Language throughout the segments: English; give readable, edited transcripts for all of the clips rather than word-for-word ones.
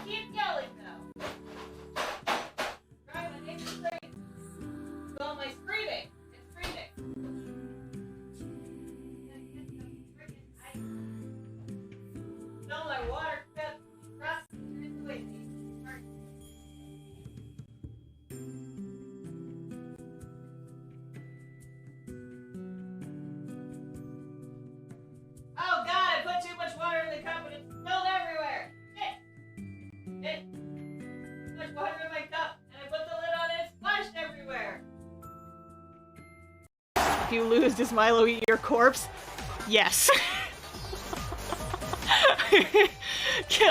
keep yelling though. Driving my neighbors crazy. With all my screaming and screaming. Fill my water cup. Cross the way. Oh god, I put too much water in the cup and it's spilled everywhere! Shit! Too much water in my cup and I put the lid on and it splashed everywhere! If you lose, does Milo eat your corpse? Yes.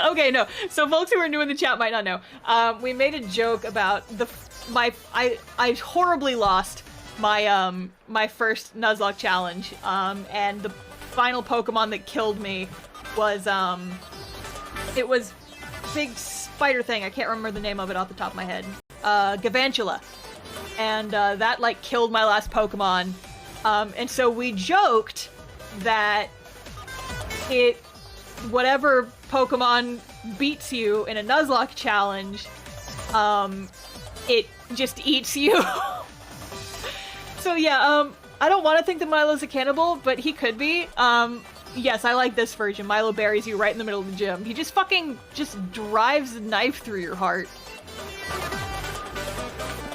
Okay, no. So folks who are new in the chat might not know. We made a joke about I horribly lost my my first Nuzlocke challenge. And the final Pokemon that killed me was it was big spider thing. I can't remember the name of it off the top of my head. Gavantula. And that like killed my last Pokemon. And so we joked that whatever Pokemon beats you in a Nuzlocke challenge, it just eats you. So yeah, I don't want to think that Milo's a cannibal, but he could be. Yes, I like this version. Milo buries you right in the middle of the gym. He just drives a knife through your heart.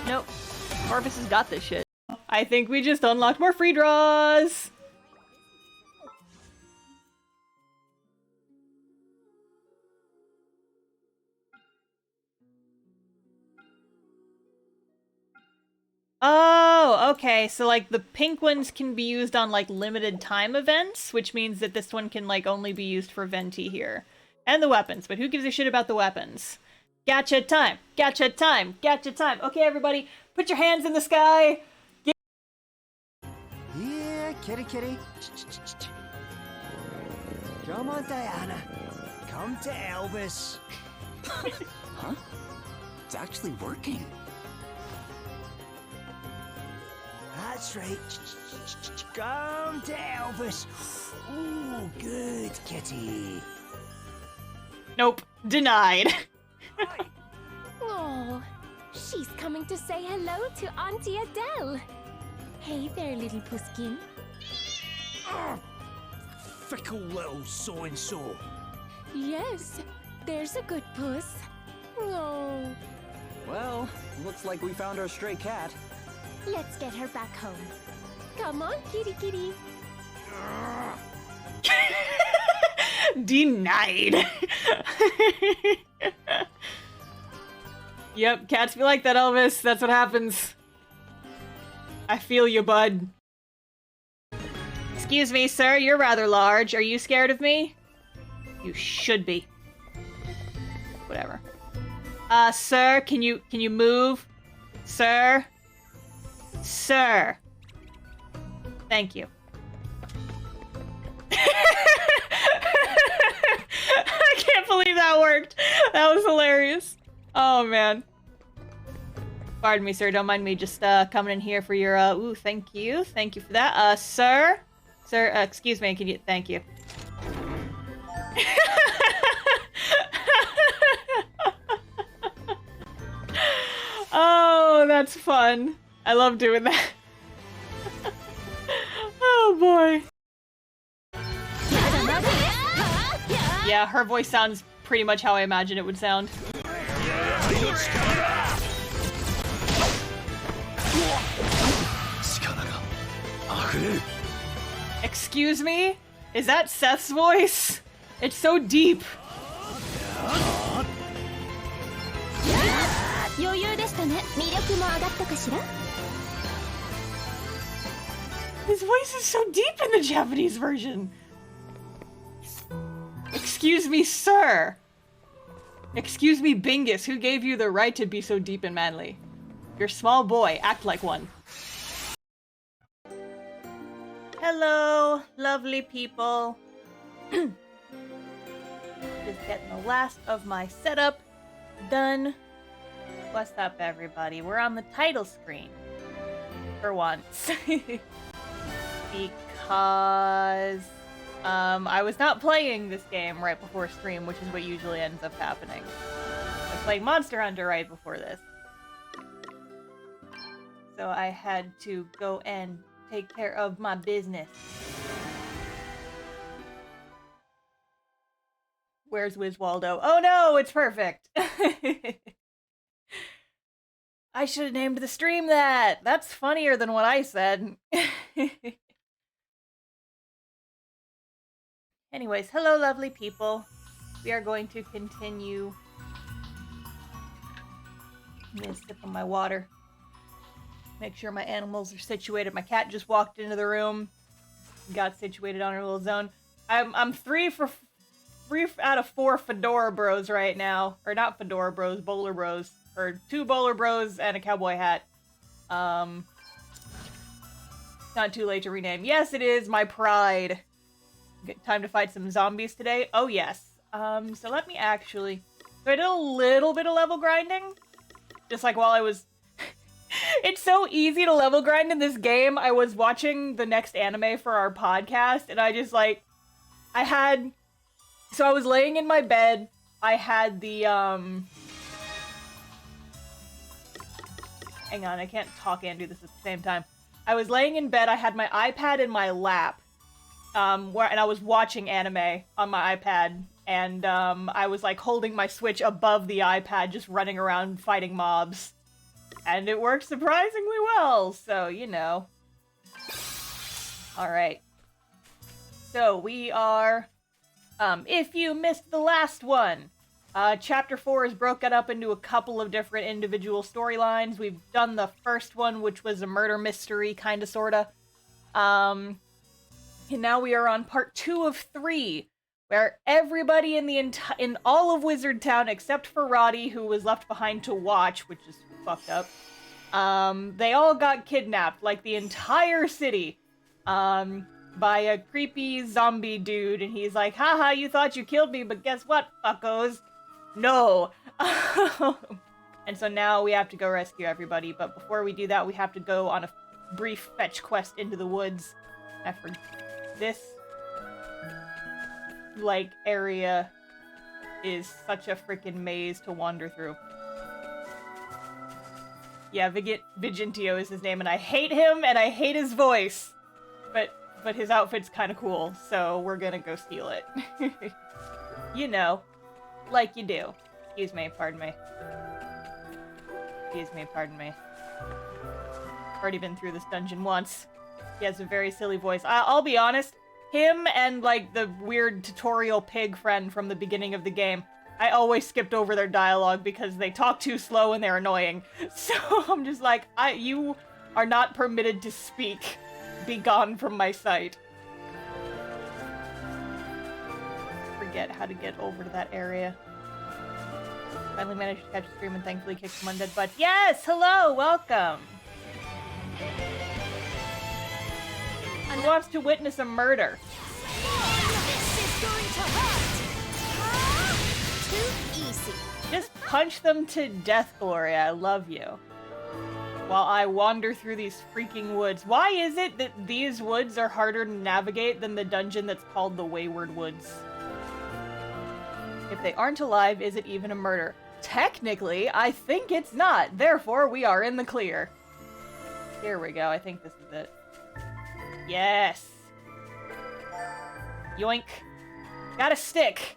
Nope. Corvus has got this shit. I think we just unlocked more free draws! Oh, okay, so like the pink ones can be used on like limited time events, which means that this one can like only be used for Venti here. And the weapons, but who gives a shit about the weapons? Gacha time! Gacha time! Gacha time! Okay, everybody, put your hands in the sky! Yeah, kitty kitty. Come on, Diana. Come to Elvis. Huh? It's actually working. That's right. Come to Elvis. Ooh, good kitty. Nope. Denied. Oh, she's coming to say hello to Auntie Adele. Hey there, little pusskin. Fickle little so-and-so. Yes, there's a good puss. Oh, Well, looks like we found our stray cat. let's get her back home. Come on, kitty kitty. Denied. Yep, cats be like that, Elvis. That's what happens. I feel you, bud. Excuse me, sir. You're rather large. Are you scared of me? You should be. Whatever. Sir, can you move? Sir? Sir. Thank you. I can't believe that worked. That was hilarious. Oh, man. Pardon me, sir. Don't mind me just coming in here for your ooh, thank you. Thank you for that. Sir? Sir, excuse me, can you thank you. Oh, that's fun. I love doing that. Oh boy. Yeah, her voice sounds pretty much how I imagine it would sound. Excuse me? Is that Seth's voice? It's so deep. His voice is so deep in the Japanese version. Excuse me, sir. Excuse me, Bingus. Who gave you the right to be so deep and manly? You're a small boy. Act like one. Hello, lovely people. Just getting the last of my setup done. What's up, everybody? We're on the title screen. For once. Because I was not playing this game right before stream, which is what usually ends up happening. I was playing Monster Hunter right before this. So I had to go and take care of my business. Where's Wiswaldo? Oh no, it's perfect! I should have named the stream that! That's funnier than what I said. Anyways, hello lovely people. We are going to continue. I'm gonna sip on my water. Make sure my animals are situated. My cat just walked into the room. Got situated on her little zone. I'm three out of 4 Fedora Bros right now. Or not Fedora Bros, Bowler Bros. Or 2 Bowler Bros and a cowboy hat. Not too late to rename. Yes, it is my pride. Time to fight some zombies today? Oh, yes. So let me actually... So I did a little bit of level grinding. Just like while I was... It's so easy to level grind in this game. I was watching the next anime for our podcast, and I just, like... So I was laying in my bed. I had the, Hang on, I can't talk and do this at the same time. I was laying in bed, I had my iPad in my lap. And I was watching anime on my iPad, and I was like holding my Switch above the iPad, just running around fighting mobs. And it worked surprisingly well, so, you know. Alright. So, we are, if you missed the last one, Chapter 4 is broken up into a couple of different individual storylines. We've done the first one, which was a murder mystery, kinda, sorta. And now we are on part 2 of 3, where everybody in all of Wizard Town, except for Roddy, who was left behind to watch, which is fucked up, they all got kidnapped, like the entire city, by a creepy zombie dude, and he's like, haha, you thought you killed me, but guess what, fuckos? No! And so now we have to go rescue everybody, but before we do that, we have to go on a brief fetch quest into the woods. This, like, area is such a freaking maze to wander through. Yeah, Vigintio is his name, and I hate him, and I hate his voice. But his outfit's kind of cool, so we're gonna go steal it. You know, like you do. Excuse me, pardon me. Excuse me, pardon me. Already been through this dungeon once. He has a very silly voice. I'll be honest, him and, like, the weird tutorial pig friend from the beginning of the game, I always skipped over their dialogue because they talk too slow and they're annoying. So I'm just like, you are not permitted to speak. Be gone from my sight. Forget how to get over to that area. Finally managed to catch a stream and thankfully kick some undead butts. Yes! Hello! Welcome! Who wants to witness a murder? This is going to hurt! Too easy. Just punch them to death, Gloria. I love you. While I wander through these freaking woods. Why is it that these woods are harder to navigate than the dungeon that's called the Wayward Woods? If they aren't alive, is it even a murder? Technically, I think it's not. Therefore, we are in the clear. Here we go. I think this is it. Yes! Yoink. Got a stick!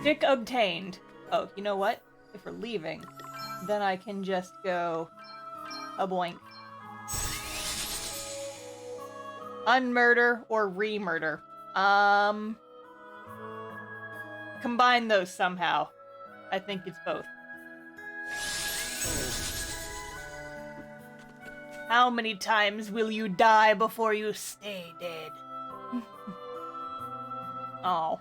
Stick obtained. Oh, you know what? If we're leaving, then I can just go a boink. Unmurder or re-murder. Combine those somehow. I think it's both. How many times will you die before you stay dead? Oh.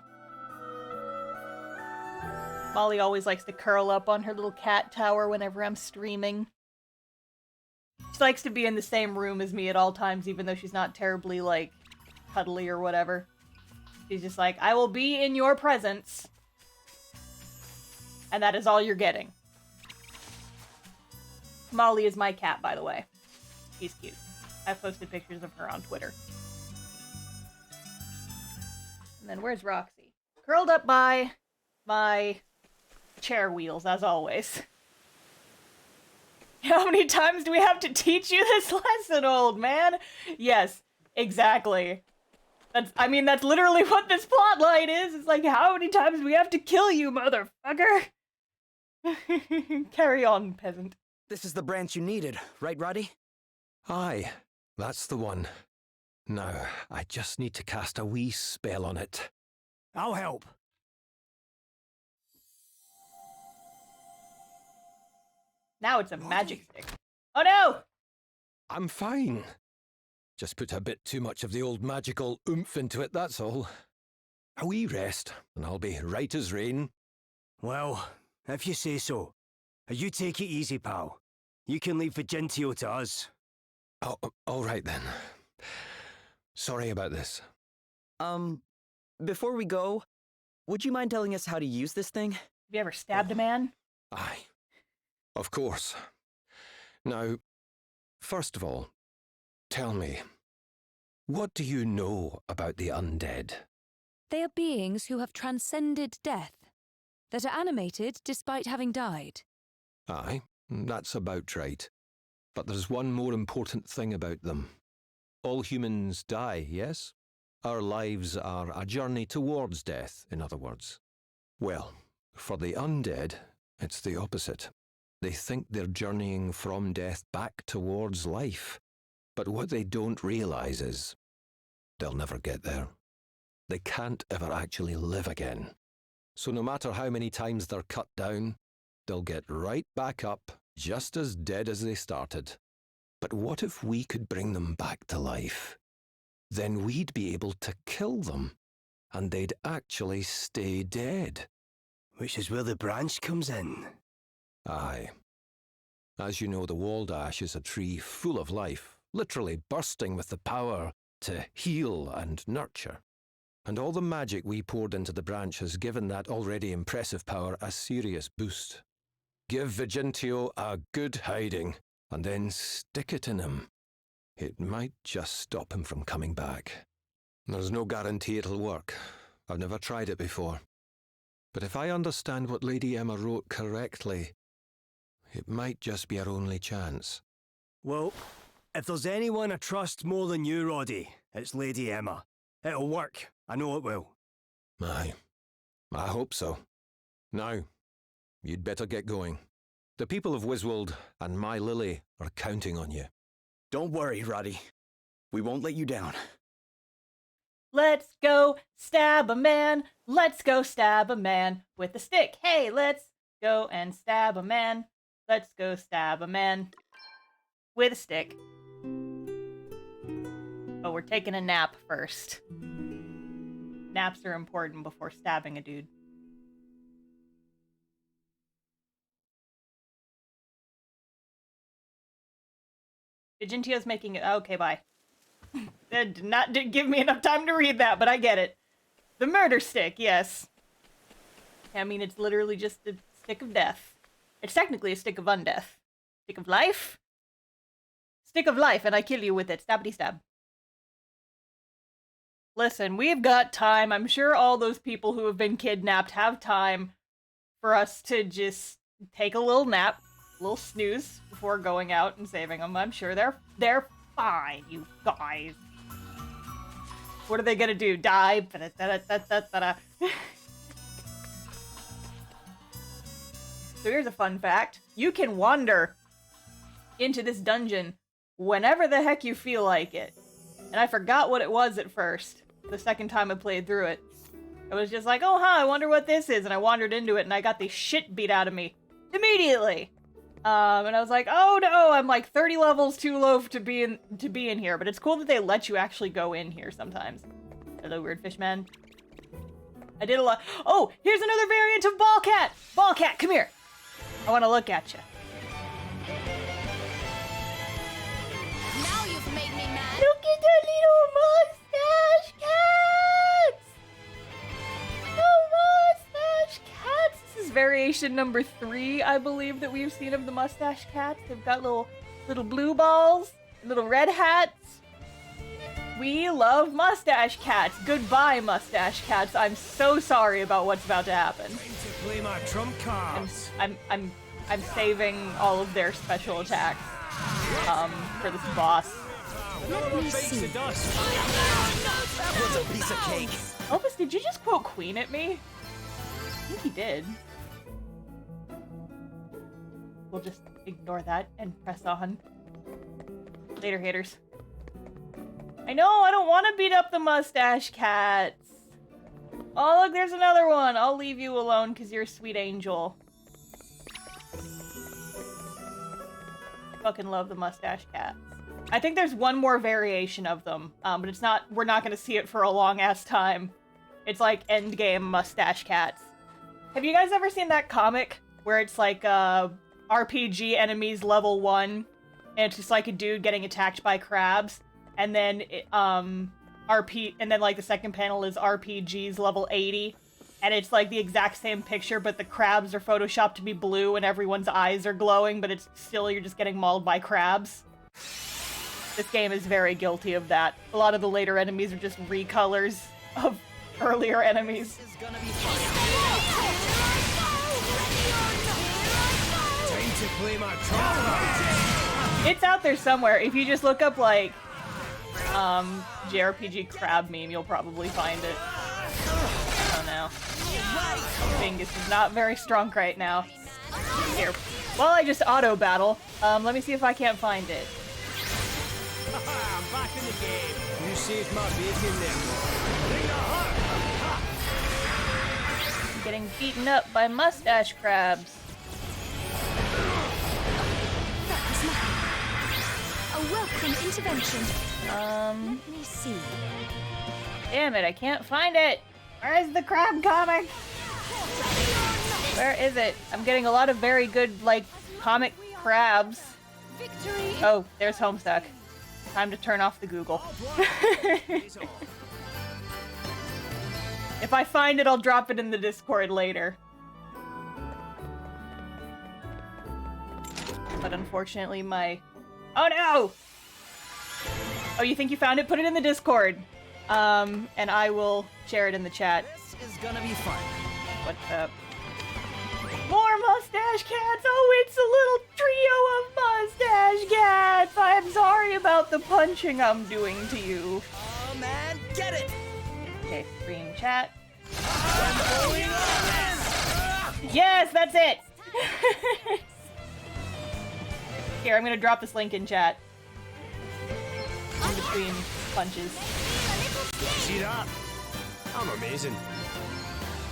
Molly always likes to curl up on her little cat tower whenever I'm streaming. She likes to be in the same room as me at all times, even though she's not terribly, like, cuddly or whatever. She's just like, I will be in your presence. And that is all you're getting. Molly is my cat, by the way. She's cute. I've posted pictures of her on Twitter. And then where's Roxy? Curled up by my chair wheels, as always. How many times do we have to teach you this lesson, old man? Yes, exactly. That's literally what this plotline is. It's like, how many times do we have to kill you, motherfucker? Carry on, peasant. This is the branch you needed, right, Roddy? Aye, that's the one. Now, I just need to cast a wee spell on it. I'll help. Now it's a magic stick. Oh no! I'm fine. Just put a bit too much of the old magical oomph into it, that's all. A wee rest, and I'll be right as rain. Well, if you say so. You take it easy, pal. You can leave Vigentio to us. Oh, all right then. Sorry about this. Before we go, would you mind telling us how to use this thing? Have you ever stabbed a man? Aye. Of course. Now, first of all, tell me, what do you know about the undead? They are beings who have transcended death, that are animated despite having died. Aye, that's about right. But there's one more important thing about them. All humans die, yes? Our lives are a journey towards death, in other words. Well, for the undead, it's the opposite. They think they're journeying from death back towards life. But what they don't realize is they'll never get there. They can't ever actually live again. So no matter how many times they're cut down, they'll get right back up, just as dead as they started. But what if we could bring them back to life? Then we'd be able to kill them, and they'd actually stay dead. Which is where the branch comes in. Aye. As you know, the Waldash is a tree full of life, literally bursting with the power to heal and nurture. And all the magic we poured into the branch has given that already impressive power a serious boost. Give Vigentio a good hiding, and then stick it in him. It might just stop him from coming back. There's no guarantee it'll work. I've never tried it before. But if I understand what Lady Emma wrote correctly, it might just be our only chance. Well, if there's anyone I trust more than you, Roddy, it's Lady Emma. It'll work. I know it will. Aye, I hope so. Now, you'd better get going. The people of Wiswald and my Lily are counting on you. Don't worry, Roddy. We won't let you down. Let's go stab a man. Let's go stab a man with a stick. Hey, let's go and stab a man. Let's go stab a man with a stick. But we're taking a nap first. Naps are important before stabbing a dude. Vigentio's making it. Okay, bye. That did not give me enough time to read that, but I get it. The murder stick, yes. I mean, it's literally just a stick of death. It's technically a stick of undeath. Stick of life? Stick of life, and I kill you with it. Stabbity stab. Listen, we've got time. I'm sure all those people who have been kidnapped have time for us to just take a little nap, a little snooze before going out and saving them. I'm sure they're fine, you guys. What are they gonna do? Die? So here's a fun fact. You can wander into this dungeon whenever the heck you feel like it. And I forgot what it was at first. The second time I played through it. I was just like, oh, huh, I wonder what this is. And I wandered into it and I got the shit beat out of me. Immediately. And I was like, oh no, I'm like 30 levels too low to be in here. But it's cool that they let you actually go in here sometimes. Hello, weird fish man. I did a lot. Oh, here's another variant of Ball Cat. Ball Cat, come here. I want to look at you. Now you've made me mad. Look at the little mustache cats! The mustache cats! This is variation number 3, I believe, that we've seen of the mustache cats. They've got little blue balls, little red hats. We love mustache cats. Goodbye, mustache cats. I'm so sorry about what's about to happen. play my trump cards. I'm saving all of their special attacks for this boss. Let me see. That was a piece of cake. Elvis, did you just quote Queen at me? I think he did. We'll just ignore that and press on. Later, haters. I know, I don't want to beat up the mustache cats. Oh, look, there's another one. I'll leave you alone because you're a sweet angel. Fucking love the mustache cats. I think there's one more variation of them, but it's not. We're not gonna see it for a long ass time. It's like endgame mustache cats. Have you guys ever seen that comic where it's like RPG enemies level 1, and it's just like a dude getting attacked by crabs, and then like the second panel is RPGs level 80, and it's like the exact same picture, but the crabs are photoshopped to be blue and everyone's eyes are glowing, but it's still you're just getting mauled by crabs. This game is very guilty of that. A lot of the later enemies are just recolors of earlier enemies. This is gonna be fun. Time to play my trump cards. It's out there somewhere. If you just look up like JRPG crab meme, you'll probably find it. Oh no. Bingus is not very strong right now. Here. Well, I just auto battle. Let me see if I can't find it. I'm back in the game. You saved my bacon then. Bring the heart. I'm getting beaten up by mustache crabs. That was nothing. A welcome intervention. Let me see. Damn it, I can't find it. Where's the crab comic? Where is it? I'm getting a lot of very good, like, comic crabs. Victory. Oh, there's Homestuck. Time to turn off the Google. If I find it, I'll drop it in the Discord later. But unfortunately, my... Oh no! Oh, you think you found it? Put it in the Discord. And I will share it in the chat. This is gonna be fun. What's up? More mustache cats! Oh, it's a little trio of mustache cats! I'm sorry about the punching I'm doing to you. Oh man, get it! Okay, screen chat. Yes, that's it! Here, I'm gonna drop this link in chat. In between punches. See that? I'm amazing.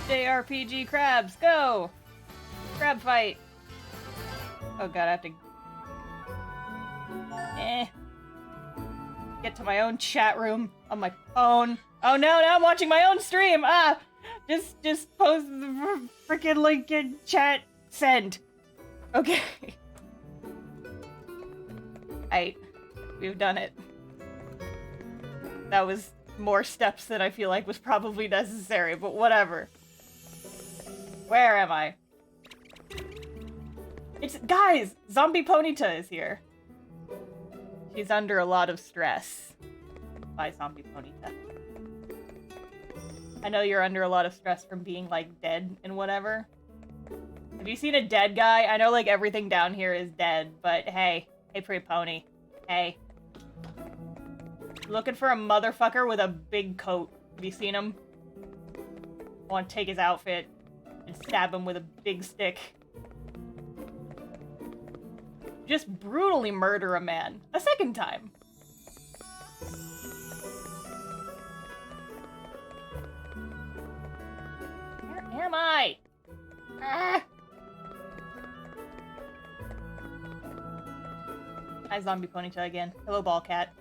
JRPG crabs, go! Crab fight. Oh god, I have to... Get to my own chat room on my phone. Oh no, now I'm watching my own stream! Ah! Just post the freaking link in chat. Send. Okay. Aight. We've done it. That was more steps than I feel like was probably necessary, but whatever. Where am I? It's- guys! Zombie Ponyta is here. She's under a lot of stress. Bye, Zombie Ponyta. I know you're under a lot of stress from being, like, dead and whatever. Have you seen a dead guy? I know, like, everything down here is dead, but hey. Hey, pretty pony. Hey. Looking for a motherfucker with a big coat. Have you seen him? I want to take his outfit and stab him with a big stick. Just brutally murder a man. A second time. Where am I? Ah! Hi, Zombie Ponyta again. Hello, Ball Cat.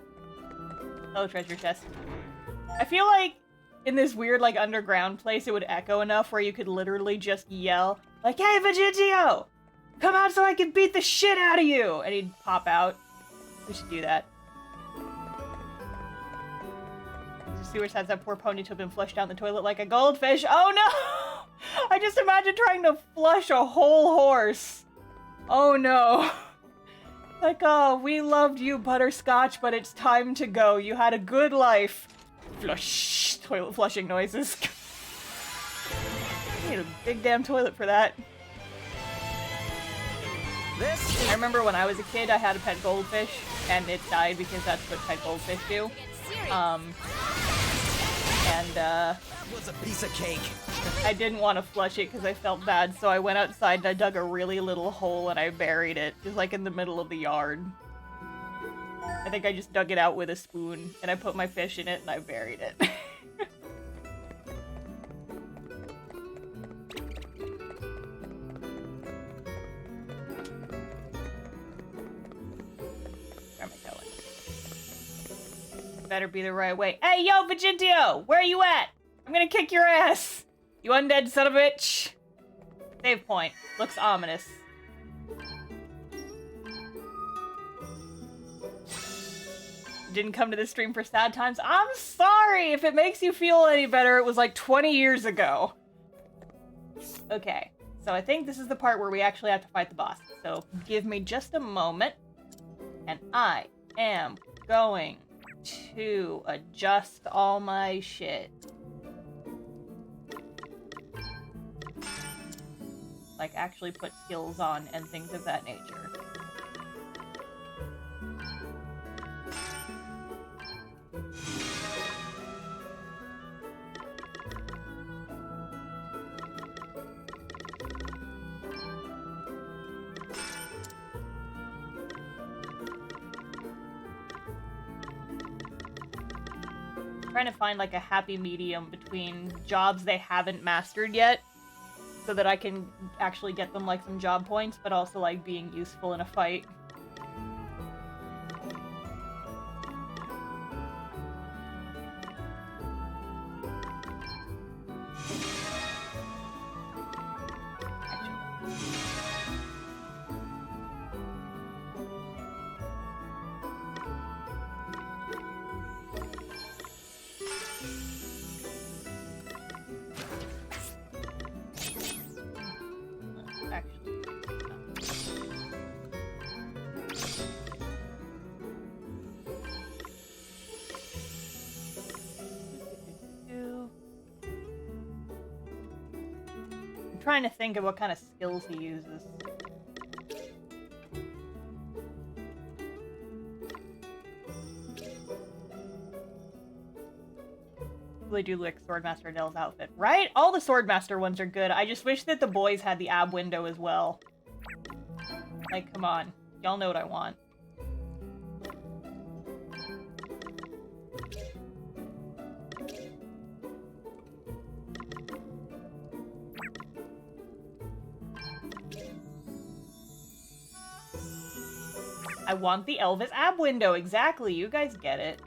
Hello, Treasure Chest. I feel like in this weird, like, underground place, it would echo enough where you could literally just yell, like, "Hey, Vegitio! Come out so I can beat the shit out of you!" And he'd pop out. We should do that. The sewers has that poor Ponyta been flushed down the toilet like a goldfish. Oh no! I just imagine trying to flush a whole horse. Oh no. Like, oh, we loved you, Butterscotch, but it's time to go. You had a good life. Flush. Toilet flushing noises. need a big damn toilet for that. I remember when I was a kid, I had a pet goldfish, and it died because that's what pet goldfish do. That was a piece of cake. I didn't want to flush it because I felt bad, so I went outside and I dug a really little hole and I buried it, just like in the middle of the yard. I think I just dug it out with a spoon, and I put my fish in it and I buried it. Where am I going? Better be the right way. Hey, yo, Vigintio! Where are you at? I'm gonna kick your ass! You undead son of a bitch! Save point. Looks ominous. Didn't come to the stream for sad times. I'm sorry! If it makes you feel any better, it was like 20 years ago. Okay, so I think this is the part where we actually have to fight the boss. So give me just a moment, and I am going to adjust all my shit. Like, actually put skills on and things of that nature. Trying to find like a happy medium between jobs they haven't mastered yet, so that I can actually get them like some job points, but also like being useful in a fight. Trying to think of what kind of skills he uses. Really do like Swordmaster Adele's outfit, right? All the Swordmaster ones are good. I just wish that the boys had the ab window as well. Like, come on. Y'all know what I want. I want the Elvis ab window, exactly. You guys get it.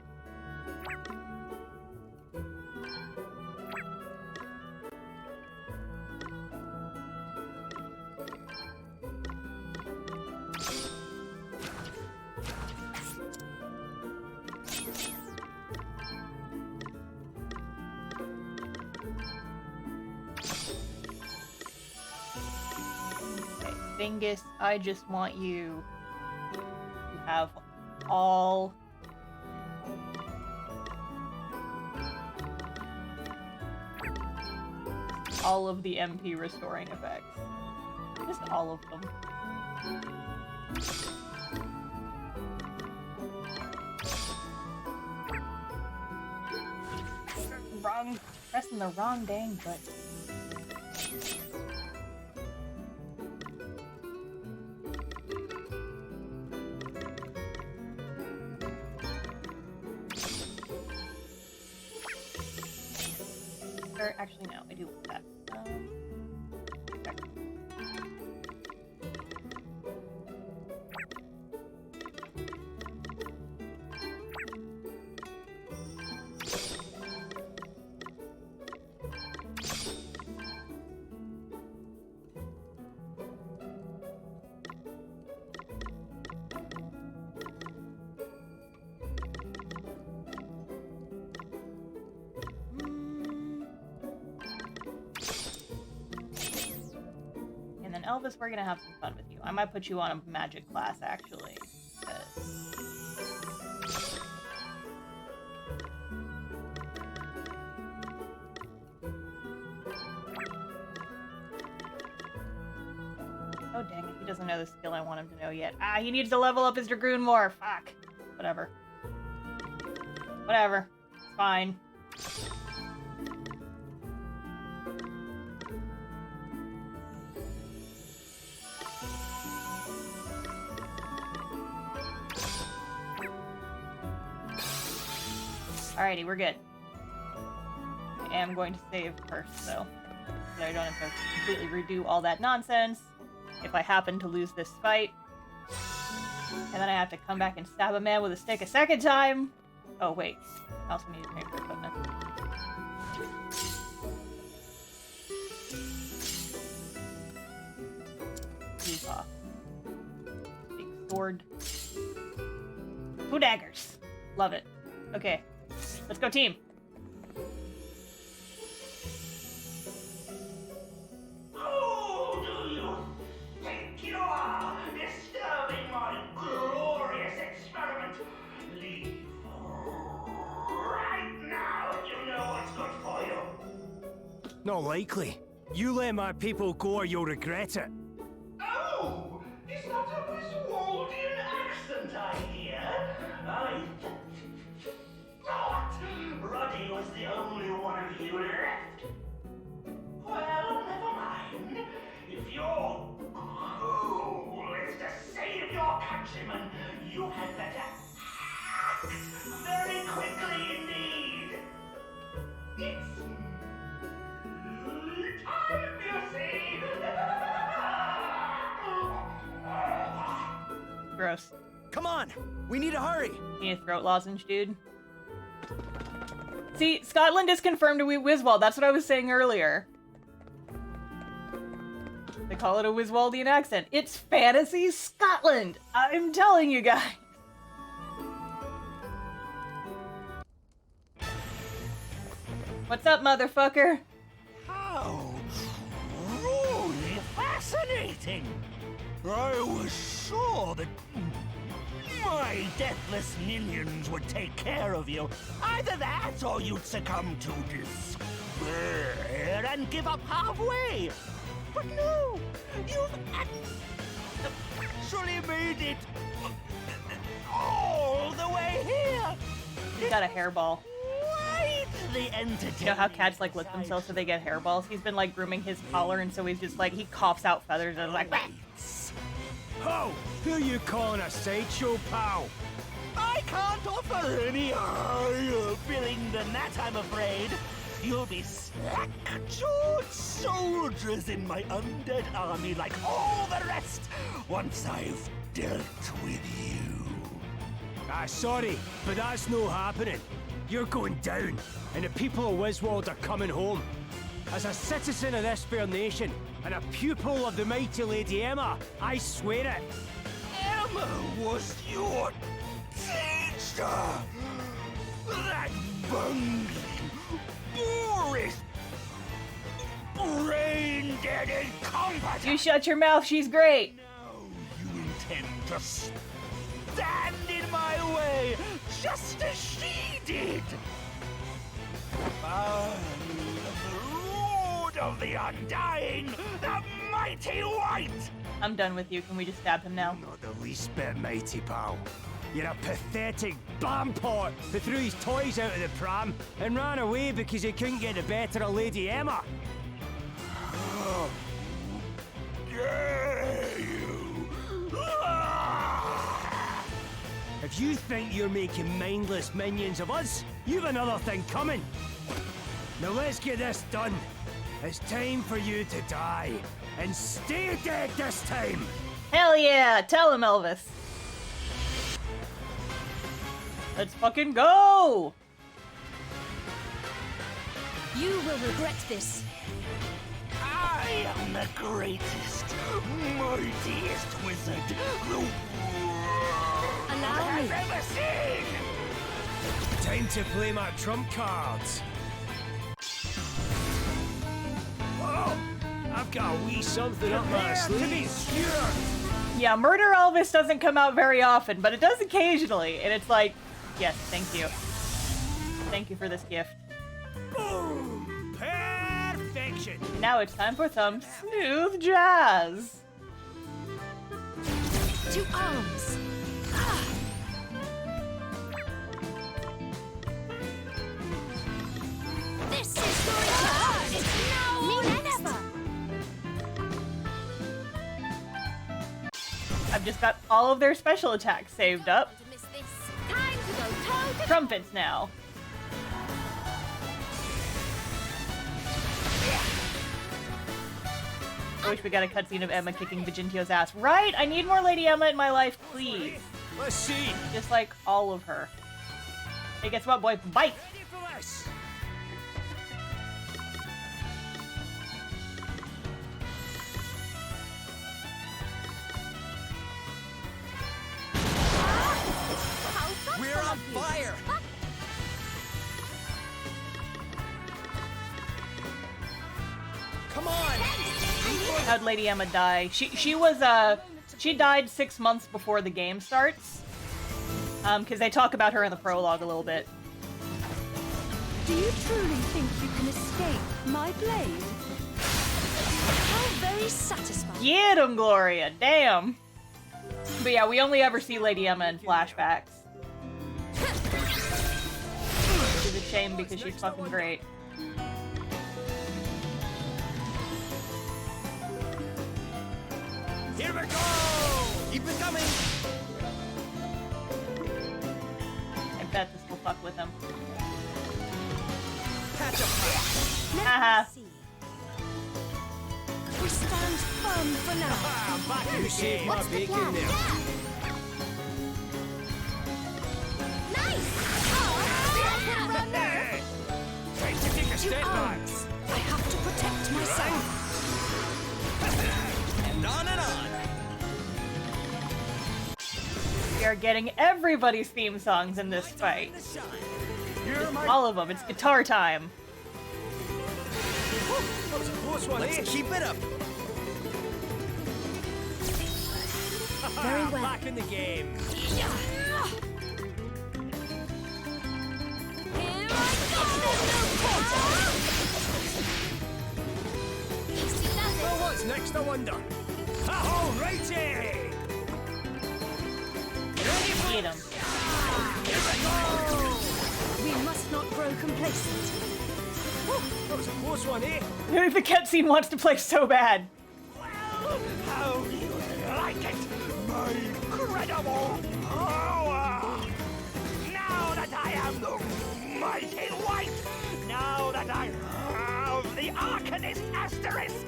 Okay, Dingus, I just want you have all of the MP restoring effects. Just all of them. Pressing the wrong dang button. Actually, no, I do want that. Okay. Elvis, we're gonna have some fun with you. I might put you on a magic class, actually. Oh, dang it. He doesn't know the skill I want him to know yet. Ah, he needs to level up his Dragoon more. Fuck. Whatever. Whatever. It's fine. Alrighty, we're good. I am going to save first, though. So I don't have to completely redo all that nonsense if I happen to lose this fight. And then I have to come back and stab a man with a stick a second time. Oh, wait. I also need to trade for equipment. Use off. Big sword. 2 daggers. Love it. Okay. Let's go, team. Who do you think you are, disturbing my glorious experiment? Leave right now if you know what's good for you. Not likely. You let my people go or you'll regret it. Oh, is that a Wiswaldian accent I hear? I thought Ruddy was the only one of you left. Well, never mind. If your goal is to save your countrymen, you had better act very quickly indeed. It's time, you see. Gross. Come on! We need to hurry! Need a throat lozenge, dude. See, Scotland is confirmed to be Wiswald. That's what I was saying earlier. They call it a Wiswaldian accent. It's fantasy Scotland! I'm telling you guys. What's up, motherfucker? How truly fascinating! I was sure that my deathless minions would take care of you. Either that or you'd succumb to despair and give up halfway. But no, you've actually made it all the way here. He's got a hairball. Quite the entertainment. You know how cats like lick themselves so they get hairballs? He's been like grooming his collar, and so he's just like, he coughs out feathers and is like, "Bah." Ho! Who you calling a sideshow, pal? I can't offer any higher billing than that, I'm afraid. You'll be slack-jawed soldiers in my undead army like all the rest once I've dealt with you. Sorry, but that's no happening. You're going down, and the people of Wiswald are coming home. As a citizen of this fair nation, and a pupil of the mighty Lady Emma, I swear it. Emma was your teacher! That bungling, boorish, brain-dead incompetent! You shut your mouth, she's great. Now you intend to stand in my way, just as she did! The Lord of the Undying, the Mighty White! I'm done with you. Can we just stab him now? Not the least bit mighty, pal. You're a pathetic bampot who threw his toys out of the pram and ran away because he couldn't get the better of Lady Emma. How dare you! If you think you're making mindless minions of us, you've another thing coming. Now let's get this done. It's time for you to die. And stay dead this time! Hell yeah! Tell him, Elvis. Let's fucking go! You will regret this. I am the greatest, mightiest wizard the world Allow me. has ever seen! Time to play my trump cards. Oh, I've got a wee something up my sleeve. Yeah, Murder Elvis doesn't come out very often, but it does occasionally, and it's like, yes, thank you. Thank you for this gift. Boom! Perfection! Now it's time for some smooth jazz. To arms! This is your return! It's now or never! I've just got all of their special attacks saved up. To miss this. Time to go toe to Trumpets now. I wish we got a cutscene of Emma kicking Vigentio's ass. Right? I need more Lady Emma in my life, please. Let's see. Just like all of her. Hey, guess what, boy? Bite! Ready for this? How thoughtful We're on of you. fire! Come on! How'd Lady Emma die? She died 6 months before the game starts. Because they talk about her in the prologue a little bit. Do you truly think you can escape my blade? How very satisfying. Get 'em, Gloria! Damn! But yeah, we only ever see Lady Emma in flashbacks. Which is a shame because she's fucking great. Here we go! Keep it coming! I bet this will fuck with him. Catch up! Haha. See. We stand firm for now. Ah, back in the game. What's the plan? there. Nice! Oh, runner! Time to take a To step back. arms! I have to protect myself. And on and on! We are getting everybody's theme songs in this fight. You're my... All of them. It's guitar time. That was a close one, Let's eh? keep it up! Very well. Back in the game. Here I go! Easy does Well, it. what's next, I wonder? Oh, righty! Get him. Here we go! We must not grow complacent. That was a close one, eh? The cutscene wants to play so bad. Well, how do you like it? My incredible power! Now that I am the mighty white, now that I have the Arcanist asterisk,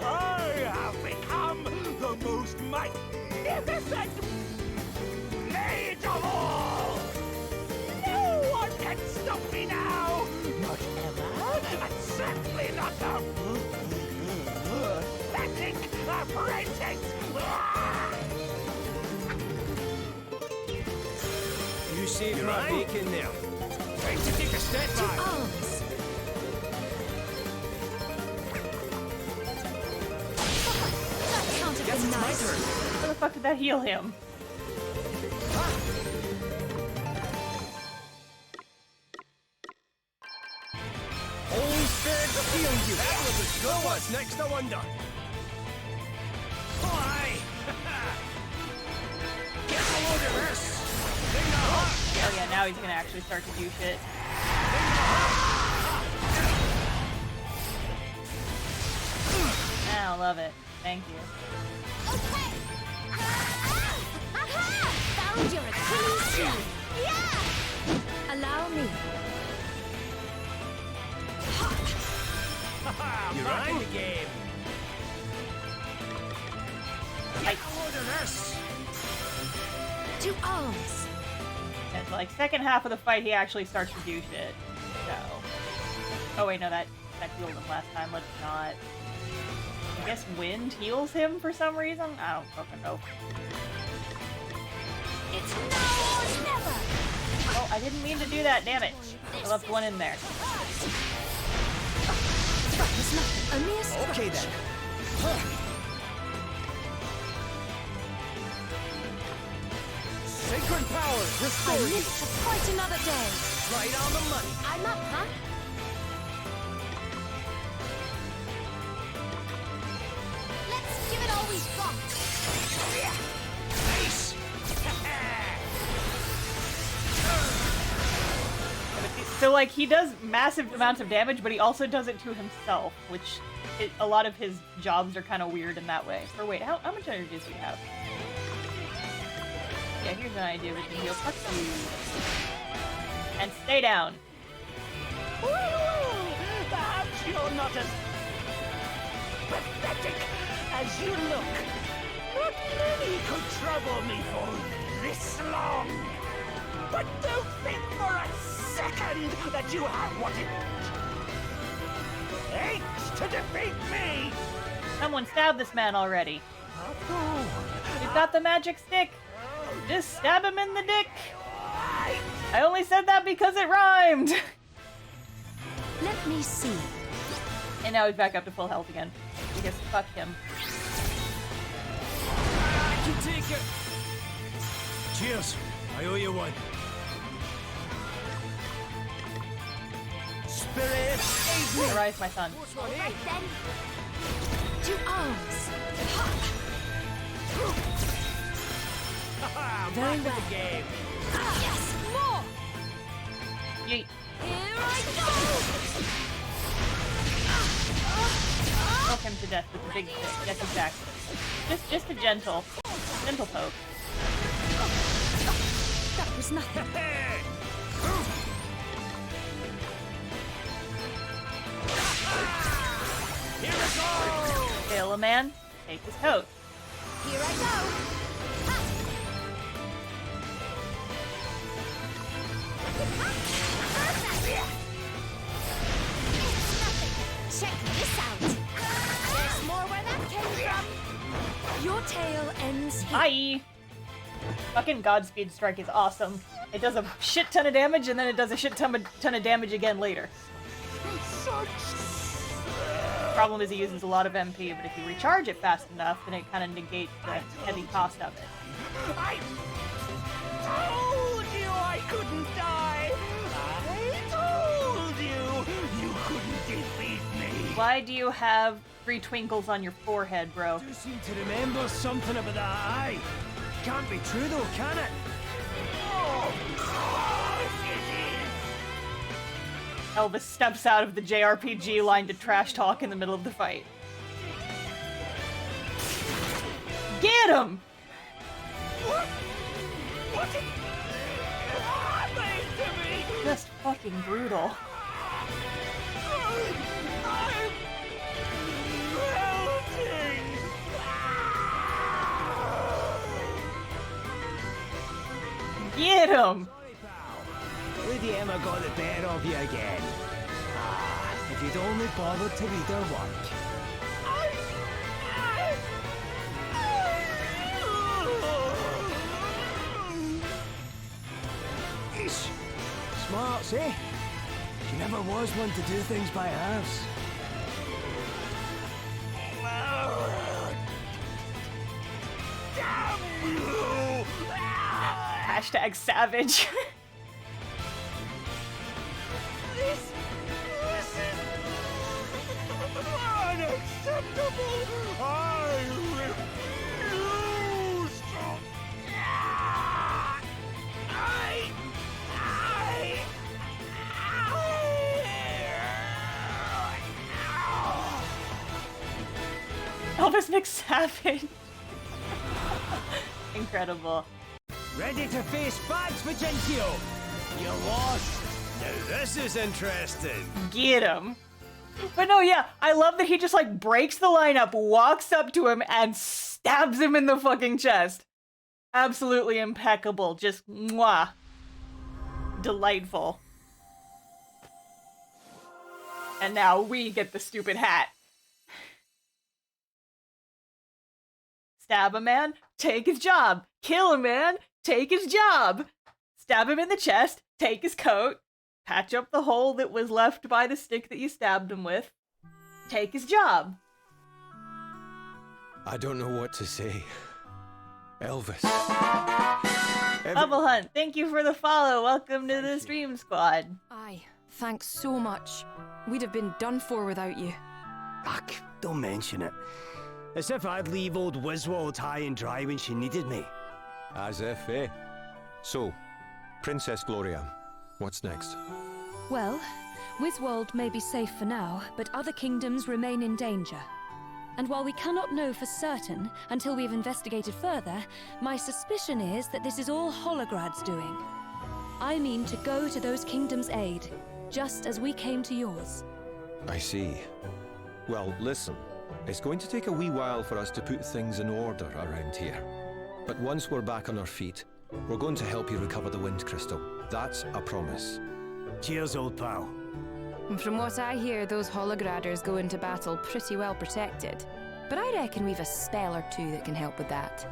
I have become the most magnificent mage of all! No one can stop me now! Not Emma, and certainly not the pathetic apprentice! You saved my bacon there. Time to take a step To back. arms! That can't have been nice. How the fuck did that heal him? Holy Spirit healed you. That was a good one. What's next, I wonder? Why? Get a load of this. Bring the hawk. Oh yeah, now he's gonna actually start to do shit. I love it. Thank you. Okay! Found your Achilles heel! Yeah! Allow me. You're back in the game. Get a load of this. To arms! And like second half of the fight, he actually starts to do shit. So. Oh wait, no, that healed him last time. Let's not. I guess wind heals him for some reason. I don't fucking know. It's now or never! Oh, I didn't mean to do that. Damn it! I left one in there. That was nothing, only a scratch. Okay then. Sacred power, I restore you! live to fight another day. Right on the money! I'm up, huh? Let's give it all we've got. So, like, he does massive amounts of damage, but he also does it to himself, which a lot of his jobs are kind of weird in that way. Or wait, how much energy does he have? Yeah, here's an idea we can heal. Fuck you. And stay down. Perhaps you're not as pathetic as you look. Not many could trouble me for this long. But don't think for a second that you have what it takes to defeat me. Someone stabbed this man already. We've got the magic stick. Just stab him in the dick. I only said that because it rhymed. Let me see. And now he's back up to full health again. Because fuck him. I can take it. Cheers. I owe you one. Spirit, aid me. Arise, my son. Right then. To arms. Very well. The game. Yes, more. Yeet. Here I go. Poke him to death with the big stick. Yes, exactly. Just a gentle poke. That was nothing. Here we go. Kill a man. Take his coat. Here I go. Check this out. There's more where that came from. Your tale ends here. Bye! Fucking Godspeed Strike is awesome. It does a shit ton of damage, and then it does a shit ton of damage again later. Problem is he uses a lot of MP, but if you recharge it fast enough, then it kind of negates the heavy cost of it. I told you I couldn't die. I told you you couldn't defeat me. Why do you have 3 twinkles on your forehead, bro? You seem to remember something about that eye. Can't be true though, can it? Of course it is. Elvis steps out of the JRPG line to trash talk in the middle of the fight. Get him! What is happening to me? Just fucking brutal. I'm melting. Get him! Sorry, pal. Lady Emma got the better of you again. If you'd only bothered to read her work. Yeesh. Smarts, eh? She never was one to do things by halves. Damn you! Hashtag savage. This is unacceptable! I refuse to... Elvis McSavage. Incredible. Ready to face facts, Vigentio? You lost. Now this is interesting. Get him. But no, yeah, I love that he just like breaks the lineup, walks up to him, and stabs him in the fucking chest. Absolutely impeccable. Just mwah. Delightful. And now we get the stupid hat. Stab a man, take his job. Kill a man, take his job. Stab him in the chest, take his coat. Patch up the hole that was left by the stick that you stabbed him with. Take his job. I don't know what to say. Elvis. Bubble Hunt, thank you for the follow. Welcome to the stream squad. Aye, thanks so much. We'd have been done for without you. Ugh, don't mention it. As if I'd leave old Wiswald high and dry when she needed me. As if, eh? So, Princess Gloria, what's next? Well, Wiswald may be safe for now, but other kingdoms remain in danger. And while we cannot know for certain until we've investigated further, my suspicion is that this is all Holograd's doing. I mean to go to those kingdoms' aid, just as we came to yours. I see. Well, listen. It's going to take a wee while for us to put things in order around here. But once we're back on our feet, we're going to help you recover the Wind Crystal. That's a promise. Cheers, old pal. And from what I hear, those Holograders go into battle pretty well protected. But I reckon we've a spell or two that can help with that.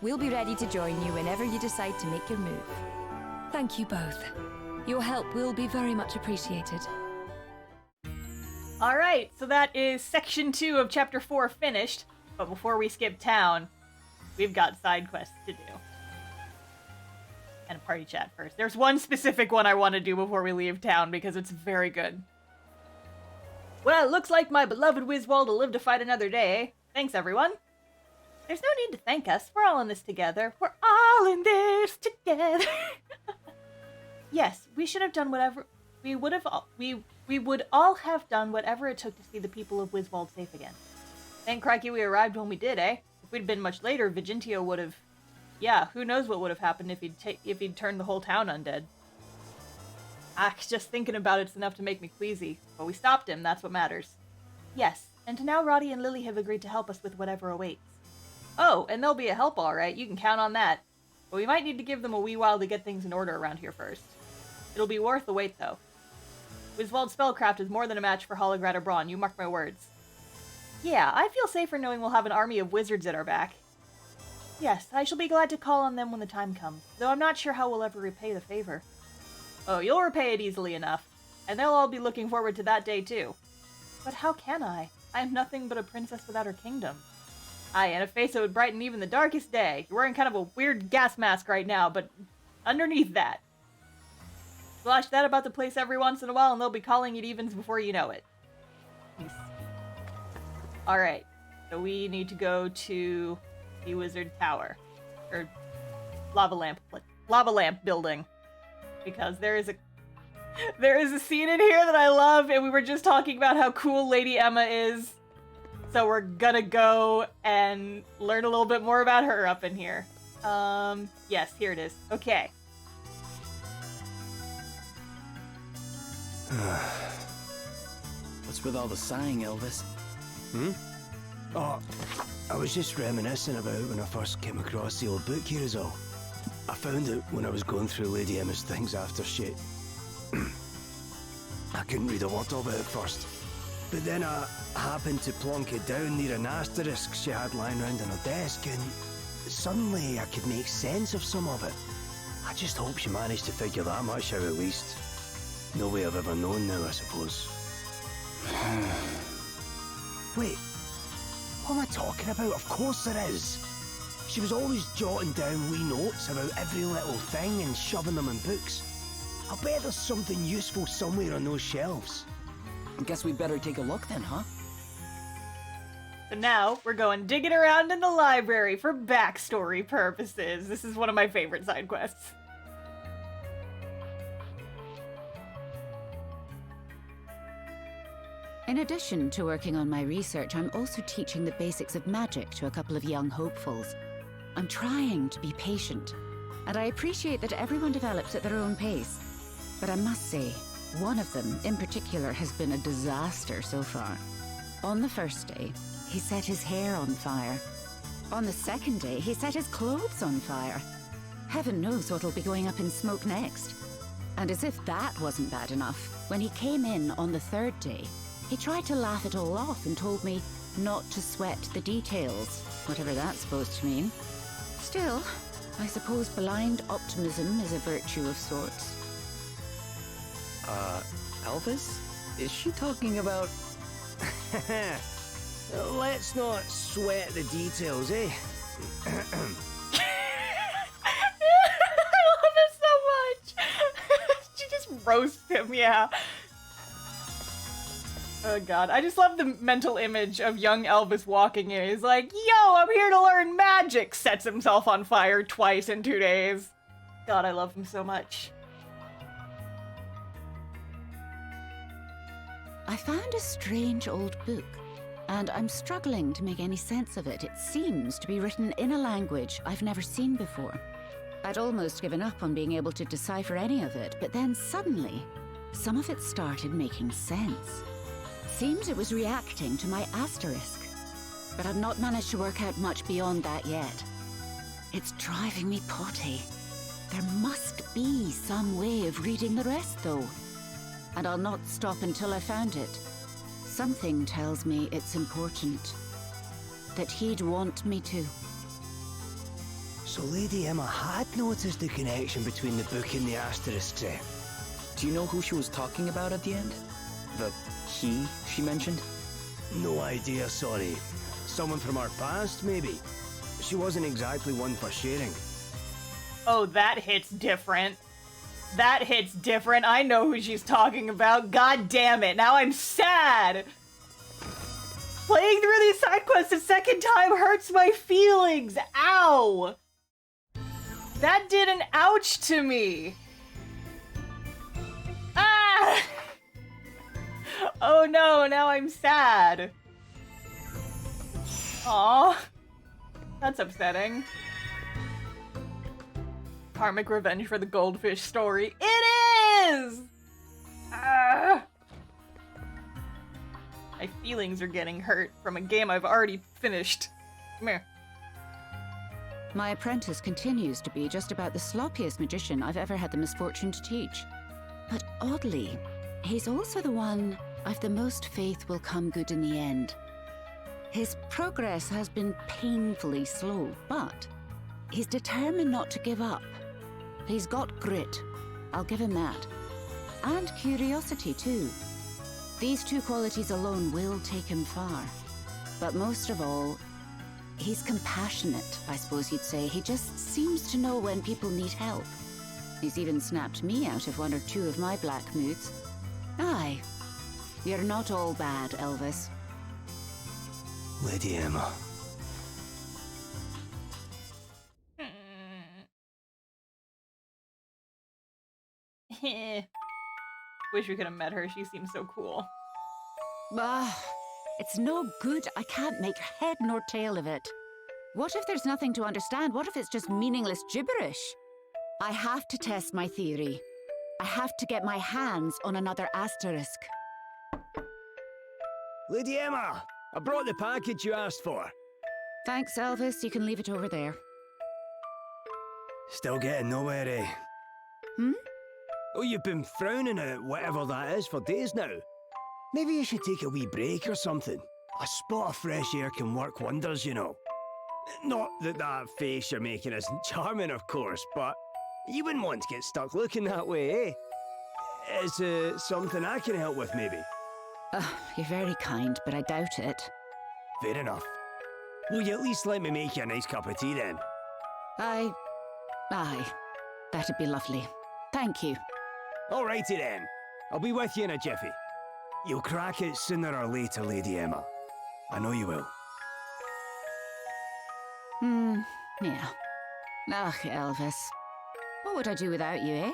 We'll be ready to join you whenever you decide to make your move. Thank you both. Your help will be very much appreciated. Alright, so that is section 2 of chapter 4 finished. But before we skip town, we've got side quests to do. And a party chat first. There's one specific one I want to do before we leave town because it's very good. Well, it looks like my beloved Wiswald will live to fight another day. Thanks, everyone. There's no need to thank us. We're all in this together. We're all in this together. Yes, we should have done whatever... We would all have done whatever it took to see the people of Wiswald safe again. Thank crikey we arrived when we did, eh? If we'd been much later, Vigentio would have... Yeah, who knows what would have happened if he'd turned the whole town undead. Just thinking about it's enough to make me queasy. But we stopped him, that's what matters. Yes, and now Roddy and Lily have agreed to help us with whatever awaits. Oh, and they'll be a help alright, you can count on that. But we might need to give them a wee while to get things in order around here first. It'll be worth the wait, though. Wiswald's spellcraft is more than a match for Holograd or Brawn, you mark my words. Yeah, I feel safer knowing we'll have an army of wizards at our back. Yes, I shall be glad to call on them when the time comes, though I'm not sure how we'll ever repay the favor. Oh, you'll repay it easily enough, and they'll all be looking forward to that day too. But how can I? I am nothing but a princess without her kingdom. Aye, and a face that would brighten even the darkest day. You're wearing kind of a weird gas mask right now, but underneath that. Flash that about the place every once in a while and they'll be calling it evens before you know it. Peace. Alright, so we need to go to the Wizard Tower. Or lava lamp building. Because there is a scene in here that I love, and we were just talking about how cool Lady Emma is. So we're gonna go and learn a little bit more about her up in here. Yes, here it is. Okay. What's with all the sighing, Elvis? Oh, I was just reminiscing about when I first came across the old book here is all. I found it when I was going through Lady Emma's things after she... I couldn't read a word of it at first. But then I happened to plonk it down near an asterisk she had lying around on her desk, and suddenly I could make sense of some of it. I just hope she managed to figure that much out at least. No way I've ever known now, I suppose. Wait, what am I talking about? Of course there is. She was always jotting down wee notes about every little thing and shoving them in books. I'll bet there's something useful somewhere on those shelves. I guess we'd better take a look then, huh? So now we're going digging around in the library for backstory purposes. This is one of my favorite side quests. In addition to working on my research, I'm also teaching the basics of magic to a couple of young hopefuls. I'm trying to be patient, and I appreciate that everyone develops at their own pace. But I must say, one of them in particular has been a disaster so far. On the first day, he set his hair on fire. On the second day, he set his clothes on fire. Heaven knows what'll be going up in smoke next. And as if that wasn't bad enough, when he came in on the third day, he tried to laugh it all off and told me not to sweat the details, whatever that's supposed to mean. Still, I suppose blind optimism is a virtue of sorts. Elvis? Is she talking about... Let's not sweat the details, eh? I love it so much. She just roasts him, yeah. Oh god, I just love the mental image of young Elvis walking in. He's like, yo, I'm here to learn magic! Sets himself on fire twice in 2 days. God, I love him so much. I found a strange old book, and I'm struggling to make any sense of it. It seems to be written in a language I've never seen before. I'd almost given up on being able to decipher any of it, but then suddenly, some of it started making sense. Seems it was reacting to my asterisk, but I've not managed to work out much beyond that yet. It's driving me potty. There must be some way of reading the rest, though. And I'll not stop until I found it. Something tells me it's important. That he'd want me to. So Lady Emma had noticed the connection between the book and the asterisks, eh? Do you know who she was talking about at the end? The he she mentioned? No idea, sorry. Someone from our past, maybe? She wasn't exactly one for sharing. Oh, that hits different. That hits different. I know who she's talking about. God damn it. Now I'm sad. Playing through these side quests a second time hurts my feelings. Ow. That did an ouch to me. Ah! Oh no, now I'm sad. Aw. That's upsetting. Karmic revenge for the goldfish story. It is! Ah! My feelings are getting hurt from a game I've already finished. Come here. My apprentice continues to be just about the sloppiest magician I've ever had the misfortune to teach. But oddly, he's also the one I've the most faith will come good in the end. His progress has been painfully slow, but he's determined not to give up. He's got grit, I'll give him that. And curiosity too. These two qualities alone will take him far. But most of all, he's compassionate, I suppose you'd say. He just seems to know when people need help. He's even snapped me out of one or two of my black moods. Aye, you're not all bad, Elvis. Lady Emma. Wish we could have met her. She seems so cool. It's no good. I can't make head nor tail of it. What if there's nothing to understand? What if it's just meaningless gibberish? I have to test my theory. I have to get my hands on another asterisk. Lady Emma! I brought the package you asked for. Thanks, Elvis. You can leave it over there. Still getting nowhere, eh? Hmm? Oh, you've been frowning at whatever that is for days now. Maybe you should take a wee break or something. A spot of fresh air can work wonders, you know. Not that that face you're making isn't charming, of course, but you wouldn't want to get stuck looking that way, eh? Is it something I can help with, maybe? You're very kind, but I doubt it. Fair enough. Will you at least let me make you a nice cup of tea, then? Aye. That'd be lovely. Thank you. Alrighty then. I'll be with you in a jiffy. You'll crack it sooner or later, Lady Emma. I know you will. Yeah. Ugh, Elvis. What would I do without you, eh?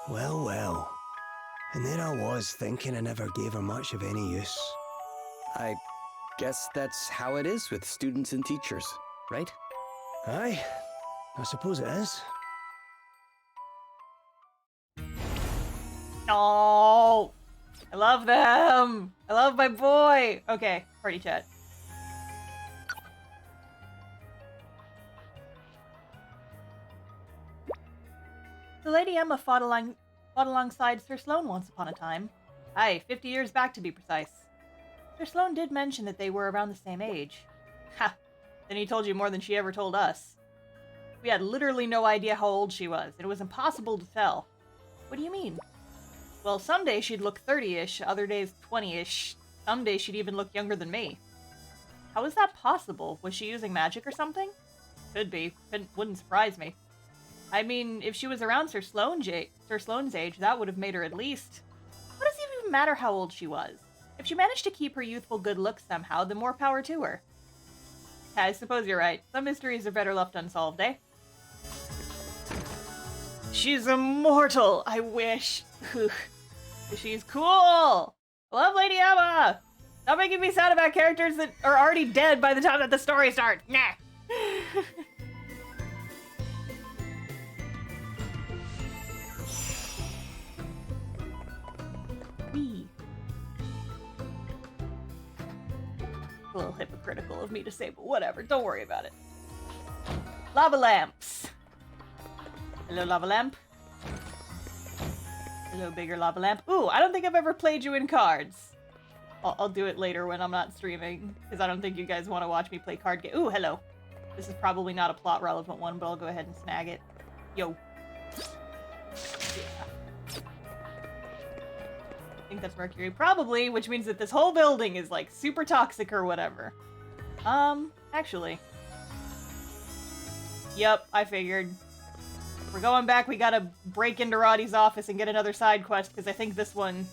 Well, well. And there I was, thinking I never gave her much of any use. I guess that's how it is with students and teachers, right? Aye, I suppose it is. Oh, I love them. I love my boy. Okay, party chat. So Lady Emma fought alongside Sir Sloane once upon a time. Aye, 50 years back to be precise. Sir Sloane did mention that they were around the same age. Ha! Then he told you more than she ever told us. We had literally no idea how old she was. It was impossible to tell. What do you mean? Well, some days she'd look 30-ish, other days 20-ish. Some days she'd even look younger than me. How is that possible? Was she using magic or something? Could be. Wouldn't surprise me. I mean, if she was around Sir Sloane's age, that would have made her at least... What does it even matter how old she was? If she managed to keep her youthful good looks somehow, then more power to her. I suppose you're right. Some mysteries are better left unsolved, eh? She's immortal, I wish. She's cool. Love Lady Emma. Stop making me sad about characters that are already dead by the time that the story starts. Nah. A little hypocritical of me to say, but whatever. Don't worry about it. Lava lamps. Hello, lava lamp. Hello, bigger lava lamp. Ooh, I don't think I've ever played you in cards. I'll do it later when I'm not streaming, because I don't think you guys want to watch me play card game. Ooh, hello. This is probably not a plot relevant one, but I'll go ahead and snag it. Yo. Yeah. I think that's Mercury. Probably, which means that this whole building is, like, super toxic or whatever. Actually. Yep, I figured. We're going back, we gotta break into Roddy's office and get another side quest, because I think this one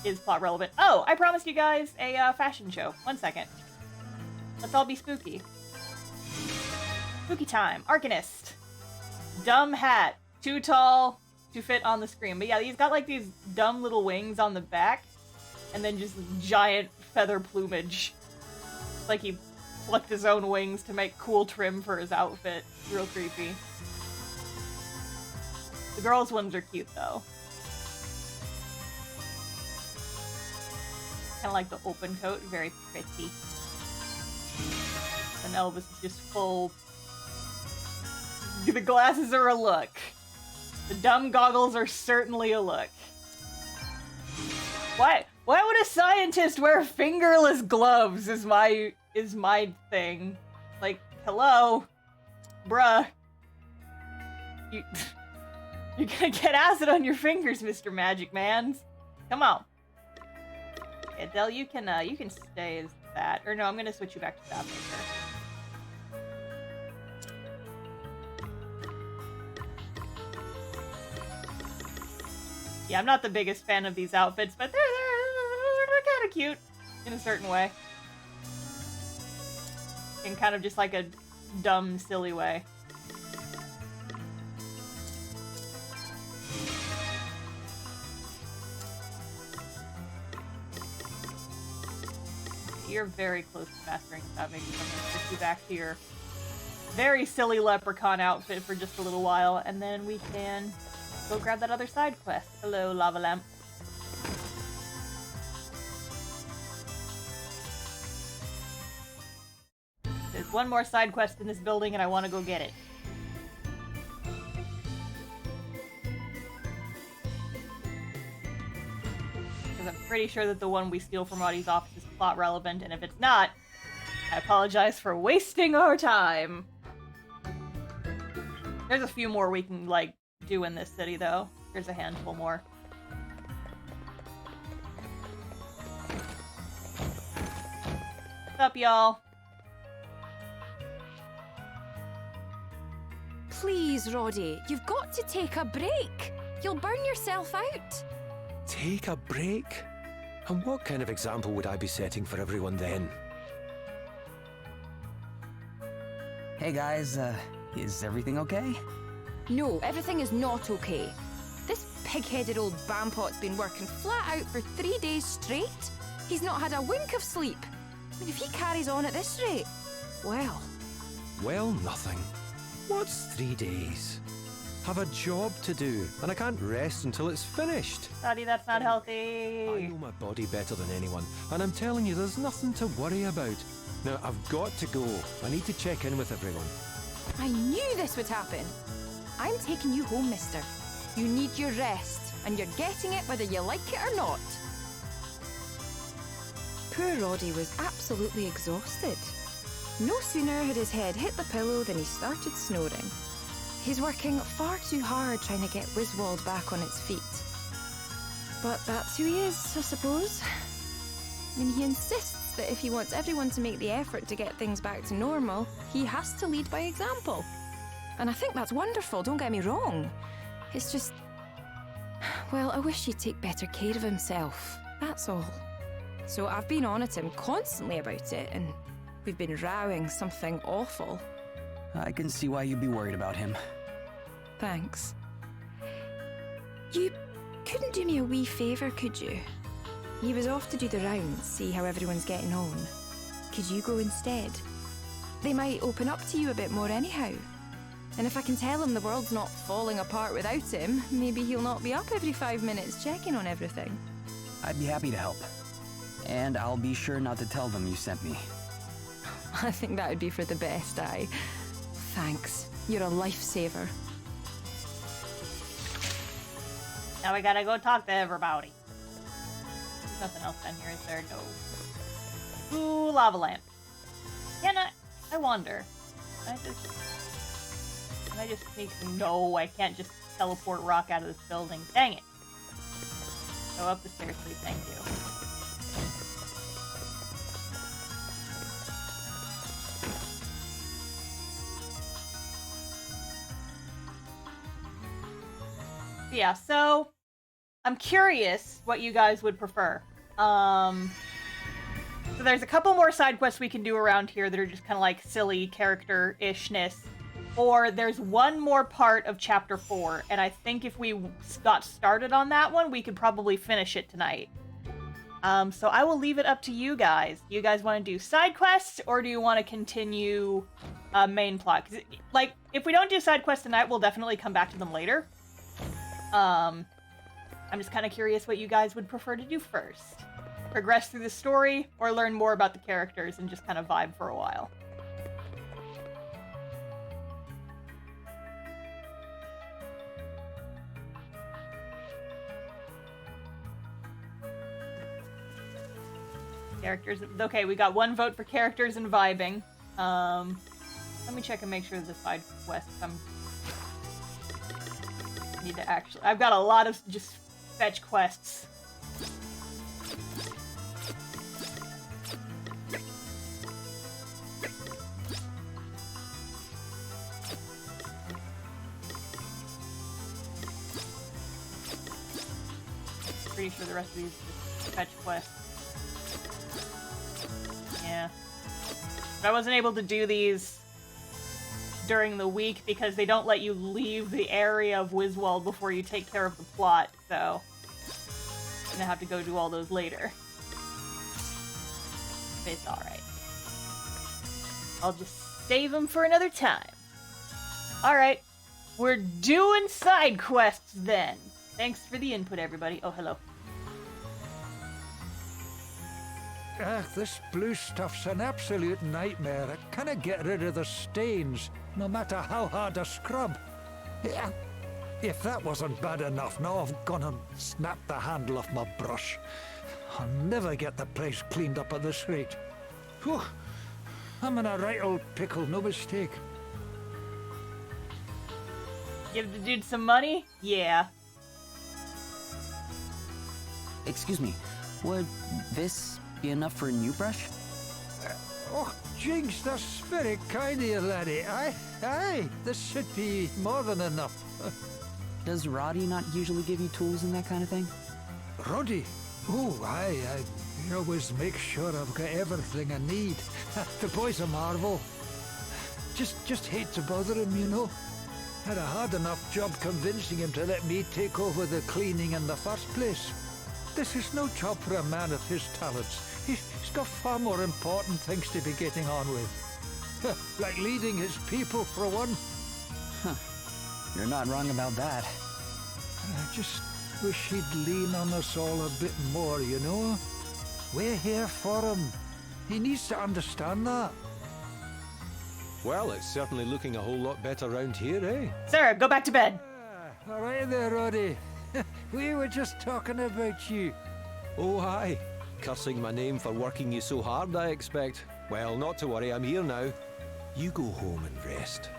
is plot relevant. Oh, I promised you guys a fashion show. 1 second. Let's all be spooky. Spooky time. Arcanist. Dumb hat. Too tall to fit on the screen. But yeah, he's got like these dumb little wings on the back, and then just giant feather plumage. It's like he plucked his own wings to make cool trim for his outfit. Real creepy. The girls' ones are cute though. Kind of like the open coat, very pretty. And Elvis is just full. The glasses are a look. The dumb goggles are certainly a look. Why would a scientist wear fingerless gloves is my thing. Like, hello? Bruh. You're gonna get acid on your fingers, Mr. Magic Mans. Come on. Yeah, Del, you can stay as that. Or no, I'm gonna switch you back to that maker. Yeah, I'm not the biggest fan of these outfits, but they're kind of cute in a certain way. In kind of just like a dumb, silly way. You're very close to mastering that making. I'm gonna switch you back to your very silly leprechaun outfit for just a little while, and then we can go grab that other side quest. Hello, lava lamp. There's one more side quest in this building, and I want to go get it. Because I'm pretty sure that the one we steal from Roddy's office is plot relevant, and if it's not, I apologize for wasting our time. There's a few more we can, like, do in this city, though. There's a handful more. What's up, y'all? Please, Roddy, you've got to take a break. You'll burn yourself out. Take a break? And what kind of example would I be setting for everyone then? Hey guys, is everything okay? No, everything is not okay. This pig-headed old bampot's been working flat out for 3 days straight. He's not had a wink of sleep. I mean, if he carries on at this rate, well... Well, nothing. What's 3 days? Have a job to do, and I can't rest until it's finished. Daddy, that's not healthy. I know my body better than anyone, and I'm telling you, there's nothing to worry about. Now, I've got to go. I need to check in with everyone. I knew this would happen. I'm taking you home, mister. You need your rest, and you're getting it whether you like it or not. Poor Roddy was absolutely exhausted. No sooner had his head hit the pillow than he started snoring. He's working far too hard trying to get Wiswald back on its feet. But that's who he is, I suppose. I mean, he insists that if he wants everyone to make the effort to get things back to normal, he has to lead by example. And I think that's wonderful, don't get me wrong. It's just... well, I wish he'd take better care of himself, that's all. So I've been on at him constantly about it, and We've been rowing something awful. I can see why you'd be worried about him. Thanks. You couldn't do me a wee favour, could you? He was off to do the rounds, see how everyone's getting on. Could you go instead? They might open up to you a bit more anyhow. And if I can tell him the world's not falling apart without him, maybe he'll not be up every 5 minutes checking on everything. I'd be happy to help. And I'll be sure not to tell them you sent me. I think that would be for the best, aye. Thanks. You're a lifesaver. Now we gotta go talk to everybody. There's nothing else down here, is there? No. Ooh, lava lamp. I wonder. Can I just sneak? No, I can't just teleport rock out of this building. Dang it. Go up the stairs, please. Thank you. Yeah, so I'm curious what you guys would prefer. So there's a couple more side quests we can do around here that are just kind of like silly character-ishness. Or there's one more part of Chapter 4, and I think if we got started on that one, we could probably finish it tonight. So I will leave it up to you guys. Do you guys want to do side quests, or do you want to continue main plot? 'Cause, like, if we don't do side quests tonight, we'll definitely come back to them later. I'm just kind of curious what you guys would prefer to do first. Progress through the story, or learn more about the characters and just kind of vibe for a while. Characters. Okay, we got one vote for characters and vibing. Let me check and make sure the side quests need to actually. I've got a lot of just fetch quests. Pretty sure the rest of these are just fetch quests. Yeah. But I wasn't able to do these during the week because they don't let you leave the area of Wiswald before you take care of the plot, so I'm gonna have to go do all those later. But it's alright. I'll just save them for another time. Alright. We're doing side quests then. Thanks for the input, everybody. Oh, hello. This blue stuff's an absolute nightmare. I can't get rid of the stains, no matter how hard I scrub. If that wasn't bad enough, now I've gone and snapped the handle off my brush. I'll never get the place cleaned up at this rate. Whew. I'm in a right old pickle, no mistake. Give the dude some money? Yeah. Excuse me, would this be enough for a new brush? Oh, Jinx, that's very kind of you, laddie. Aye, this should be more than enough. Does Roddy not usually give you tools and that kind of thing? Roddy? Oh, aye, he always makes sure I've got everything I need. The boy's a marvel. Just hate to bother him, you know. Had a hard enough job convincing him to let me take over the cleaning in the first place. This is no job for a man of his talents. He's got far more important things to be getting on with. Like leading his people, for one. Huh. You're not wrong about that. I just wish he'd lean on us all a bit more, you know? We're here for him. He needs to understand that. Well, it's certainly looking a whole lot better round here, eh? Sarah, go back to bed. All right there, Roddy. We were just talking about you. Oh, aye. Cursing my name for working you so hard, I expect. Well, not to worry, I'm here now. You go home and rest.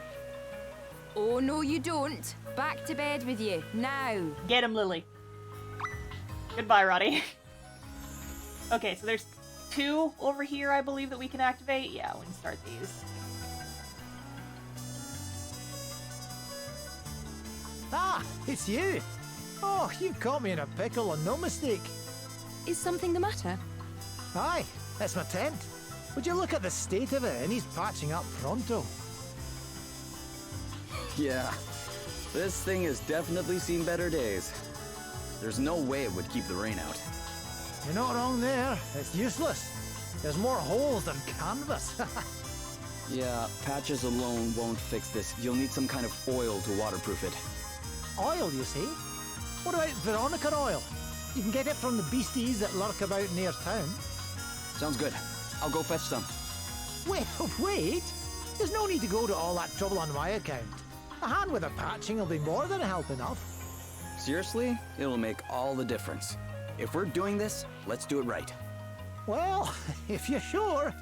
Oh, no you don't. Back to bed with you, now. Get him, Lily. Goodbye, Roddy. Okay, so there's 2 over here, I believe, that we can activate. Yeah, we can start these. Ah, it's you. Oh, you've caught me in a pickle and no mistake. Is something the matter? Aye, that's my tent. Would you look at the state of it, and he's patching up pronto. Yeah, this thing has definitely seen better days. There's no way it would keep the rain out. You're not wrong there. It's useless. There's more holes than canvas. Yeah, patches alone won't fix this. You'll need some kind of oil to waterproof it. Oil, you see? What about Veronica oil? You can get it from the beasties that lurk about near town. Sounds good. I'll go fetch some. Wait! There's no need to go to all that trouble on my account. A hand with a patching will be more than help enough. Seriously? It'll make all the difference. If we're doing this, let's do it right. Well, if you're sure,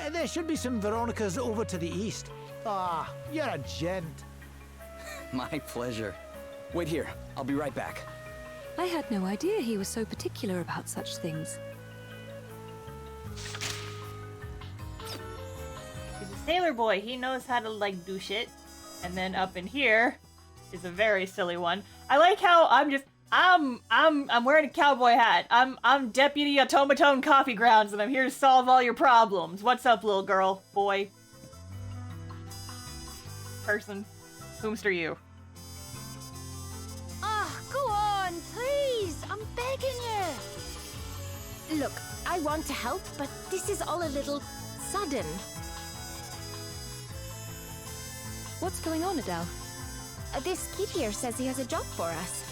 there should be some Veronicas over to the east. Ah, you're a gent. My pleasure. Wait here. I'll be right back. I had no idea he was so particular about such things. He's a sailor boy. He knows how to, like, do shit. And then up in here is a very silly one. I like how I'm wearing a cowboy hat. I'm Deputy Automaton Coffee Grounds, and I'm here to solve all your problems. What's up, little girl, boy, person, whomster you? Ah, go on, please. I'm begging you. Look, I want to help, but this is all a little sudden. What's going on, Adele? This kid here says he has a job for us.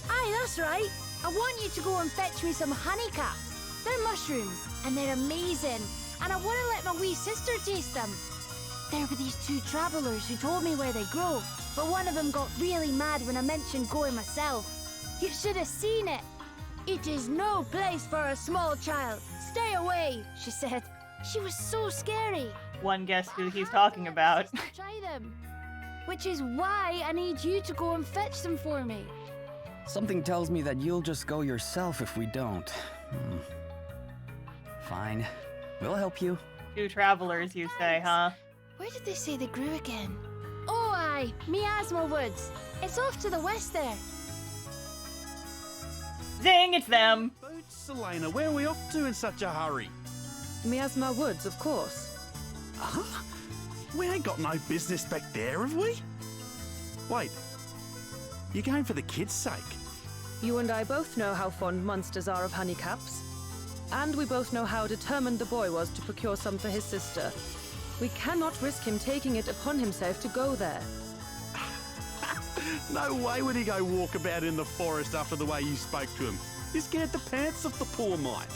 Aye, that's right. I want you to go and fetch me some honeycaps. They're mushrooms, and they're amazing. And I want to let my wee sister taste them. There were these two travellers who told me where they grow, but one of them got really mad when I mentioned going myself. You should have seen it. It is no place for a small child. Stay away, she said. She was so scary. One guess who he's talking about. Try them. Which is why I need you to go and fetch them for me. Something tells me that you'll just go yourself if we don't. Fine. We'll help you. Two travelers, you say, huh? Where did they say they grew again? Oh, aye, Miasma Woods. It's off to the west there. Zing, it's them. Selena, where are we off to in such a hurry? Miasma Woods, of course. Huh? We ain't got no business back there, have we? Wait, you're going for the kids' sake? You and I both know how fond monsters are of honeycaps. And we both know how determined the boy was to procure some for his sister. We cannot risk him taking it upon himself to go there. No way would he go walk about in the forest after the way you spoke to him. You scared the pants off the poor mite.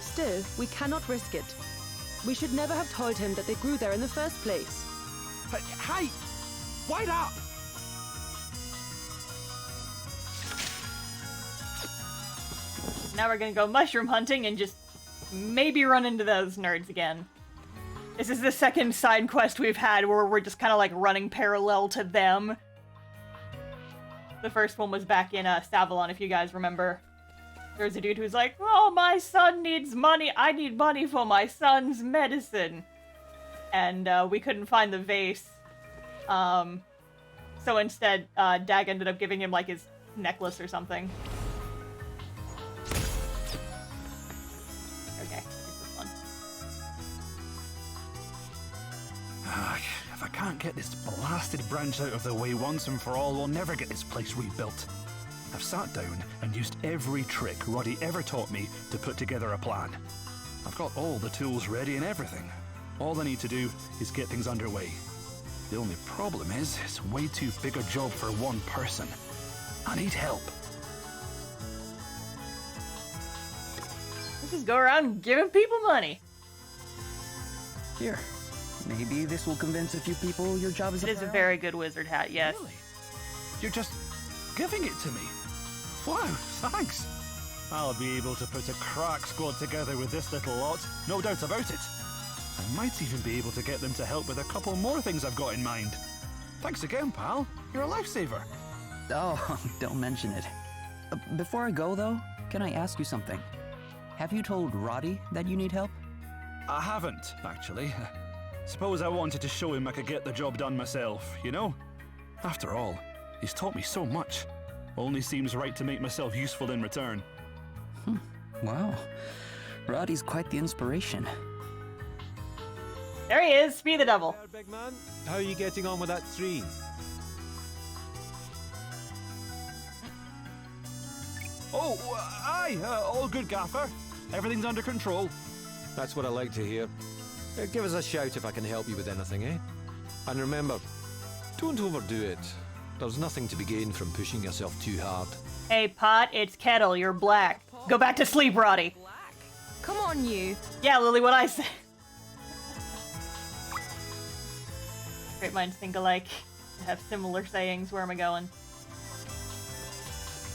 Still, we cannot risk it. We should never have told him that they grew there in the first place. Hey! Wait up! Now we're gonna go mushroom hunting and just maybe run into those nerds again. This is the second side quest we've had where we're just kind of like running parallel to them. The first one was back in Savalon, if you guys remember. There's a dude who's like, oh, my son needs money. I need money for my son's medicine. And we couldn't find the vase. So instead, Dag ended up giving him like his necklace or something. Okay, here's this one. If I can't get this blasted branch out of the way once and for all, we'll never get this place rebuilt. I've sat down and used every trick Roddy ever taught me to put together a plan. I've got all the tools ready and everything. All I need to do is get things underway. The only problem is, it's way too big a job for one person. I need help. Let's just go around giving people money. Here. Maybe this will convince a few people your job is It is a very good wizard hat, yes. Really? You're just giving it to me? Wow, thanks. I'll be able to put a crack squad together with this little lot, no doubt about it. I might even be able to get them to help with a couple more things I've got in mind. Thanks again, pal. You're a lifesaver. Oh, don't mention it. Before I go, though, can I ask you something? Have you told Roddy that you need help? I haven't, actually. Suppose I wanted to show him I could get the job done myself, you know? After all, he's taught me so much. Only seems right to make myself useful in return. Wow. Roddy's quite the inspiration. There he is. Be the devil. There, big man. How are you getting on with that tree? Oh, aye, all good, Gaffer. Everything's under control. That's what I like to hear. Give us a shout if I can help you with anything, eh? And remember, don't overdo it. There's nothing to be gained from pushing yourself too hard. Hey, Pot, it's Kettle. You're black. Go back to sleep, Roddy. Come on, you. Yeah, Lily, what I say. Great minds think alike. Have similar sayings. Where am I going?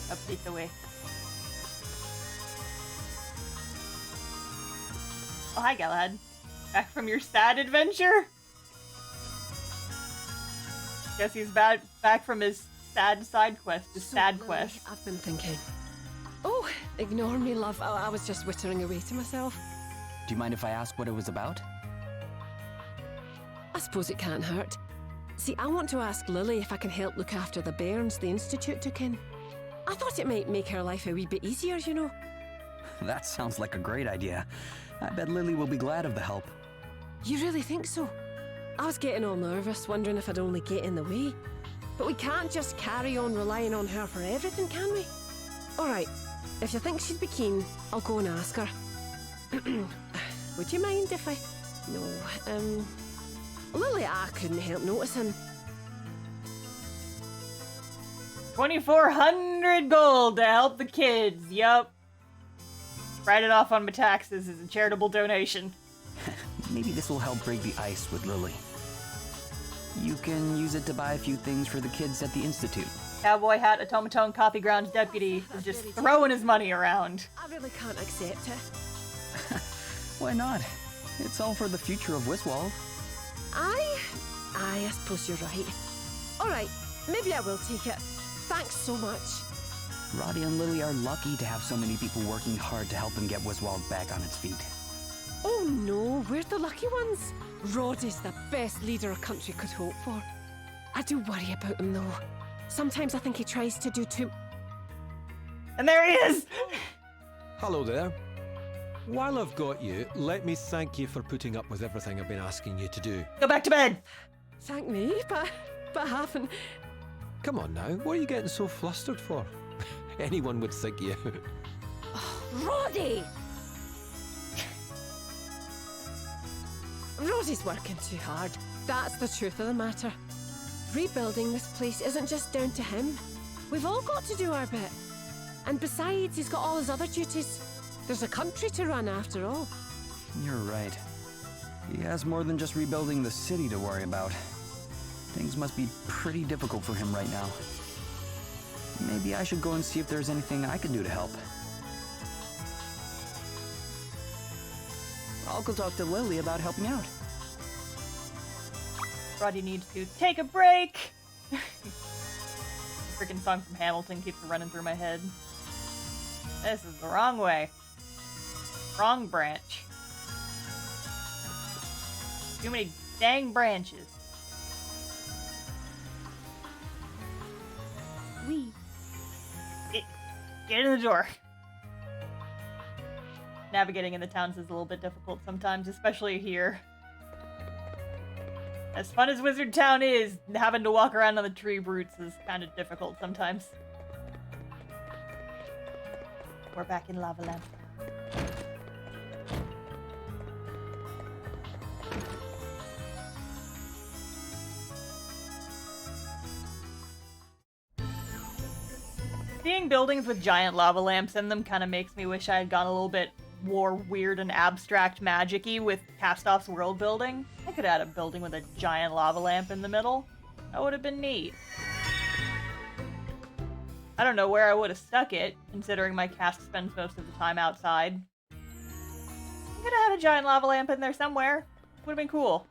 Update the way. Oh, hi, Galahad. Back from your sad adventure? Guess he's back from his sad side quest, his sad Lily, quest. I've been thinking. Oh, ignore me, love. I was just wittering away to myself. Do you mind if I ask what it was about? I suppose it can't hurt. See, I want to ask Lily if I can help look after the bairns the Institute took in. I thought it might make her life a wee bit easier, you know. That sounds like a great idea. I bet Lily will be glad of the help. You really think so? I was getting all nervous, wondering if I'd only get in the way. But we can't just carry on relying on her for everything, can we? All right, if you think she'd be keen, I'll go and ask her. Would you mind if I... No, Lily, I couldn't help noticing. 2,400 gold to help the kids. Yup. Write it off on my taxes as a charitable donation. Maybe this will help break the ice with Lily. You can use it to buy a few things for the kids at the Institute. Cowboy hat, automaton, coffee grounds deputy is just throwing his money around. I really can't accept it. Why not? It's all for the future of Wiswald. I suppose you're right. All right, maybe I will take it. Thanks so much. Roddy and Lily are lucky to have so many people working hard to help them get Wiswald back on its feet. Oh no, we're the lucky ones. Roddy's the best leader a country could hope for. I do worry about him though. Sometimes I think he tries to do too... And there he is! Hello there. While I've got you, let me thank you for putting up with everything I've been asking you to do. Go back to bed! Thank me, but I haven't. Come on now, what are you getting so flustered for? Anyone would think you. Roddy! Roddy's working too hard. That's the truth of the matter. Rebuilding this place isn't just down to him. We've all got to do our bit. And besides, he's got all his other duties. There's a country to run after all. You're right. He has more than just rebuilding the city to worry about. Things must be pretty difficult for him right now. Maybe I should go and see if there's anything I can do to help. I'll go talk to Lily about helping out. Roddy needs to take a break. Freaking song from Hamilton keeps running through my head. This is the wrong way. Wrong branch. Too many dang branches. Get in the door. Navigating in the towns is a little bit difficult sometimes, especially here. As fun as Wizard Town is, having to walk around on the tree roots is kind of difficult sometimes. We're back in Lava Lamp. Seeing buildings with giant lava lamps in them kind of makes me wish I had gone a little bit more weird and abstract magic-y with Castoff's world building. I could add a building with a giant lava lamp in the middle. That would have been neat. I don't know where I would have stuck it, considering my cast spends most of the time outside. I could have had a giant lava lamp in there somewhere. Would have been cool.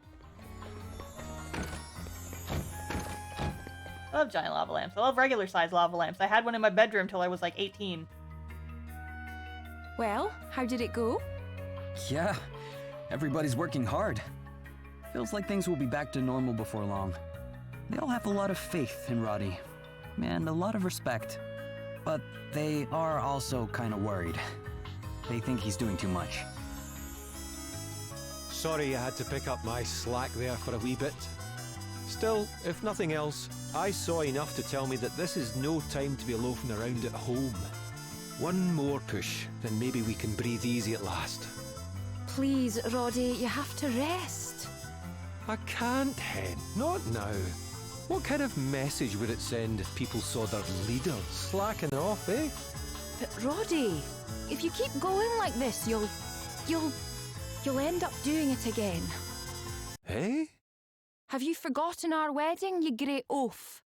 I love giant lava lamps. I love regular sized lava lamps. I had one in my bedroom till I was like 18. Well, how did it go? Yeah, everybody's working hard. Feels like things will be back to normal before long. They all have a lot of faith in Roddy, and a lot of respect. But they are also kind of worried. They think he's doing too much. Sorry I had to pick up my slack there for a wee bit. Still, if nothing else, I saw enough to tell me that this is no time to be loafing around at home. One more push, then maybe we can breathe easy at last. Please, Roddy, you have to rest. I can't, Hen. Not now. What kind of message would it send if people saw their leader slacking off, eh? But Roddy, if you keep going like this, you'll end up doing it again. Eh? Have you forgotten our wedding, you great oaf?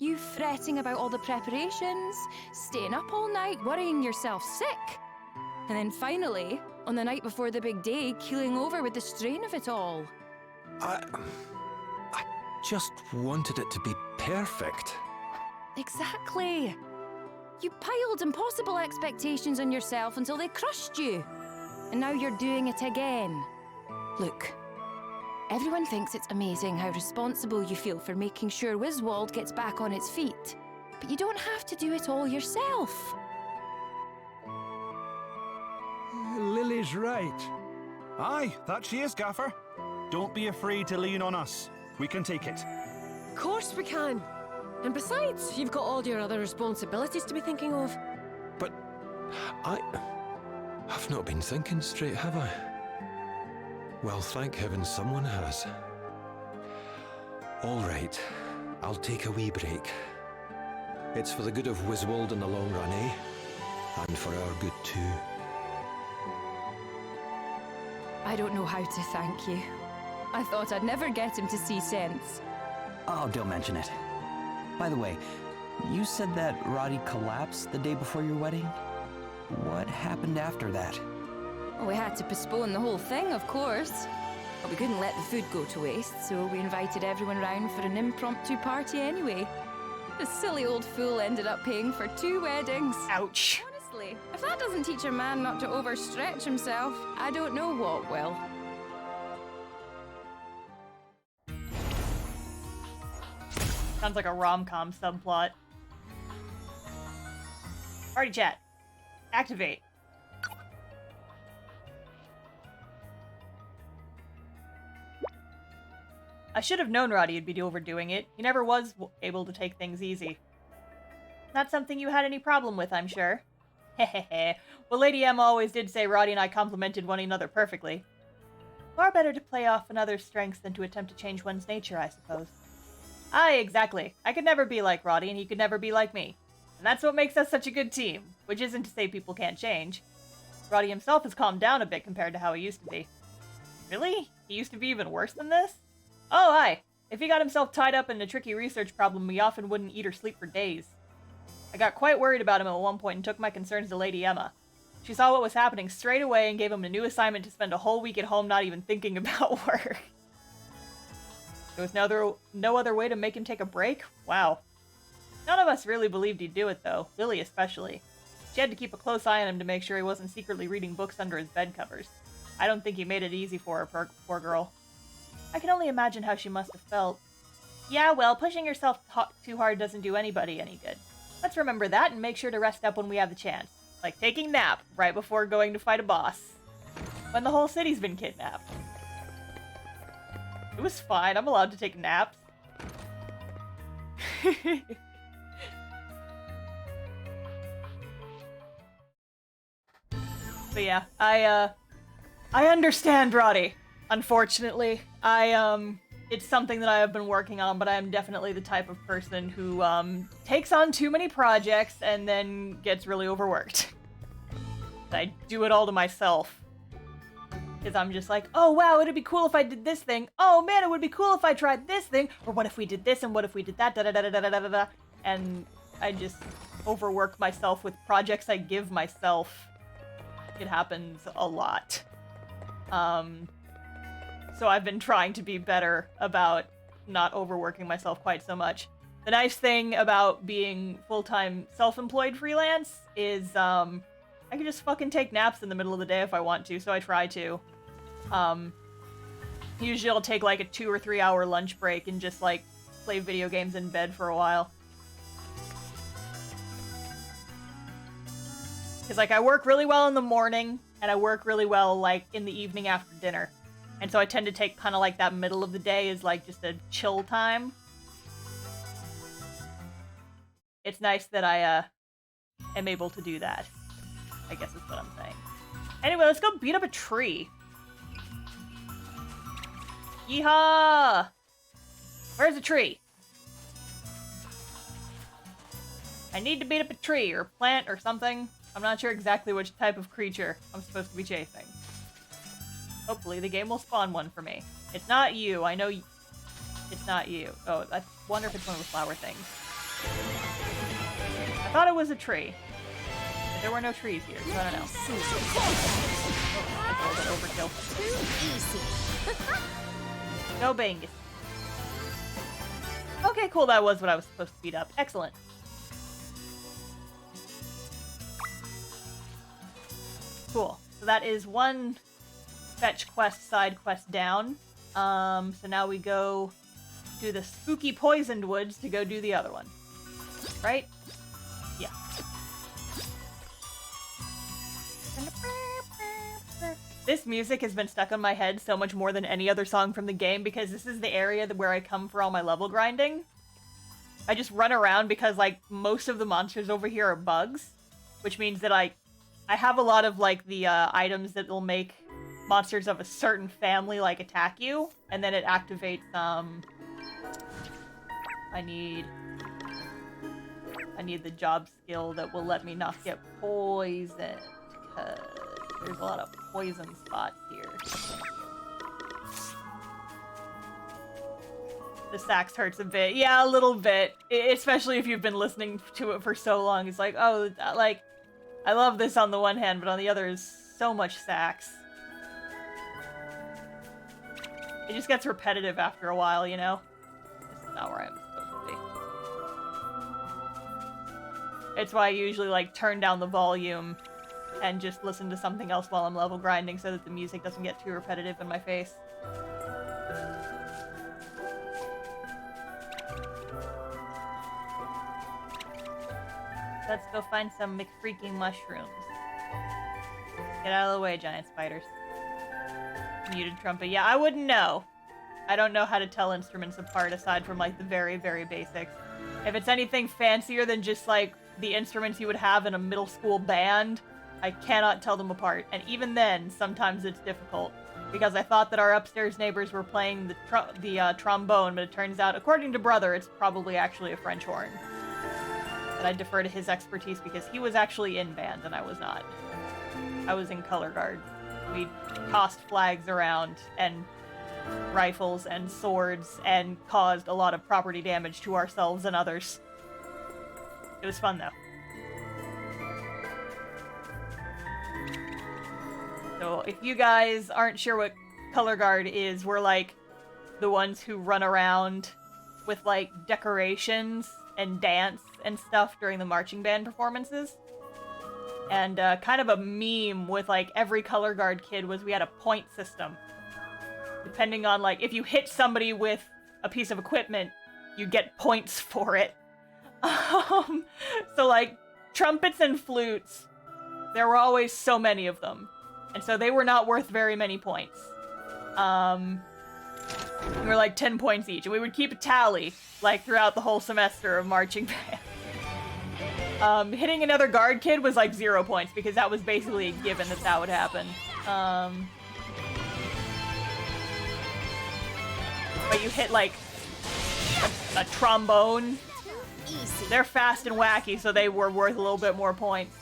You fretting about all the preparations, staying up all night, worrying yourself sick. And then finally, on the night before the big day, keeling over with the strain of it all. I just wanted it to be perfect. Exactly. You piled impossible expectations on yourself until they crushed you. And now you're doing it again. Look, everyone thinks it's amazing how responsible you feel for making sure Wiswald gets back on its feet. But you don't have to do it all yourself. Lily's right. Aye, that she is, Gaffer. Don't be afraid to lean on us. We can take it. Of course we can. And besides, you've got all your other responsibilities to be thinking of. But I've not been thinking straight, have I? Well, thank heaven someone has. All right, I'll take a wee break. It's for the good of Wiswald in the long run, eh? And for our good too. I don't know how to thank you. I thought I'd never get him to see sense. Oh, don't mention it. By the way, you said that Roddy collapsed the day before your wedding? What happened after that? Well, we had to postpone the whole thing, of course. But we couldn't let the food go to waste, so we invited everyone round for an impromptu party anyway. The silly old fool ended up paying for 2 weddings. Ouch. Honestly, if that doesn't teach a man not to overstretch himself, I don't know what will. Sounds like a rom-com subplot. Party chat. Activate. I should have known Roddy would be overdoing it. He never was able to take things easy. Not something you had any problem with, I'm sure. Hehehe. Well, Lady Emma always did say Roddy and I complemented one another perfectly. Far better to play off another's strengths than to attempt to change one's nature, I suppose. Aye, exactly. I could never be like Roddy, and he could never be like me. And that's what makes us such a good team, which isn't to say people can't change. Roddy himself has calmed down a bit compared to how he used to be. Really? He used to be even worse than this? Oh, aye. If he got himself tied up in a tricky research problem, he often wouldn't eat or sleep for days. I got quite worried about him at one point and took my concerns to Lady Emma. She saw what was happening straight away and gave him a new assignment to spend a whole week at home not even thinking about work. There was no other way to make him take a break? Wow. None of us really believed he'd do it, though. Lily especially. She had to keep a close eye on him to make sure he wasn't secretly reading books under his bed covers. I don't think he made it easy for her, poor girl. I can only imagine how she must have felt. Yeah, well, pushing yourself too hard doesn't do anybody any good. Let's remember that and make sure to rest up when we have the chance. Like taking a nap right before going to fight a boss. When the whole city's been kidnapped. It was fine. I'm allowed to take naps. But yeah, I understand Roddy. Unfortunately, it's something that I have been working on, but I am definitely the type of person who, takes on too many projects and then gets really overworked. I do it all to myself. Because I'm just like, oh wow, it'd be cool if I did this thing. Oh man, it would be cool if I tried this thing. Or what if we did this and what if we did that, da-da-da-da-da-da-da-da. And I just overwork myself with projects I give myself. It happens a lot. So I've been trying to be better about not overworking myself quite so much. The nice thing about being full-time self-employed freelance is, I can just fucking take naps in the middle of the day if I want to, so I try to. Usually I'll take like a 2 or 3 hour lunch break and just like play video games in bed for a while. Because like I work really well in the morning and I work really well like in the evening after dinner. And so I tend to take kind of like that middle of the day as like just a chill time. It's nice that I am able to do that, I guess is what I'm saying. Anyway, let's go beat up a tree. Yeehaw! Where's the tree? I need to beat up a tree or plant or something. I'm not sure exactly which type of creature I'm supposed to be chasing. Hopefully the game will spawn one for me. It's not you. I know it's not you. Oh, I wonder if it's one of the flower things. I thought it was a tree. But there were no trees here, so I don't know. Oh, a little bit overkill. Go Bangus. Okay, cool. That was what I was supposed to beat up. Excellent. Cool. So that is one fetch quest, side quest down. So now we go do the spooky poisoned woods to go do the other one. Right? Yeah. This music has been stuck on my head so much more than any other song from the game because this is the area where I come for all my level grinding. I just run around because, like, most of the monsters over here are bugs, which means that I have a lot of, like, the items that will make monsters of a certain family, like, attack you, and then it activates, I need the job skill that will let me not get poisoned, because there's a lot of poison spots here. The sax hurts a bit. Yeah, a little bit. Especially if you've been listening to it for so long. It's like, oh, like, I love this on the one hand, but on the other is so much sax. It just gets repetitive after a while, you know? This is not where I'm supposed to be. It's why I usually, like, turn down the volume and just listen to something else while I'm level grinding so that the music doesn't get too repetitive in my face. Let's go find some McFreaking mushrooms. Get out of the way, giant spiders. Muted trumpet. Yeah, I wouldn't know. I don't know how to tell instruments apart aside from, like, the very, very basics. If it's anything fancier than just, like, the instruments you would have in a middle school band, I cannot tell them apart. And even then, sometimes it's difficult. Because I thought that our upstairs neighbors were playing the trombone, but it turns out, according to Brother, it's probably actually a French horn. And I defer to his expertise because he was actually in band and I was not. I was in color guard. We tossed flags around and rifles and swords and caused a lot of property damage to ourselves and others. It was fun though. So if you guys aren't sure what color guard is, we're like the ones who run around with like decorations and dance and stuff during the marching band performances. And kind of a meme with like every color guard kid was we had a point system. Depending on like if you hit somebody with a piece of equipment, you get points for it. So like trumpets and flutes, there were always so many of them. And so they were not worth very many points. We were like 10 points each, and we would keep a tally like throughout the whole semester of marching band. Hitting another guard kid was like 0 points because that was basically a given that would happen. But you hit like a trombone. They're fast and wacky, so they were worth a little bit more points.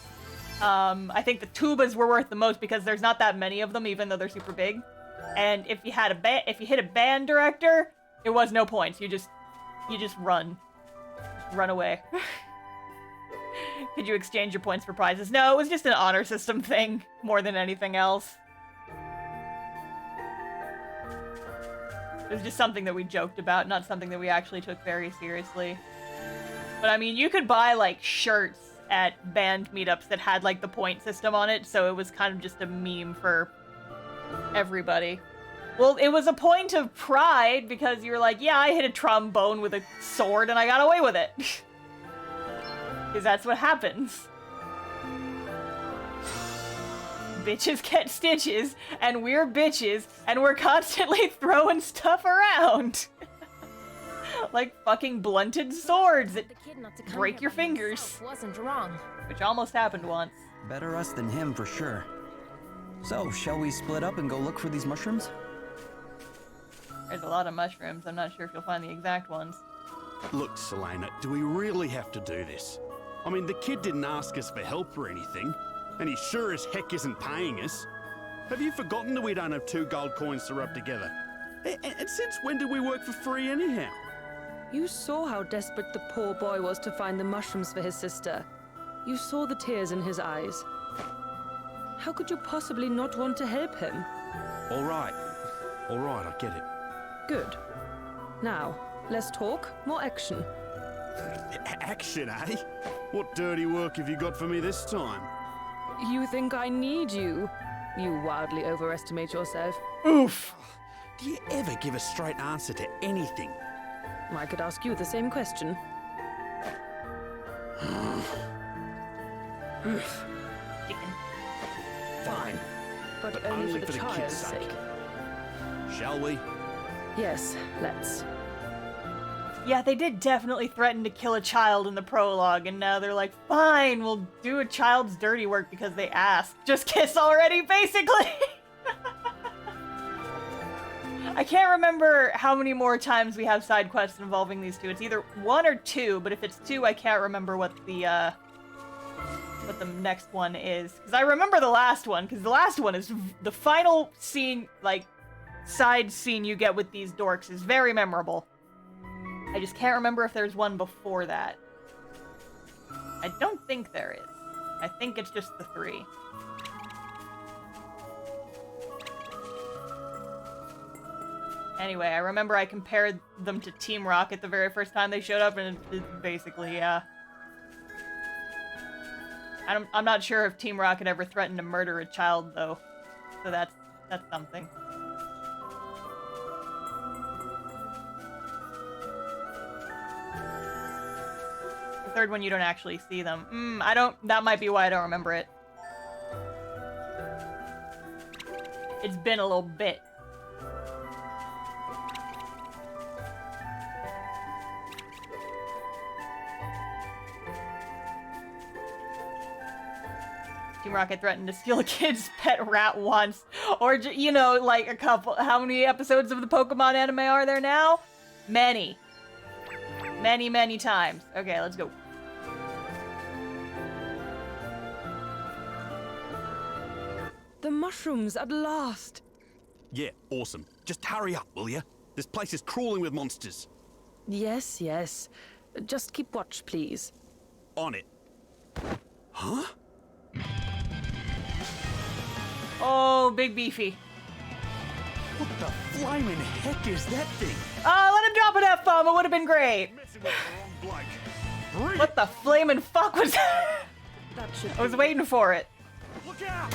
I think the tubas were worth the most because there's not that many of them, even though they're super big. And if you hit a band director, it was no points. You just run away. Could you exchange your points for prizes? No, it was just an honor system thing more than anything else. It was just something that we joked about, not something that we actually took very seriously. But I mean, you could buy like shirts at band meetups that had like the point system on it, so it was kind of just a meme for everybody. Well, it was a point of pride because you were like, yeah, I hit a trombone with a sword and I got away with it. Because that's what happens. bitches get stitches, and we're bitches, and we're constantly throwing stuff around. Like fucking blunted swords that break your fingers. Wasn't wrong. Which almost happened once. Better us than him for sure. So, shall we split up and go look for these mushrooms? There's a lot of mushrooms. I'm not sure if you'll find the exact ones. Look, Selena, do we really have to do this? I mean, the kid didn't ask us for help or anything, and he sure as heck isn't paying us. Have you forgotten that we don't have 2 gold coins to rub together? And since when did we work for free anyhow? You saw how desperate the poor boy was to find the mushrooms for his sister. You saw the tears in his eyes. How could you possibly not want to help him? All right, I get it. Good. Now, less talk, more action. Action, eh? What dirty work have you got for me this time? You think I need you? You wildly overestimate yourself. Oof. Do you ever give a straight answer to anything? I could ask you the same question. Fine. But only for the child's sake. Shall we? Yes, let's. Yeah, they did definitely threaten to kill a child in the prologue, and now they're like, fine, we'll do a child's dirty work because they asked. Just kiss already, basically! I can't remember how many more times we have side quests involving these two. It's either 1 or 2, but if it's 2, I can't remember what the next one is. Because I remember the last one, because the last one is the final scene, like, side scene you get with these dorks is very memorable. I just can't remember if there's one before that. I don't think there is. I think it's just the 3. Anyway, I remember I compared them to Team Rocket the very first time they showed up, and it's basically, yeah. I'm not sure if Team Rocket ever threatened to murder a child, though. So that's something. The third one, you don't actually see them. That might be why I don't remember it. It's been a little bit. Team Rocket threatened to steal a kid's pet rat once. Or, you know, like a couple... How many episodes of the Pokemon anime are there now? Many. Many, many times. Okay, let's go. The mushrooms, at last! Yeah, awesome. Just hurry up, will you? This place is crawling with monsters. Yes, yes. Just keep watch, please. On it. Huh? Oh, big beefy. What the flaming heck is that thing? Let him drop an F-bomb, it would have been great. What the flaming fuck was that? I was waiting for it. Look out!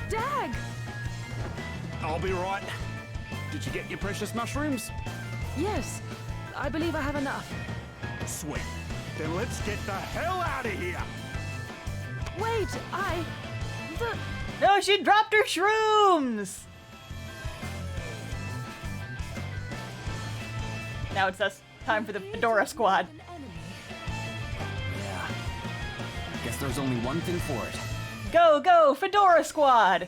Dag! I'll be right. Did you get your precious mushrooms? Yes, I believe I have enough. Sweet. Then let's get the hell out of here! Wait, No, she dropped her shrooms! Now it's time for the Fedora Squad. Yeah. Guess there's only one thing for it. Go, go, Fedora Squad!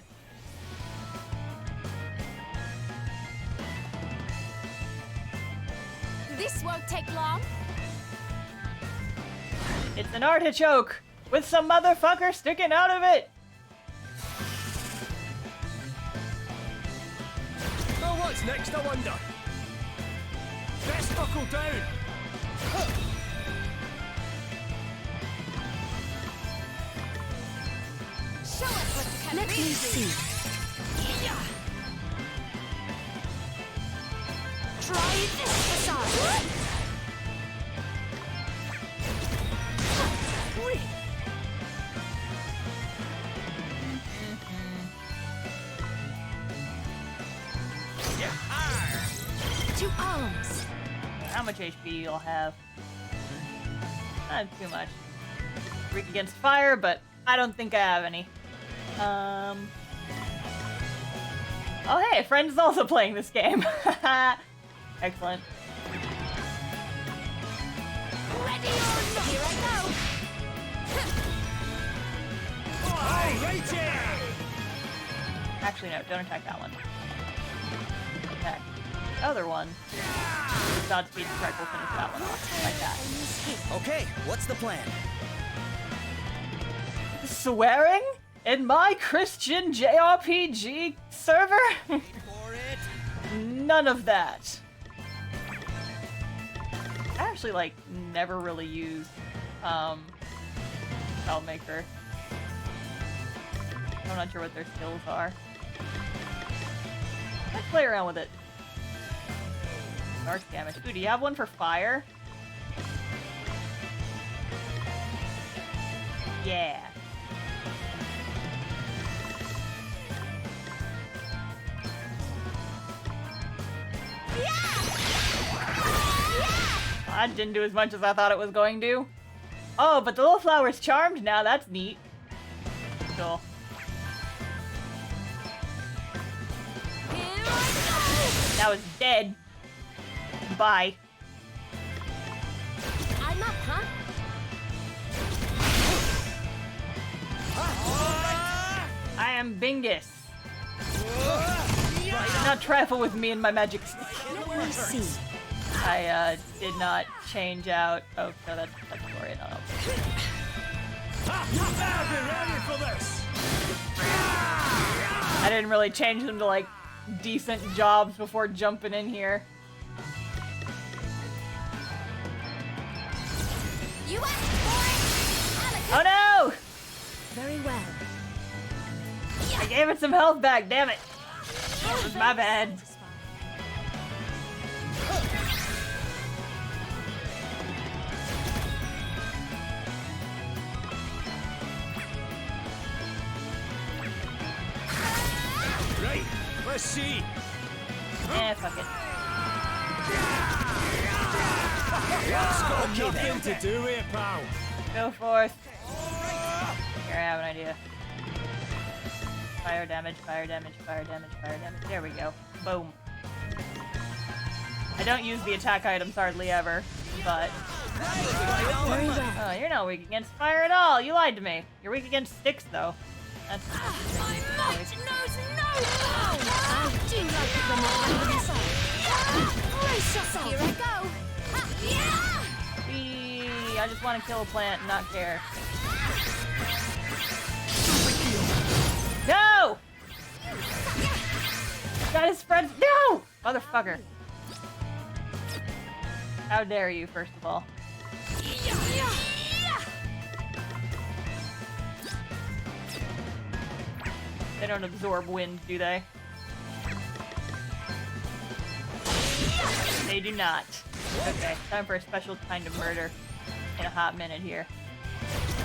This won't take long. It's an artichoke with some motherfucker sticking out of it. Oh, what's next, I wonder? Let's buckle down. Show us what you can Let me see. Try this facade. Two arms. How much HP you'll have? Not too much. Weak against fire, but I don't think I have any. Oh hey, a friend is also playing this game. Excellent. Ready or not? Here I go. Oh, right here! Actually, no, don't attack that one. Attack the other one. Godspeed strike will finish that one off. Like that. Okay, what's the plan? Swearing? In my Christian JRPG server? None of that. I actually, like, never really used, Spellmaker. I'm not sure what their skills are. Let's play around with it. Dark damage. Ooh, do you have one for fire? Yeah. That didn't do as much as I thought it was going to. Oh, but the little flower's charmed now. That's neat. Cool. That was dead. Bye. I'm up, huh? I am Bingus. Do not trifle with me and my magic stick. Let me see. I did not change out. Oh, no, that's Gloria. No. You better be ready for this! I didn't really change them to like decent jobs before jumping in here. You asked for it. Oh no! Very well. I gave it some health back. Damn it! That was my bad. Right, let's see. Eh, fuck it. Let's go. Nothing to do with it, pal. Go forth. Here, I have an idea. Fire damage, fire damage, fire damage, fire damage. There we go. Boom. I don't use the attack items hardly ever, but... Oh, you're not weak against fire at all. You lied to me. You're weak against sticks, though. That's... My might knows no bounds. I do like it when they're under the sun. Brace yourself. Here I go. I just want to kill a plant and not care. No! Got his friends. No! Motherfucker. How dare you, first of all. They don't absorb wind, do they? They do not. Okay, time for a special kind of murder in a hot minute here.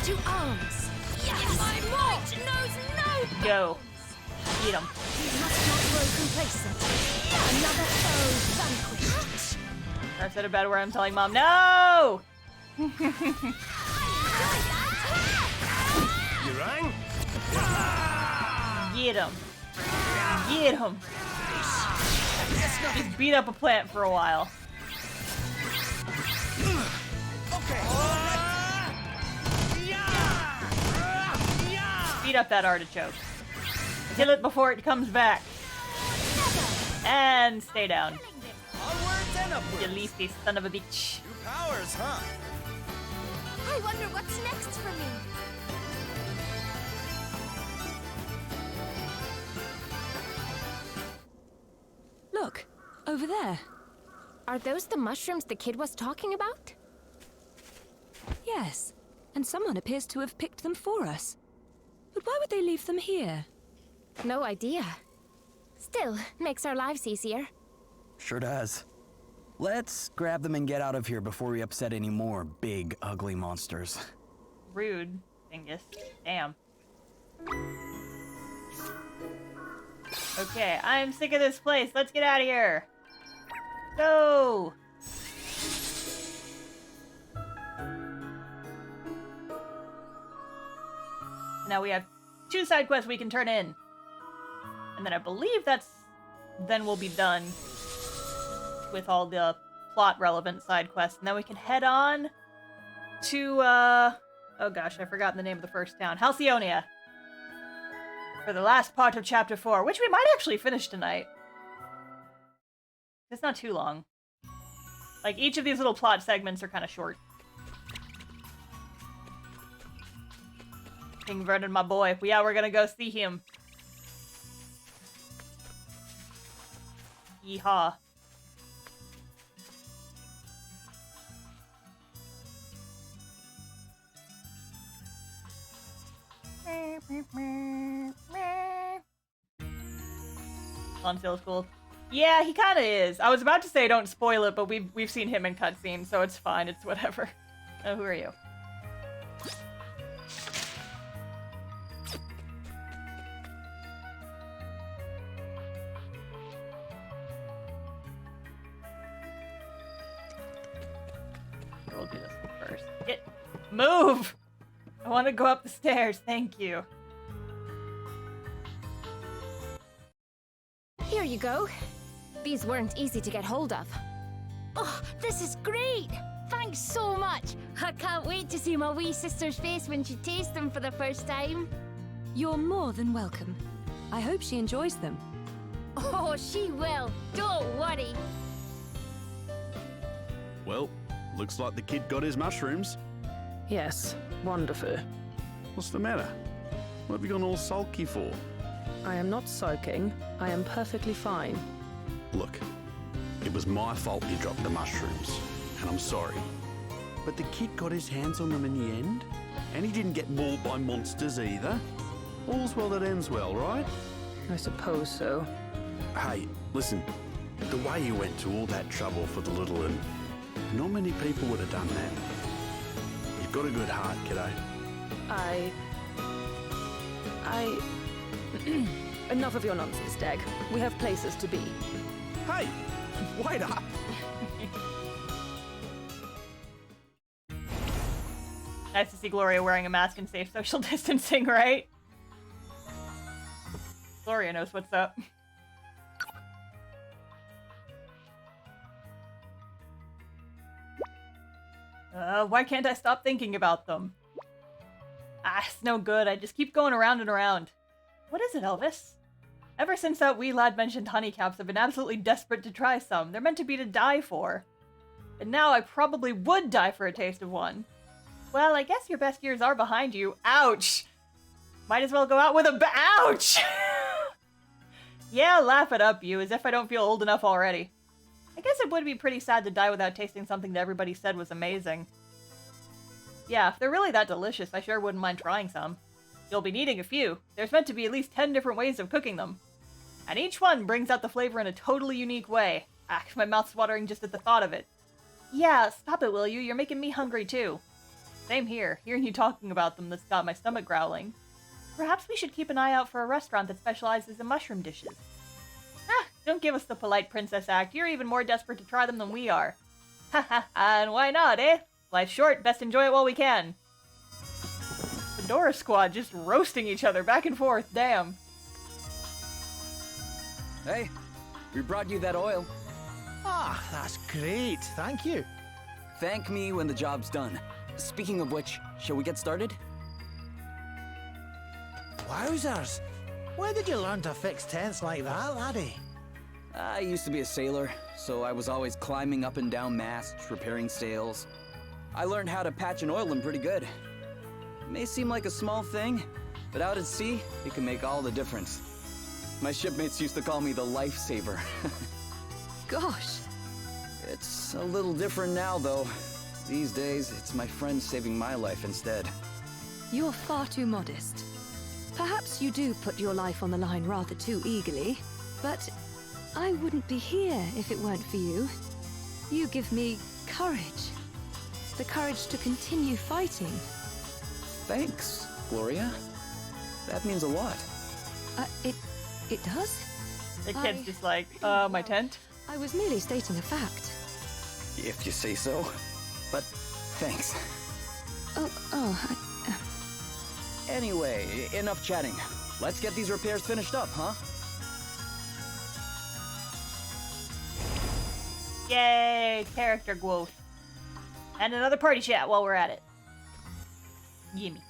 To arms. Yes, my might knows no. Go. Eat him. You must not grow complacent. Another foe vanquished. I said about where I'm telling Mom, no! You rang? Get him. Get him. Just beat up a plant for a while. Beat up that artichoke. Kill it before it comes back. And stay down. Onwards and upwards. You leafy son of a bitch. New powers, huh? I wonder what's next for me. Look, over there. Are those the mushrooms the kid was talking about? Yes, and someone appears to have picked them for us. But why would they leave them here? No idea. Still, makes our lives easier. Sure does. Let's grab them and get out of here before we upset any more big, ugly monsters. Rude, Dingus. Damn. Okay, I'm sick of this place. Let's get out of here. Go! Now we have 2 side quests we can turn in. And then I believe then we'll be done with all the plot relevant side quests. And then we can head on to, oh gosh, I've forgotten the name of the first town. Halcyonia. For the last part of Chapter 4, which we might actually finish tonight. It's not too long. Like, each of these little plot segments are kind of short. King Vernon, my boy. Yeah, we're gonna go see him. Yeehaw. Lonsdale's cool. Yeah, he kind of is. I was about to say don't spoil it, but we've seen him in cutscenes, so it's fine. It's whatever. Oh, who are you? We'll do this one first. Move! I want to go up the stairs. Thank you. Here you go. These weren't easy to get hold of. Oh, this is great! Thanks so much! I can't wait to see my wee sister's face when she tastes them for the first time. You're more than welcome. I hope she enjoys them. Oh, she will. Don't worry. Well, looks like the kid got his mushrooms. Yes, wonderful. What's the matter? What have you gone all sulky for? I am not sulking. I am perfectly fine. Look, it was my fault you dropped the mushrooms, and I'm sorry. But the kid got his hands on them in the end, and he didn't get mauled by monsters either. All's well that ends well, right? I suppose so. Hey, listen, the way you went to all that trouble for the little one, not many people would have done that. You've got a good heart, kiddo. Enough of your nonsense, Dag. We have places to be. Hey, wait up! Nice to see Gloria wearing a mask and safe social distancing, right? Gloria knows what's up. Why can't I stop thinking about them? Ah, it's no good. I just keep going around and around. What is it, Elvis? Ever since that wee lad mentioned honeycaps, I've been absolutely desperate to try some. They're meant to be to die for. And now I probably would die for a taste of one. Well, I guess your best years are behind you. Ouch! Might as well go out with a ouch! Yeah, laugh it up, you, as if I don't feel old enough already. I guess it would be pretty sad to die without tasting something that everybody said was amazing. Yeah, if they're really that delicious, I sure wouldn't mind trying some. You'll be needing a few. There's meant to be at least 10 different ways of cooking them. And each one brings out the flavor in a totally unique way. Ah, my mouth's watering just at the thought of it. Yeah, stop it, will you? You're making me hungry too. Same here. Hearing you talking about them, that's got my stomach growling. Perhaps we should keep an eye out for a restaurant that specializes in mushroom dishes. Ah, don't give us the polite princess act. You're even more desperate to try them than we are. Ha ha ha, and why not, eh? Life's short, best enjoy it while we can. Fedora Squad just roasting each other back and forth, damn. Hey, we brought you that oil. Ah, that's great, thank you. Thank me when the job's done. Speaking of which, shall we get started? Wowzers! Where did you learn to fix tents like that, laddie? I used to be a sailor, so I was always climbing up and down masts, repairing sails. I learned how to patch and oil them pretty good. It may seem like a small thing, but out at sea, it can make all the difference. My shipmates used to call me the lifesaver. Gosh. It's a little different now, though. These days, it's my friends saving my life instead. You're far too modest. Perhaps you do put your life on the line rather too eagerly, but I wouldn't be here if it weren't for you. You give me courage. The courage to continue fighting. Thanks, Gloria. That means a lot. It does? The kid's just like, my tent? I was merely stating a fact. If you say so. But thanks. Anyway, enough chatting. Let's get these repairs finished up, huh? Yay, character growth. And another party chat while we're at it. Gimme.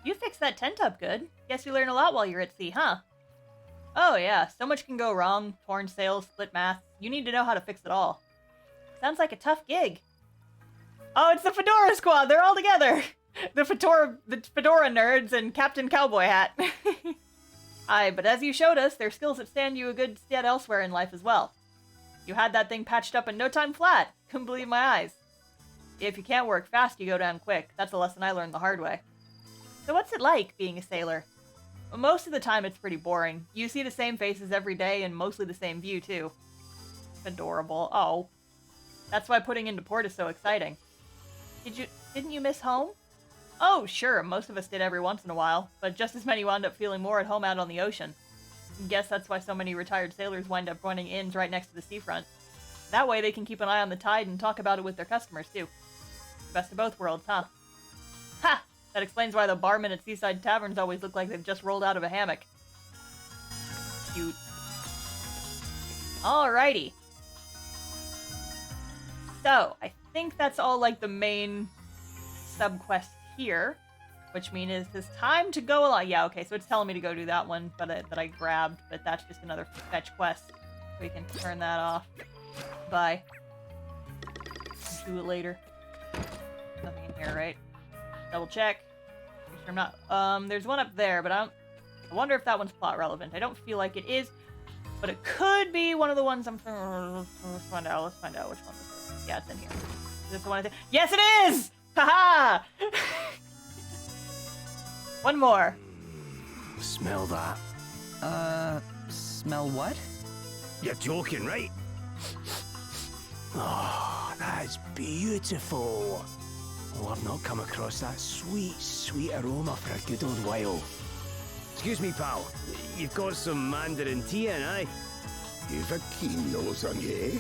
You fixed that tent up good. Guess you learn a lot while you're at sea, huh? Oh yeah, so much can go wrong. Torn sails, split masts. You need to know how to fix it all. Sounds like a tough gig. Oh, it's the Fedora Squad! They're all together! The Fedora nerds and Captain Cowboy Hat. Aye, but as you showed us, their skills that stand you a good stead elsewhere in life as well. You had that thing patched up in no time flat. Couldn't believe my eyes. If you can't work fast, you go down quick. That's a lesson I learned the hard way. So what's it like, being a sailor? Well, most of the time it's pretty boring. You see the same faces every day and mostly the same view, too. Adorable. Oh. That's why putting into port is so exciting. Didn't you miss home? Oh, sure, most of us did every once in a while, but just as many wound up feeling more at home out on the ocean. Guess that's why so many retired sailors wind up running inns right next to the seafront. That way they can keep an eye on the tide and talk about it with their customers, too. Best of both worlds, huh? Ha! That explains why the barmen at seaside taverns always look like they've just rolled out of a hammock. Cute. Alrighty. So, I think that's all, like, the main sub-quests here, which means it's time to go along. Yeah, okay, so it's telling me to go do that one that I grabbed, but that's just another fetch quest. We can turn that off. Bye. Do it later. Nothing in here, right? Double check. Make sure I'm not. There's one up there, but I wonder if that one's plot relevant. I don't feel like it is, but it could be one of the ones I'm. Let's find out. Let's find out which one this is. Yeah, it's in here. Is this the one? Yes, it is. Haha! One more. Smell that. Smell what? You're joking, right? Oh, that's beautiful. Oh, I've not come across that sweet, sweet aroma for a good old while. Excuse me, pal. You've got some Mandarin tea in, aye? You've a keen nose on you, eh?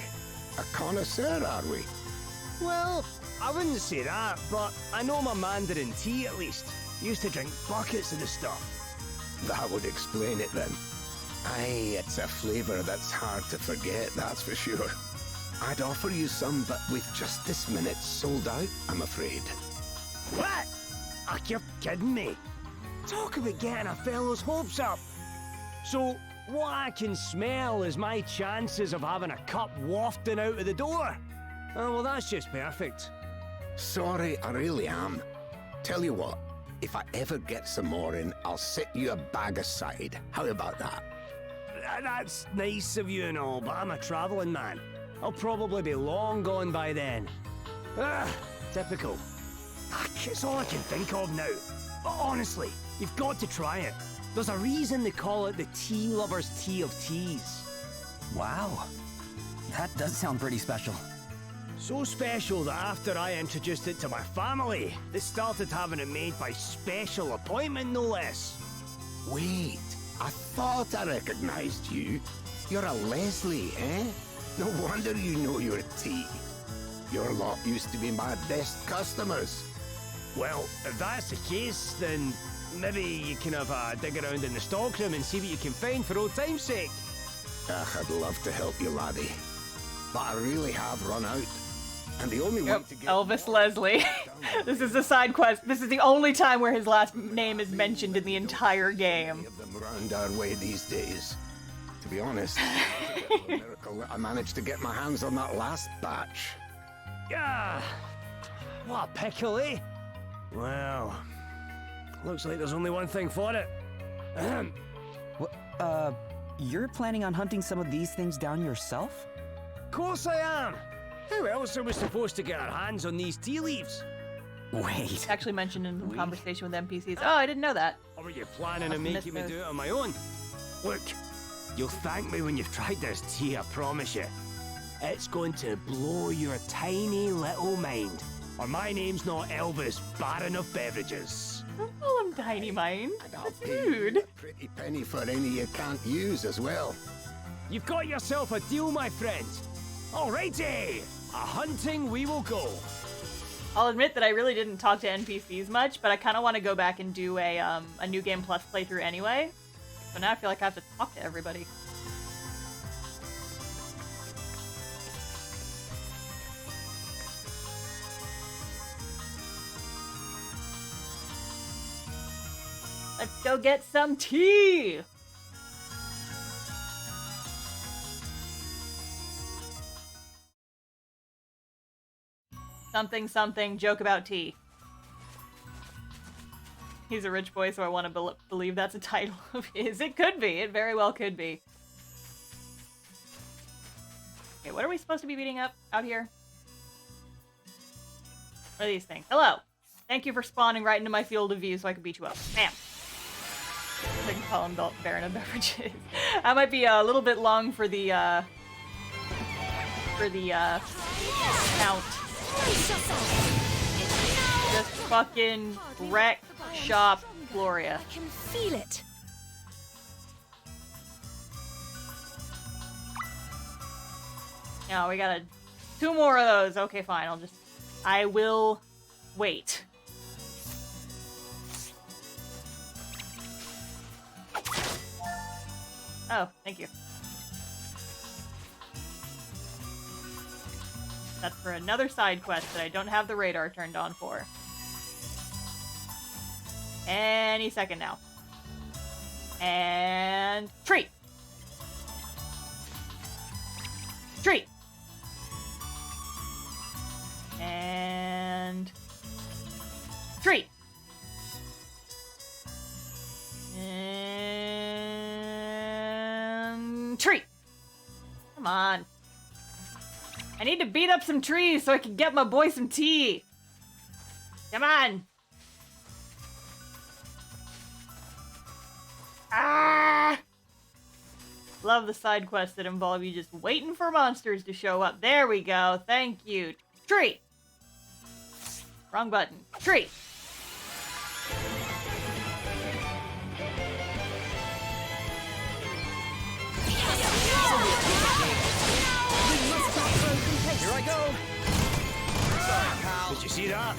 A connoisseur, are we? Well, I wouldn't say that, but I know my Mandarin tea at least. Used to drink buckets of the stuff. That would explain it then. Aye, it's a flavour that's hard to forget, that's for sure. I'd offer you some, but we've just this minute sold out, I'm afraid. What? Ah, you're kidding me. Talk about getting a fellow's hopes up. So, what I can smell is my chances of having a cup wafting out of the door. Oh, well, that's just perfect. Sorry, I really am. Tell you what, if I ever get some more in, I'll set you a bag aside. How about that? That's nice of you and all, but I'm a travelling man. I'll probably be long gone by then. Ah, typical. It's all I can think of now. Honestly, you've got to try it. There's a reason they call it the tea lover's tea of teas. Wow. That does sound pretty special. So special that after I introduced it to my family, they started having it made by special appointment, no less. Wait, I thought I recognized you. You're a Leslie, eh? No wonder you know your tea. Your lot used to be my best customers. Well, if that's the case, then maybe you can have a dig around in the stockroom and see what you can find for old time's sake. Ugh, I'd love to help you, laddie. But I really have run out. And the only way to get Elvis Leslie. This is a side quest. This is the only time where his last name is mentioned in the entire game. Of them round our way these days. To be honest, it's a bit of a miracle that I managed to get my hands on that last batch. Yeah. What a pickle, eh? Well, looks like there's only one thing for it. You're planning on hunting some of these things down yourself? Of course I am. Who else are we supposed to get our hands on these tea leaves? Wait. It's actually mentioned in the conversation with NPCs. Oh, I didn't know that. Or were you planning on making me do it on my own? Look, you'll thank me when you've tried this tea, I promise you. It's going to blow your tiny little mind. Or my name's not Elvis, Baron of Beverages. Don't call him Tiny Mind. That's rude. A pretty penny for any you can't use as well. You've got yourself a deal, my friend. Alrighty! A hunting we will go. I'll admit that I really didn't talk to NPCs much, but I kind of want to go back and do a New Game Plus playthrough anyway. So now I feel like I have to talk to everybody. Let's go get some tea! Something, something, joke about tea. He's a rich boy, so I want to believe that's a title of his. It could be. It very well could be. Okay, what are we supposed to be beating up out here? What are these things? Hello! Thank you for spawning right into my field of view so I can beat you up. Bam! I can call him Baron of Beverages. That might be a little bit long for the count. Just fucking wreck shop Gloria. I can feel it. No, we got 2 more of those. Okay, fine. I will wait. Oh, thank you. That's for another side quest that I don't have the radar turned on for. Any second now. And... tree! Tree! And... tree! And... tree! Come on. I need to beat up some trees so I can get my boy some tea. Come on. Ah! Love the side quests that involve you just waiting for monsters to show up. There we go. Thank you. Tree. Wrong button. Tree. Here I go! Sorry, pal. Did you see that?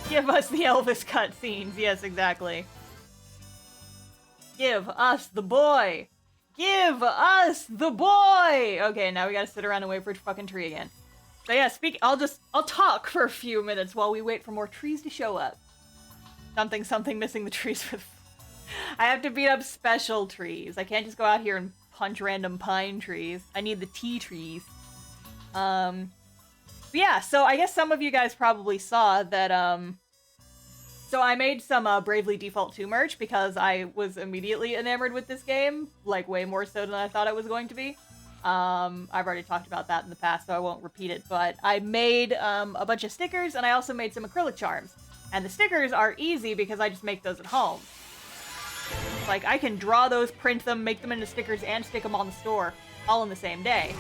Give us the Elvis cutscenes. Yes, exactly. Give us the boy! Give us the boy! Okay, now we gotta sit around and wait for a fucking tree again. So yeah, I'll talk for a few minutes while we wait for more trees to show up. Something missing the trees with... I have to beat up special trees. I can't just go out here and punch random pine trees. I need the tea trees. Yeah, so I guess some of you guys probably saw that, so I made some, Bravely Default 2 merch because I was immediately enamored with this game, like, way more so than I thought it was going to be. I've already talked about that in the past, so I won't repeat it, but I made, a bunch of stickers, and I also made some acrylic charms. And the stickers are easy because I just make those at home. Like, I can draw those, print them, make them into stickers, and stick them on the store, all in the same day.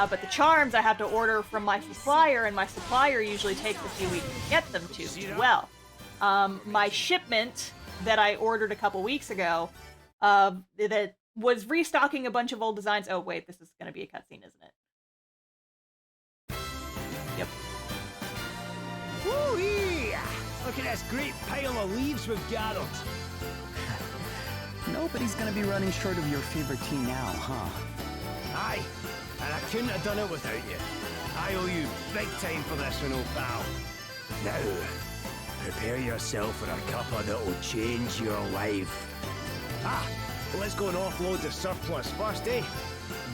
But the charms I have to order from my supplier, and my supplier usually takes a few weeks to get them to as well. My shipment that I ordered a couple weeks ago, that was restocking a bunch of old designs. Oh wait, this is gonna be a cutscene, isn't it? Yep. Woo-wee! Look at this great pile of leaves we've gathered. Nobody's gonna be running short of your favorite tea now, huh? Aye, and I couldn't have done it without you. I owe you big time for this one, old pal. Now, prepare yourself for a cuppa that'll change your life. Ah, let's go and offload the surplus first, eh?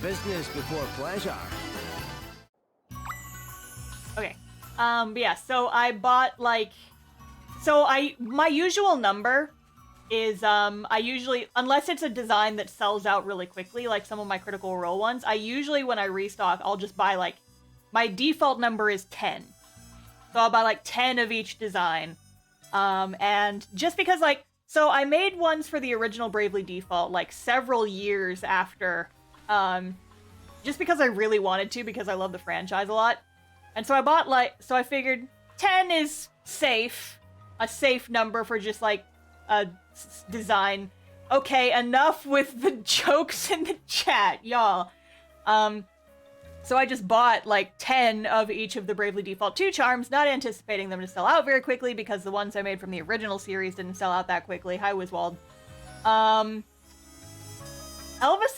Business before pleasure. Okay. But yeah, so I bought, like... my usual number is, I usually, unless it's a design that sells out really quickly, like some of my Critical Role ones, I usually, when I restock, I'll just buy, like, my default number is 10. So I'll buy, like, 10 of each design. And just because, like, so I made ones for the original Bravely Default, like, several years after, just because I really wanted to, because I love the franchise a lot. And so I bought, like, so I figured 10 is safe, a safe number for just, like, a design. Okay, enough with the jokes in the chat, y'all. So I just bought like 10 of each of the Bravely Default 2 charms, not anticipating them to sell out very quickly because the ones I made from the original series didn't sell out that quickly. Hi, Wiswald. Elvis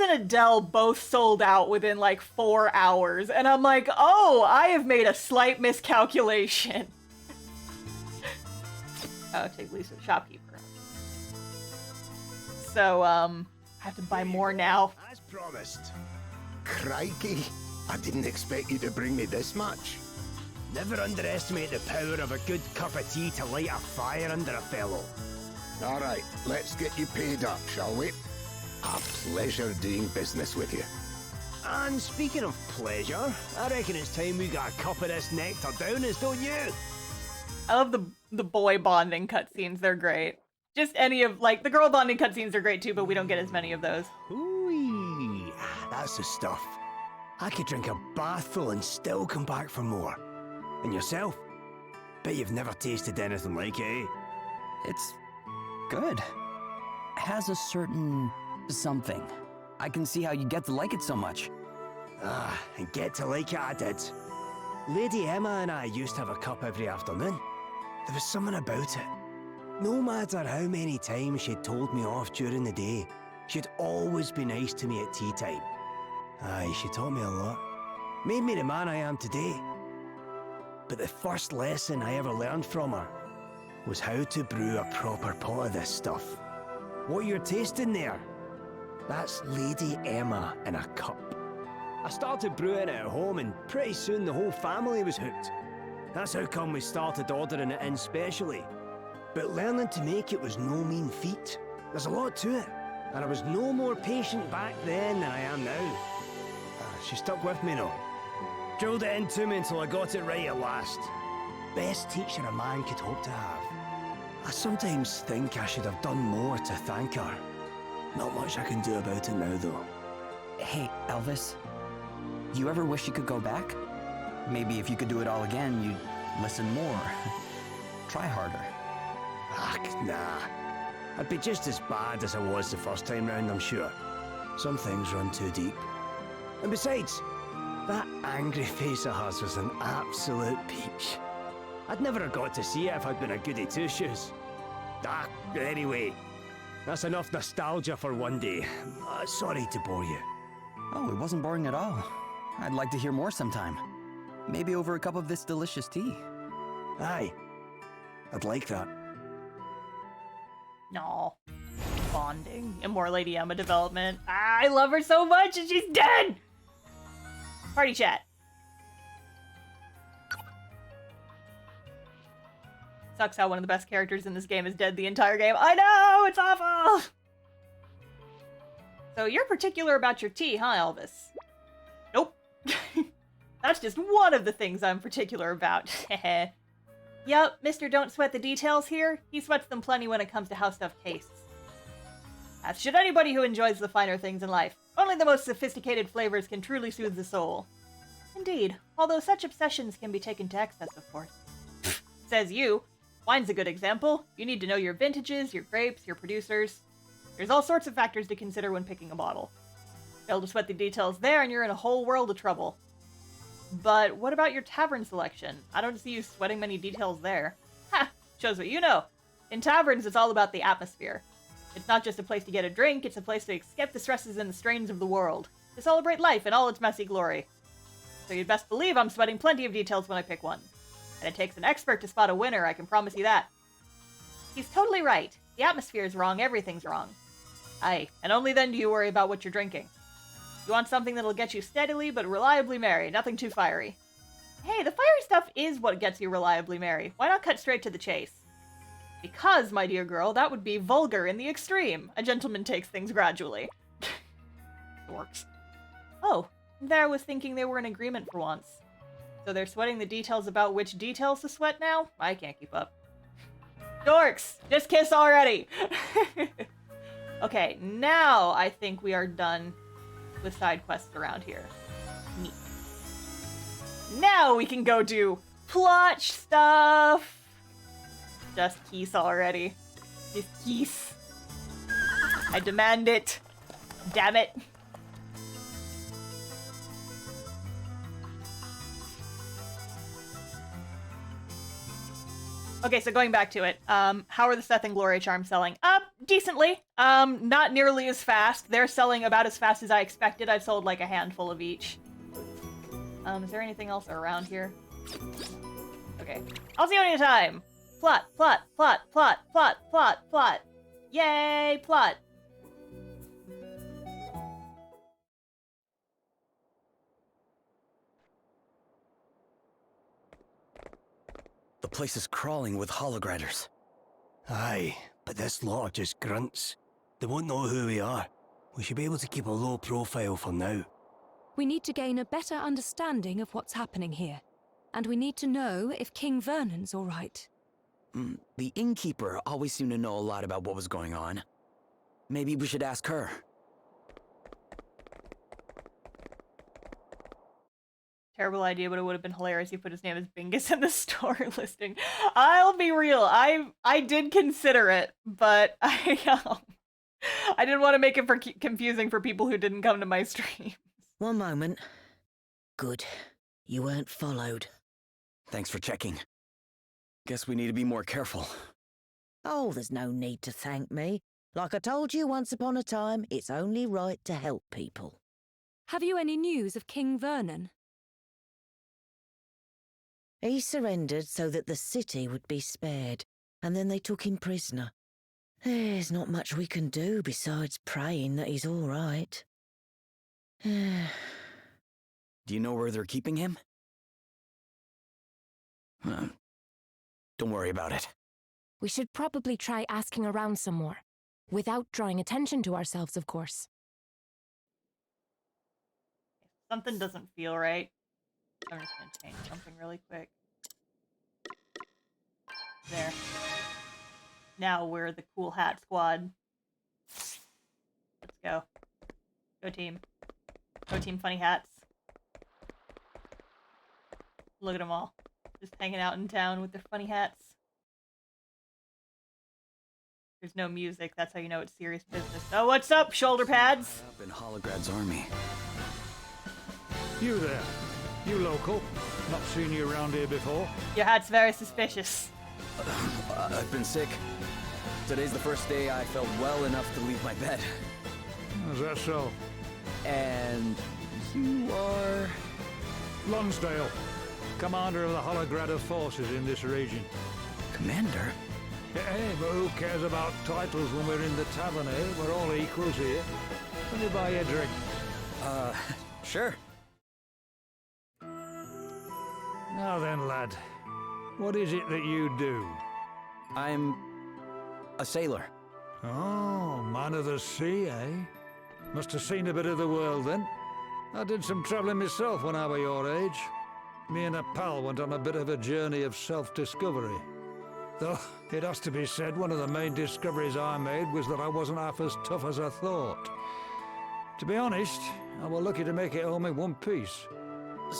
and Adele both sold out within like 4 hours, and I'm like, oh, I have made a slight miscalculation. Oh, take Lisa the shopkeeper. So, I have to buy more now. As promised. Crikey, I didn't expect you to bring me this much. Never underestimate the power of a good cup of tea to light a fire under a fellow. All right, let's get you paid up, shall we? A pleasure doing business with you. And speaking of pleasure, I reckon it's time we got a cup of this nectar down us, don't you? I love the boy bonding cutscenes. They're great. Just any of, like, the girl bonding cutscenes are great too, but we don't get as many of those. Ooh, that's the stuff. I could drink a bathful and still come back for more. And yourself? Bet you've never tasted anything like it, eh? It's good. Has a certain something. I can see how you get to like it so much. Ah, and get to like it I did. Lady Emma and I used to have a cup every afternoon. There was something about it. No matter how many times she'd told me off during the day, she'd always be nice to me at tea time. Aye, she taught me a lot. Made me the man I am today. But the first lesson I ever learned from her was how to brew a proper pot of this stuff. What you're tasting there, that's Lady Emma in a cup. I started brewing it at home and pretty soon the whole family was hooked. That's how come we started ordering it in specially. But learning to make it was no mean feat. There's a lot to it. And I was no more patient back then than I am now. She stuck with me though. Drilled it into me until I got it right at last. Best teacher a man could hope to have. I sometimes think I should have done more to thank her. Not much I can do about it now though. Hey, Elvis. You ever wish you could go back? Maybe if you could do it all again, you'd listen more. Try harder. Ah, nah. I'd be just as bad as I was the first time round, I'm sure. Some things run too deep. And besides, that angry face of hers was an absolute peach. I'd never have got to see it if I'd been a goody two-shoes. Ah, anyway, that's enough nostalgia for one day. Sorry to bore you. Oh, it wasn't boring at all. I'd like to hear more sometime. Maybe over a cup of this delicious tea. Aye, I'd like that. No. Bonding. And more Lady Emma development. I love her so much and she's dead! Party chat. Sucks how one of the best characters in this game is dead the entire game. I know! It's awful! So you're particular about your tea, huh, Elvis? Nope. That's just one of the things I'm particular about. Yep, Mr. Don't Sweat the Details here. He sweats them plenty when it comes to how stuff tastes. As should anybody who enjoys the finer things in life. Only the most sophisticated flavors can truly soothe the soul. Indeed, although such obsessions can be taken to excess, of course. Says you. Wine's a good example. You need to know your vintages, your grapes, your producers. There's all sorts of factors to consider when picking a bottle. Fail to sweat the details there and you're in a whole world of trouble. But what about your tavern selection? I don't see you sweating many details there. Ha! Shows what you know. In taverns, it's all about the atmosphere. It's not just a place to get a drink, it's a place to escape the stresses and the strains of the world. To celebrate life in all its messy glory. So you'd best believe I'm sweating plenty of details when I pick one. And it takes an expert to spot a winner, I can promise you that. He's totally right. The atmosphere's wrong, everything's wrong. Aye, and only then do you worry about what you're drinking. You want something that'll get you steadily but reliably merry, nothing too fiery. Hey, the fiery stuff is what gets you reliably merry. Why not cut straight to the chase? Because, my dear girl, that would be vulgar in the extreme. A gentleman takes things gradually. Dorks. Oh, there I was thinking they were in agreement for once. So they're sweating the details about which details to sweat now? I can't keep up. Dorks! Just kiss already! Okay, now I think we are done with side quests around here. Neat. Now we can go do plot stuff! Just kiss already. Just kiss. I demand it. Damn it. Okay, so going back to it, how are the Seth and Gloria charms selling? Decently. Not nearly as fast. They're selling about as fast as I expected. I've sold like a handful of each. Is there anything else around here? Okay. I'll see you anytime! Plot, plot, plot, plot, plot, plot, plot. Yay, plot. The place is crawling with holograders. Aye, but this lot are just grunts. They won't know who we are. We should be able to keep a low profile for now. We need to gain a better understanding of what's happening here. And we need to know if King Vernon's all right. The innkeeper always seemed to know a lot about what was going on. Maybe we should ask her. Terrible idea, but it would have been hilarious if you put his name as Bingus in the store listing. I'll be real, I did consider it, but I didn't want to make it confusing for people who didn't come to my stream. One moment. Good. You weren't followed. Thanks for checking. Guess we need to be more careful. Oh, there's no need to thank me. Like I told you once upon a time, it's only right to help people. Have you any news of King Vernon? He surrendered so that the city would be spared, and then they took him prisoner. There's not much we can do besides praying that he's all right. Do you know where they're keeping him? Don't worry about it. We should probably try asking around some more. Without drawing attention to ourselves, of course. Something doesn't feel right. I'm just gonna change something really quick. There. Now we're the cool hat squad. Let's go. Go team. Go team funny hats. Look at them all. Just hanging out in town with their funny hats. There's no music, that's how you know it's serious business. Oh, what's up, shoulder pads? Up in Holograd's army. You there. You local. Not seen you around here before. Your hat's very suspicious. I've been sick. Today's the first day I felt well enough to leave my bed. Is that so? And you are... Lonsdale, commander of the Holograder forces in this region. Commander? Hey, but who cares about titles when we're in the tavern, eh? We're all equals here. Let me buy you a drink. Sure. Now then, lad. What is it that you do? I'm... a sailor. Oh, man of the sea, eh? Must have seen a bit of the world, then. I did some travelling myself when I was your age. Me and a pal went on a bit of a journey of self-discovery. Though, it has to be said, one of the main discoveries I made was that I wasn't half as tough as I thought. To be honest, I was lucky to make it home in one piece.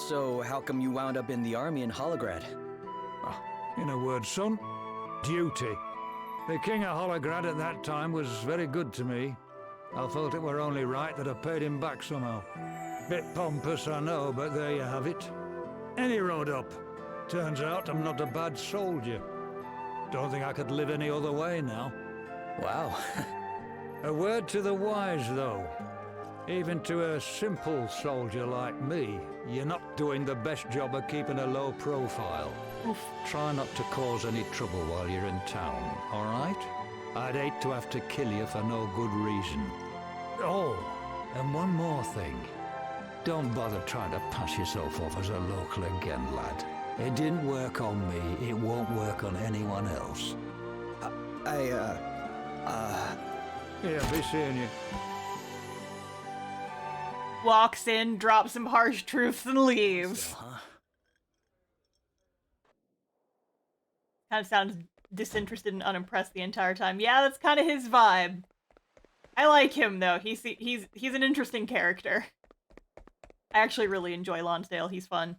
So, how come you wound up in the army in Holograd? In a word, son, duty. The King of Holograd at that time was very good to me. I felt it were only right that I paid him back somehow. Bit pompous, I know, but there you have it. Any road up. Turns out I'm not a bad soldier. Don't think I could live any other way now. Wow. A word to the wise, though. Even to a simple soldier like me, you're not doing the best job of keeping a low profile. Oof. Try not to cause any trouble while you're in town, all right? I'd hate to have to kill you for no good reason. Oh, and one more thing. Don't bother trying to pass yourself off as a local again, lad. It didn't work on me, it won't work on anyone else. Yeah, be seeing you. Walks in, drops some harsh truths, and leaves. Kind of sounds disinterested and unimpressed the entire time. Yeah, that's kind of his vibe. I like him though. He's an interesting character. I actually really enjoy Lonsdale. He's fun.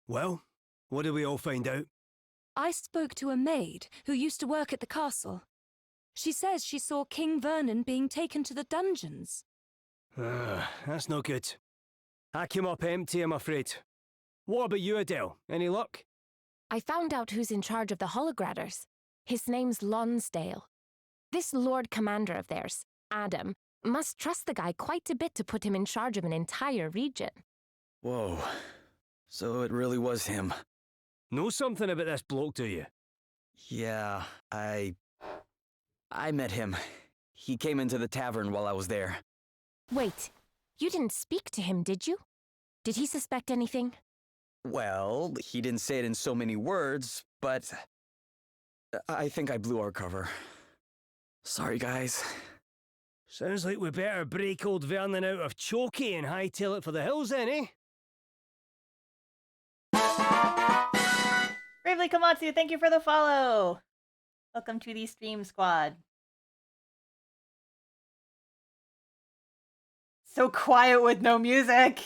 Well, what did we all find out? I spoke to a maid who used to work at the castle. She says she saw King Vernon being taken to the dungeons. That's no good. I came up empty, I'm afraid. What about you, Adele? Any luck? I found out who's in charge of the Holograders. His name's Lonsdale. This Lord Commander of theirs, Adam, must trust the guy quite a bit to put him in charge of an entire region. Whoa. So it really was him. Know something about this bloke, do you? Yeah, I met him. He came into the tavern while I was there. Wait, you didn't speak to him, did you? Did he suspect anything? Well, he didn't say it in so many words, but I think I blew our cover. Sorry, guys. Sounds like we better break old Vernon out of Chokey and hightail it for the hills then, eh? Bravely Komatsu, thank you for the follow. Welcome to the stream squad. So quiet with no music.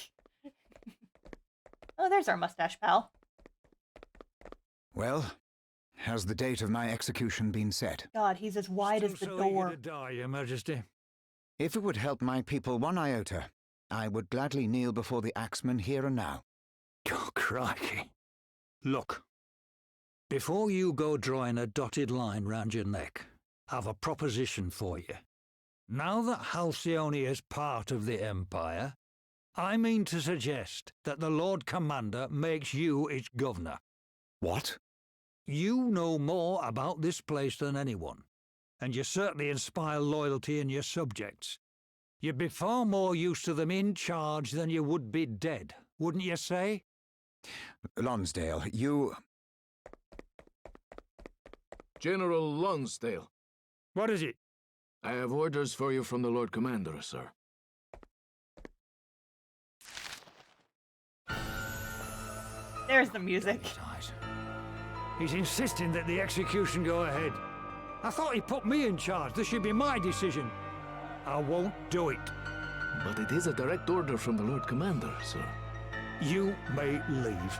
Oh, there's our mustache pal. Well, has the date of my execution been set? God, he's as wide as the door. To die, Your Majesty. If it would help my people one iota, I would gladly kneel before the axeman here and now. Oh, crikey. Look, before you go drawing a dotted line round your neck, I've a proposition for you. Now that Halcyone is part of the Empire, I mean to suggest that the Lord Commander makes you its governor. What? You know more about this place than anyone, and you certainly inspire loyalty in your subjects. You'd be far more use to them in charge than you would be dead, wouldn't you say? Lonsdale, you... General Lonsdale. What is it? I have orders for you from the Lord Commander, sir. There's the music. He's insisting that the execution go ahead. I thought he put me in charge. This should be my decision. I won't do it. But it is a direct order from the Lord Commander, sir. You may leave.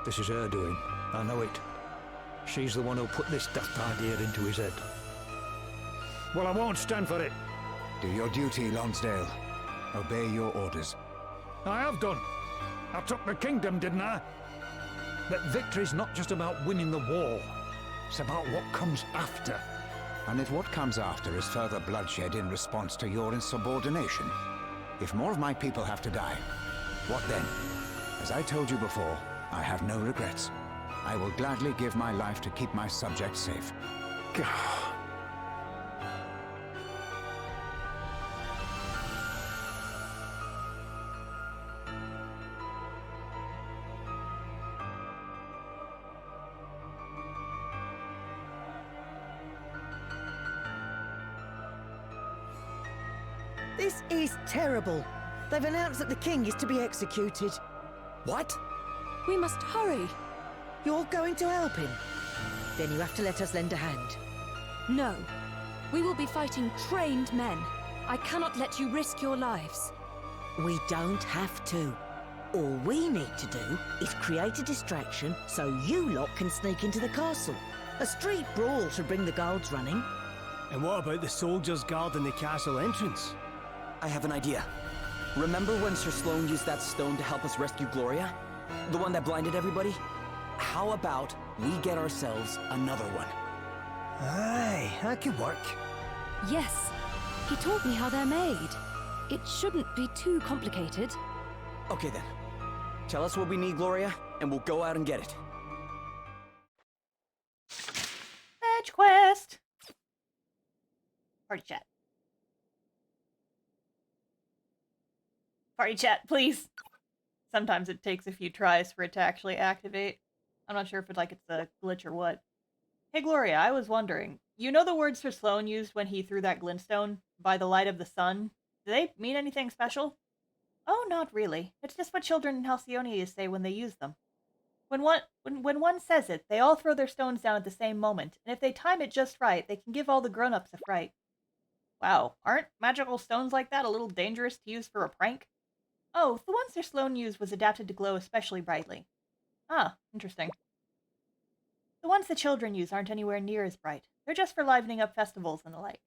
This is her doing. I know it. She's the one who put this daft idea into his head. Well, I won't stand for it. Do your duty, Lonsdale. Obey your orders. I have done. I took the kingdom, didn't I? But victory's not just about winning the war. It's about what comes after. And if what comes after is further bloodshed in response to your insubordination, if more of my people have to die, what then? As I told you before, I have no regrets. I will gladly give my life to keep my subjects safe. This is terrible. They've announced that the king is to be executed. What? We must hurry. You're going to help him? Then you have to let us lend a hand. No. We will be fighting trained men. I cannot let you risk your lives. We don't have to. All we need to do is create a distraction so you lot can sneak into the castle. A street brawl should bring the guards running. And what about the soldiers guarding the castle entrance? I have an idea. Remember when Sir Sloane used that stone to help us rescue Gloria? The one that blinded everybody? How about we get ourselves another one? Aye, that could work. Yes. He taught me how they're made. It shouldn't be too complicated. Okay then. Tell us what we need, Gloria, and we'll go out and get it. Fetch quest. Party chat. Party chat, please. Sometimes it takes a few tries for it to actually activate. I'm not sure if it's a glitch or what. Hey Gloria, I was wondering, you know the words Sir Sloane used when he threw that glintstone? By the light of the sun? Do they mean anything special? Oh, not really. It's just what children in Halcyone say when they use them. When one says it, they all throw their stones down at the same moment, and if they time it just right, they can give all the grown-ups a fright. Wow, aren't magical stones like that a little dangerous to use for a prank? Oh, the one Sir Sloane used was adapted to glow especially brightly. Ah, interesting. The ones the children use aren't anywhere near as bright. They're just for livening up festivals and the like.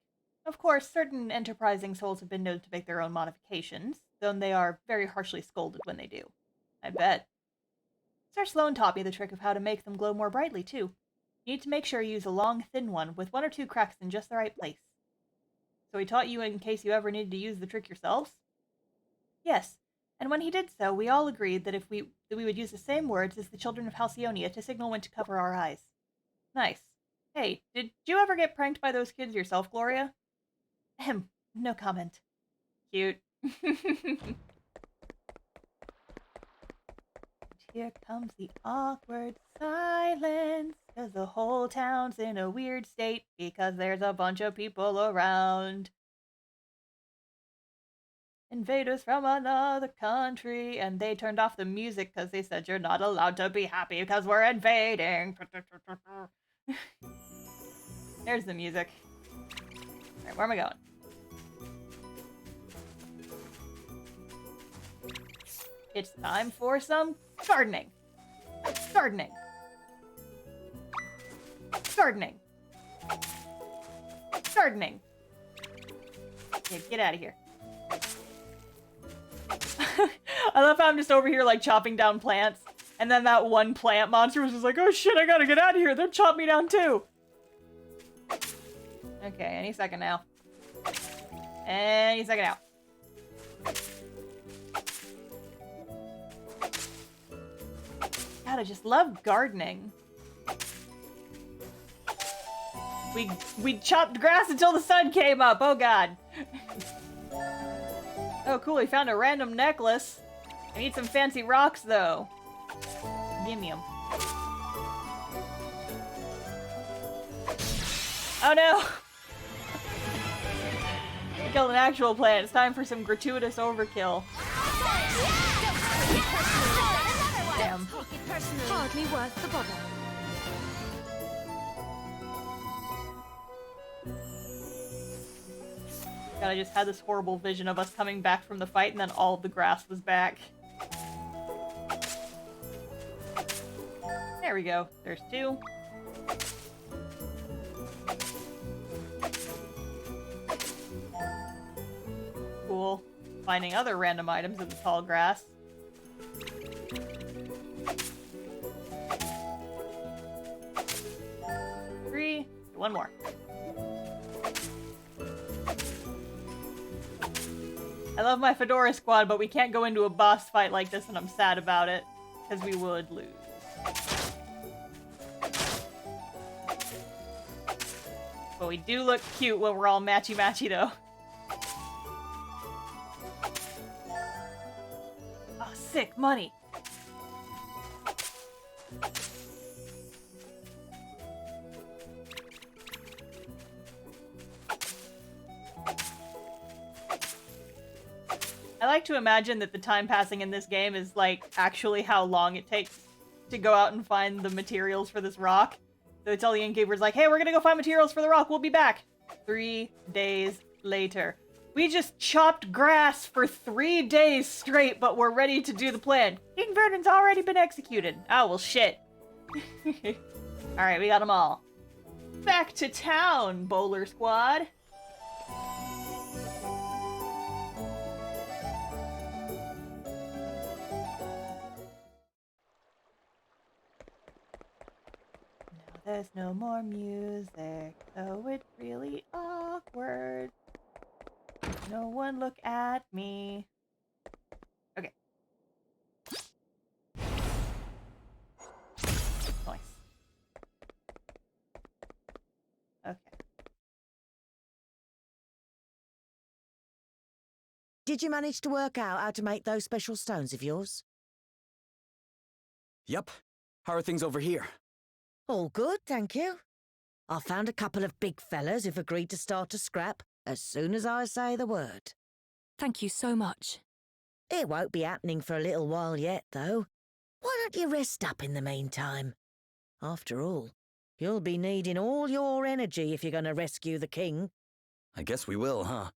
Of course, certain enterprising souls have been known to make their own modifications, though they are very harshly scolded when they do. I bet. Sir Sloan taught me the trick of how to make them glow more brightly, too. You need to make sure you use a long, thin one with 1 or 2 cracks in just the right place. So he taught you in case you ever needed to use the trick yourselves? Yes, and when he did so, we all agreed that we would use the same words as the children of Halcyonia to signal when to cover our eyes. Nice. Hey, did you ever get pranked by those kids yourself, Gloria? Ahem, no comment. Cute. Here comes the awkward silence, 'cause the whole town's in a weird state because there's a bunch of people around. Invaders from another country, and they turned off the music because they said you're not allowed to be happy because we're invading. There's the music. Alright, where am I going? It's time for some gardening. Gardening. Gardening. Gardening. Yeah, get out of here. I love how I'm just over here like chopping down plants, and then that one plant monster was just like, oh shit, I gotta get out of here. They'll chop me down too. Okay, any second now. Any second now. God, I just love gardening. We chopped grass until the sun came up. Oh god. Oh cool, we found a random necklace. I need some fancy rocks though. Gimme 'em. Oh no! I killed an actual plant. It's time for some gratuitous overkill. Damn. Hardly worth the bother. God, I just had this horrible vision of us coming back from the fight and then all of the grass was back. There we go. There's 2. Cool. Finding other random items in the tall grass. Three. 1 more. I love my Fedora squad, but we can't go into a boss fight like this and I'm sad about it, because we would lose. But we do look cute when we're all matchy-matchy though. Oh, sick, money! I like to imagine that the time passing in this game is like actually how long it takes to go out and find the materials for this rock. So tell the innkeeper's like, hey, we're gonna go find materials for the rock, we'll be back. 3 days later. We just chopped grass for 3 days straight, but we're ready to do the plan. King Verdon's already been executed. Oh, well shit. Alright, we got them all. Back to town, Bowler Squad. There's no more music, so it's really awkward. No one look at me. Okay. Nice. Okay. Did you manage to work out how to make those special stones of yours? Yep. How are things over here? All good, thank you. I found a couple of big fellas who've agreed to start a scrap as soon as I say the word. Thank you so much. It won't be happening for a little while yet, though. Why don't you rest up in the meantime? After all, you'll be needing all your energy if you're going to rescue the king. I guess we will, huh?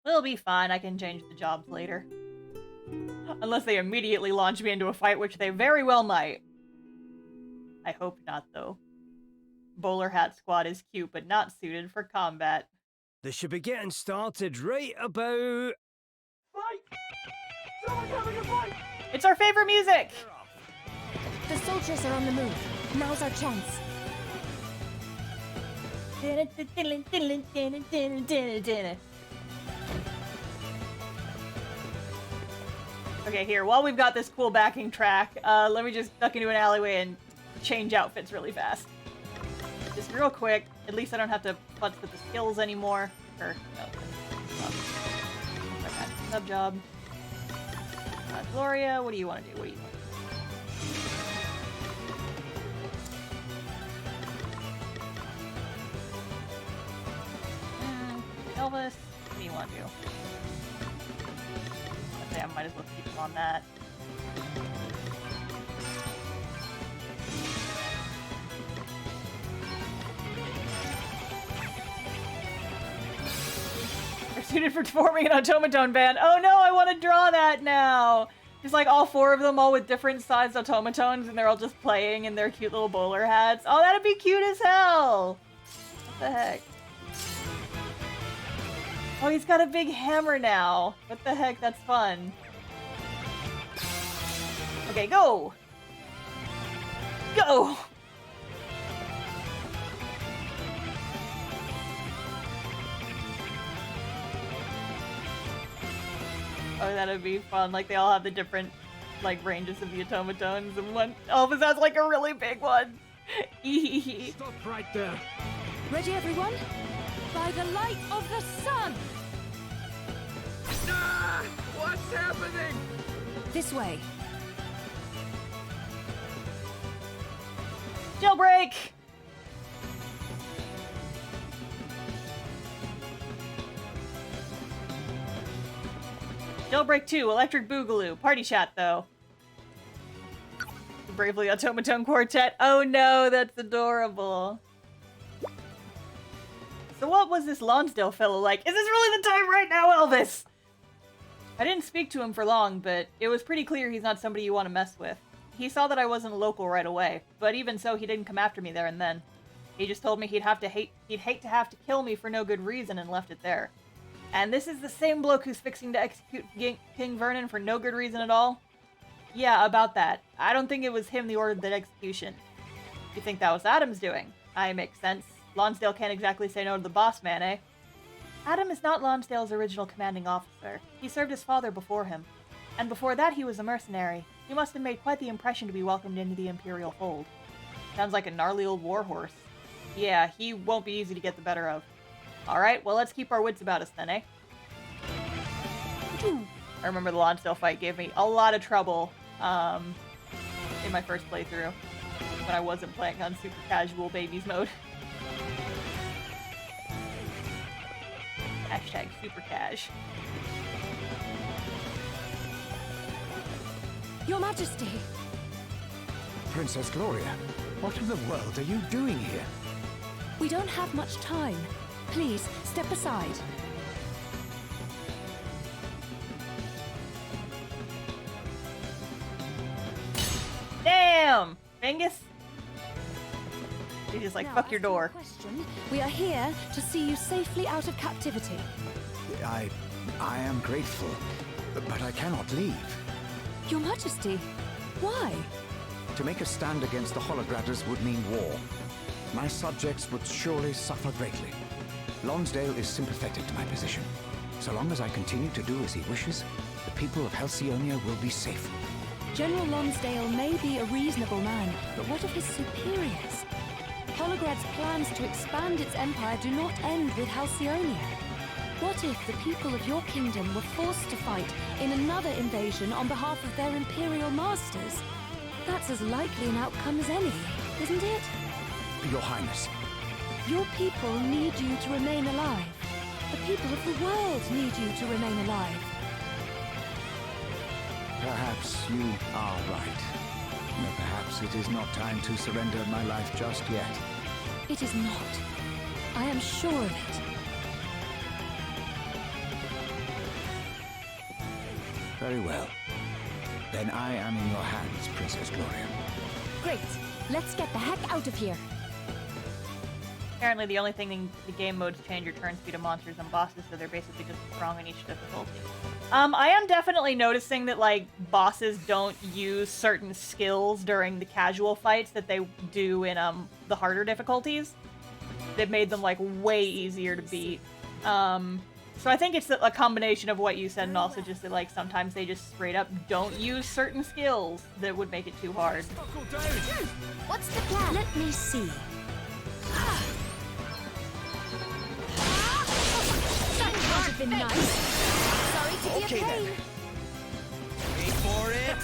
We'll be fine, I can change the jobs later. Unless they immediately launch me into a fight, which they very well might. I hope not, though. Bowler Hat Squad is cute, but not suited for combat. They should be getting started right about... It's our favorite music! The soldiers are on the move. Now's our chance. Okay, here, while we've got this cool backing track, let me just duck into an alleyway and change outfits really fast. Just real quick, at least I don't have to futz with the skills anymore. Or, no. Sub job. Gloria, what do you want to do? What do you want to do? Elvis, what do you want to do? I say I might as well keep him on that. They're suited for forming an automaton band. Oh no, I want to draw that now! Just like all four of them, all with different sized automatons, and they're all just playing in their cute little bowler hats. Oh, that'd be cute as hell! What the heck? Oh, he's got a big hammer now. What the heck? That's fun. Okay, go! Go! Oh, that'd be fun. Like, they all have the different, like, ranges of the automatons, and one Elvis has, like, a really big one. Stop right there. Ready, everyone? By the light of the sun! Ah! What's happening? This way. Jailbreak! Jailbreak 2, Electric Boogaloo. Party chat, though. Bravely Automaton Quartet. Oh no, that's adorable. So what was this Lonsdale fellow like? Is this really the time right now, Elvis? I didn't speak to him for long, but it was pretty clear he's not somebody you want to mess with. He saw that I wasn't local right away, but even so, he didn't come after me there and then. He just told me he'd hate to have to kill me for no good reason and left it there. And this is the same bloke who's fixing to execute King Vernon for no good reason at all? Yeah, about that. I don't think it was him that ordered that execution. You think that was Adam's doing? Aye, makes sense. Lonsdale can't exactly say no to the boss man, eh? Adam is not Lonsdale's original commanding officer. He served his father before him. And before that he was a mercenary. He must have made quite the impression to be welcomed into the Imperial fold. Sounds like a gnarly old warhorse. Yeah, he won't be easy to get the better of. Alright, well let's keep our wits about us then, eh? I remember the Lonsdale fight gave me a lot of trouble in my first playthrough when I wasn't playing on super casual babies mode. Hashtag super cash. Your Majesty! Princess Gloria, what in the world are you doing here? We don't have much time. Please, step aside. Damn! Angus? He's just like, Now, fuck your door. Question, we are here to see you safely out of captivity. I am grateful, but I cannot leave. Your Majesty, why? To make a stand against the Holograders would mean war. My subjects would surely suffer greatly. Lonsdale is sympathetic to my position. So long as I continue to do as he wishes, the people of Halcyonia will be safe. General Lonsdale may be a reasonable man, but what of his superiors? Holograd's plans to expand its empire do not end with Halcyonia. What if the people of your kingdom were forced to fight in another invasion on behalf of their imperial masters? That's as likely an outcome as any, isn't it? Your Highness. Your people need you to remain alive. The people of the world need you to remain alive. Perhaps you are right. But perhaps it is not time to surrender my life just yet. It is not. I am sure of it. Very well. Then I am in your hands, Princess Gloria. Great. Let's get the heck out of here. Apparently the only thing in the game modes change your turn speed of monsters and bosses, so they're basically just strong in each difficulty. I am definitely noticing that, like, bosses don't use certain skills during the casual fights that they do in, the harder difficulties. They've made them, like, way easier to beat. So I think it's a combination of what you said, and also just that, like, sometimes they just straight up don't use certain skills that would make it too hard. What's the plan? Let me see. That would have been nice. Sorry to be a pain. Then. Wait for it.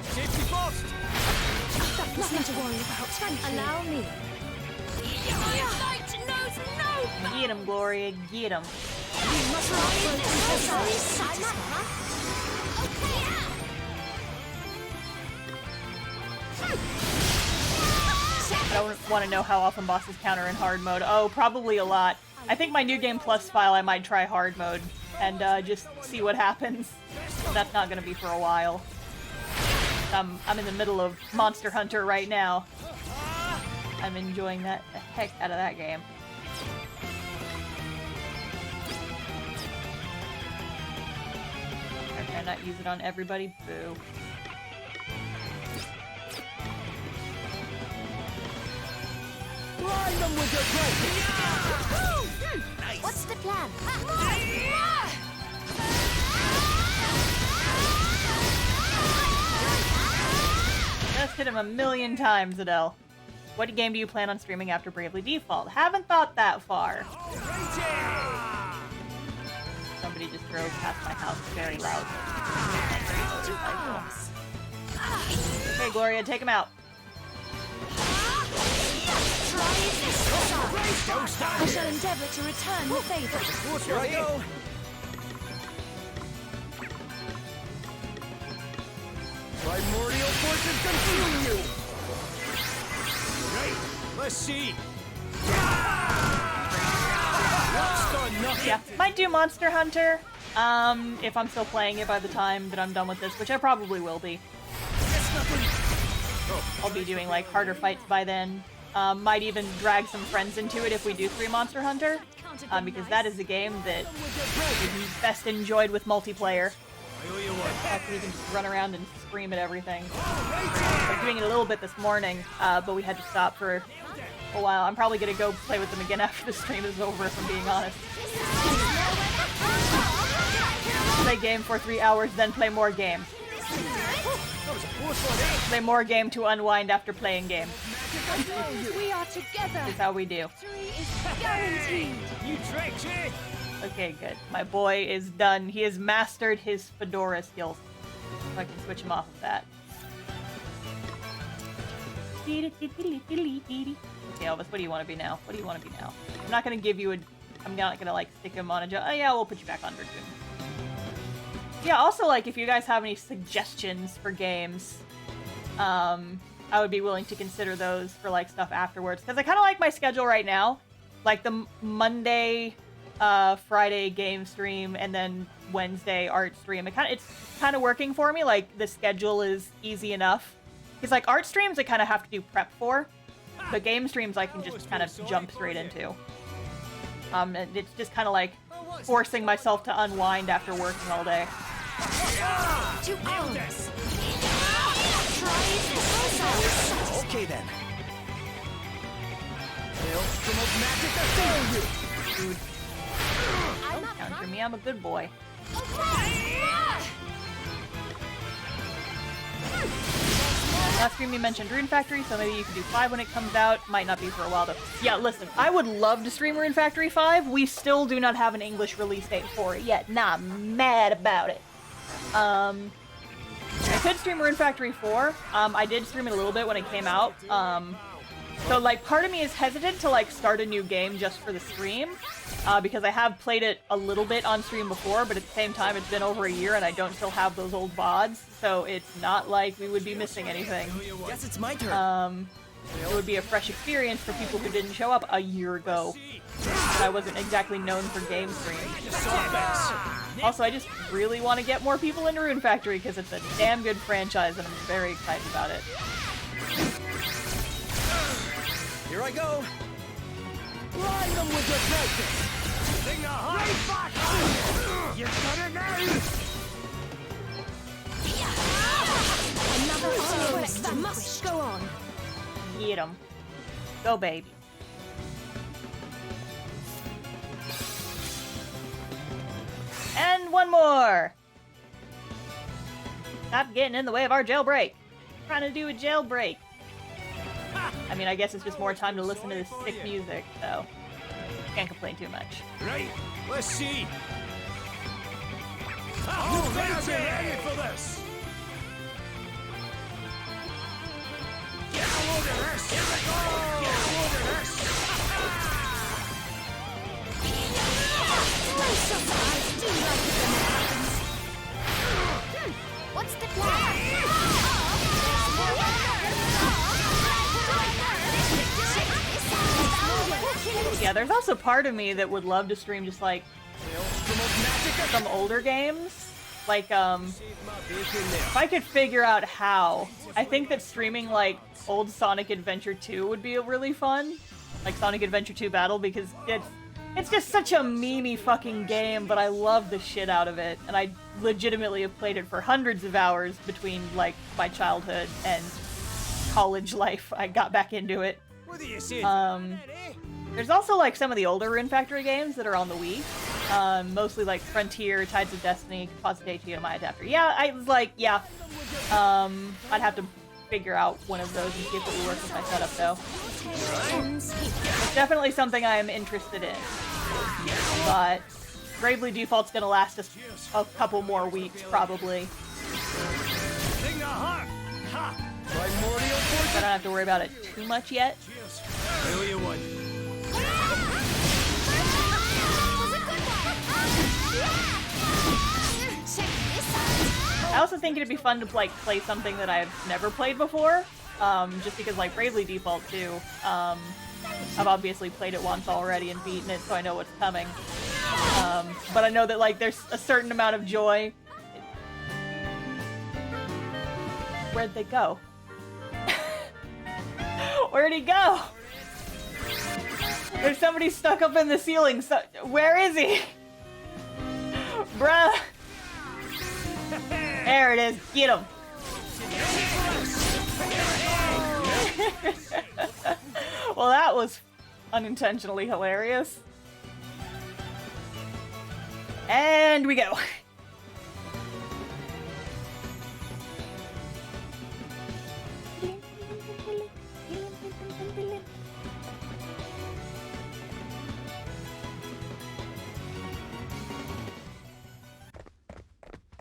Safety first. Nothing to worry about. Allow me. Get him, Gloria. Get him. I don't want to know how often bosses counter in hard mode. Oh, probably a lot. I think my New Game Plus file, I might try hard mode and just see what happens. That's not going to be for a while. I'm in the middle of Monster Hunter right now. I'm enjoying the heck out of that game. I try not use it on everybody. Boo. Blind them with your blade! Nice. What's the plan? Just hit him a million times, Adele. What game do you plan on streaming after Bravely Default? Haven't thought that far. Somebody just drove past my house very loud. Okay, Gloria, take him out. I shall endeavor to return the favor. Here I go. Primordial forces consume you. Right, let's see. Yeah, might do Monster Hunter, if I'm still playing it by the time that I'm done with this, which I probably will be. I'll be doing, like, harder fights by then. Might even drag some friends into it if we do 3 Monster Hunter, because that is a game that is best enjoyed with multiplayer. You can just run around and scream at everything. I was doing it a little bit this morning, but we had to stop for a while. I'm probably gonna go play with them again after the stream is over, if I'm being honest. Play game for 3 hours, then play more game. Play more game to unwind after playing game. We are together. This is how we do. Guaranteed. You tricks, eh? Okay, good. My boy is done. He has mastered his fedora skills. So I can switch him off of that. Okay, Elvis, what do you want to be now? What do you want to be now? I'm not gonna give you a... I'm not gonna, like, stick him on a job. Oh, yeah, we'll put you back on Dragoon. Yeah, also, like, if you guys have any suggestions for games, I would be willing to consider those for, like, stuff afterwards. Because I kind of like my schedule right now. Like, the Monday, Friday game stream, and then Wednesday art stream. It's kind of working for me. Like, the schedule is easy enough. Because, like, art streams I kind of have to do prep for. But game streams I can just kind of jump straight into. And it's just kind of like forcing myself to unwind after working all day. To arms. Okay then. Maelstrom of magic assail you. Dude. Don't counter me, I'm a good boy. Last stream you mentioned Rune Factory, so maybe you can do 5 when it comes out. Might not be for a while though. Yeah, listen, I would love to stream Rune Factory 5. We still do not have an English release date for it yet. Nah, I'm mad about it. I could stream Rune Factory 4. I did stream it a little bit when it came out. So, like, part of me is hesitant to, like, start a new game just for the stream. Because I have played it a little bit on stream before, but at the same time, it's been over a year and I don't still have those old VODs. So it's not like we would be missing anything. Guess it's my turn. It would be a fresh experience for people who didn't show up a year ago. But I wasn't exactly known for game streams. Also, I just really want to get more people into Rune Factory because it's a damn good franchise and I'm very excited about it. Here I go! Line them with your focus! Thing right back! You got it now! Another quest must go on. Get 'em. Go, baby. And one more! Stop getting in the way of our jailbreak. I'm trying to do a jailbreak. I mean, I guess it's just more time to listen to this sick music, so can't complain too much. Right, let's see. Oh, ready for this. Get a load of this. Here we go. Get a load of this. What's the plan? Yeah, there's also part of me that would love to stream just like some older games. Like, if I could figure out how, I think that streaming like old Sonic Adventure 2 would be really fun. Like Sonic Adventure 2 Battle, because it's just such a memey fucking game, but I love the shit out of it. And I legitimately have played it for hundreds of hours between like my childhood and college life. I got back into it. What do you say? There's also like some of the older Rune Factory games that are on the Wii. Mostly like Frontier, Tides of Destiny, Positaichi, and My Adapter. Yeah, I was like, yeah. I'd have to figure out one of those and see if it would work with my setup though. It's definitely something I am interested in. But Bravely Default's gonna last us a couple more weeks probably. I don't have to worry about it too much yet. I also think it'd be fun to like play something that I've never played before, just because like Bravely Default 2, I've obviously played it once already and beaten it, so I know what's coming. But I know that like there's a certain amount of joy. Where'd they go? Where'd he go? There's somebody stuck up in the ceiling. So where is he? Bruh. There it is. Get him. Well, that was unintentionally hilarious. And we go.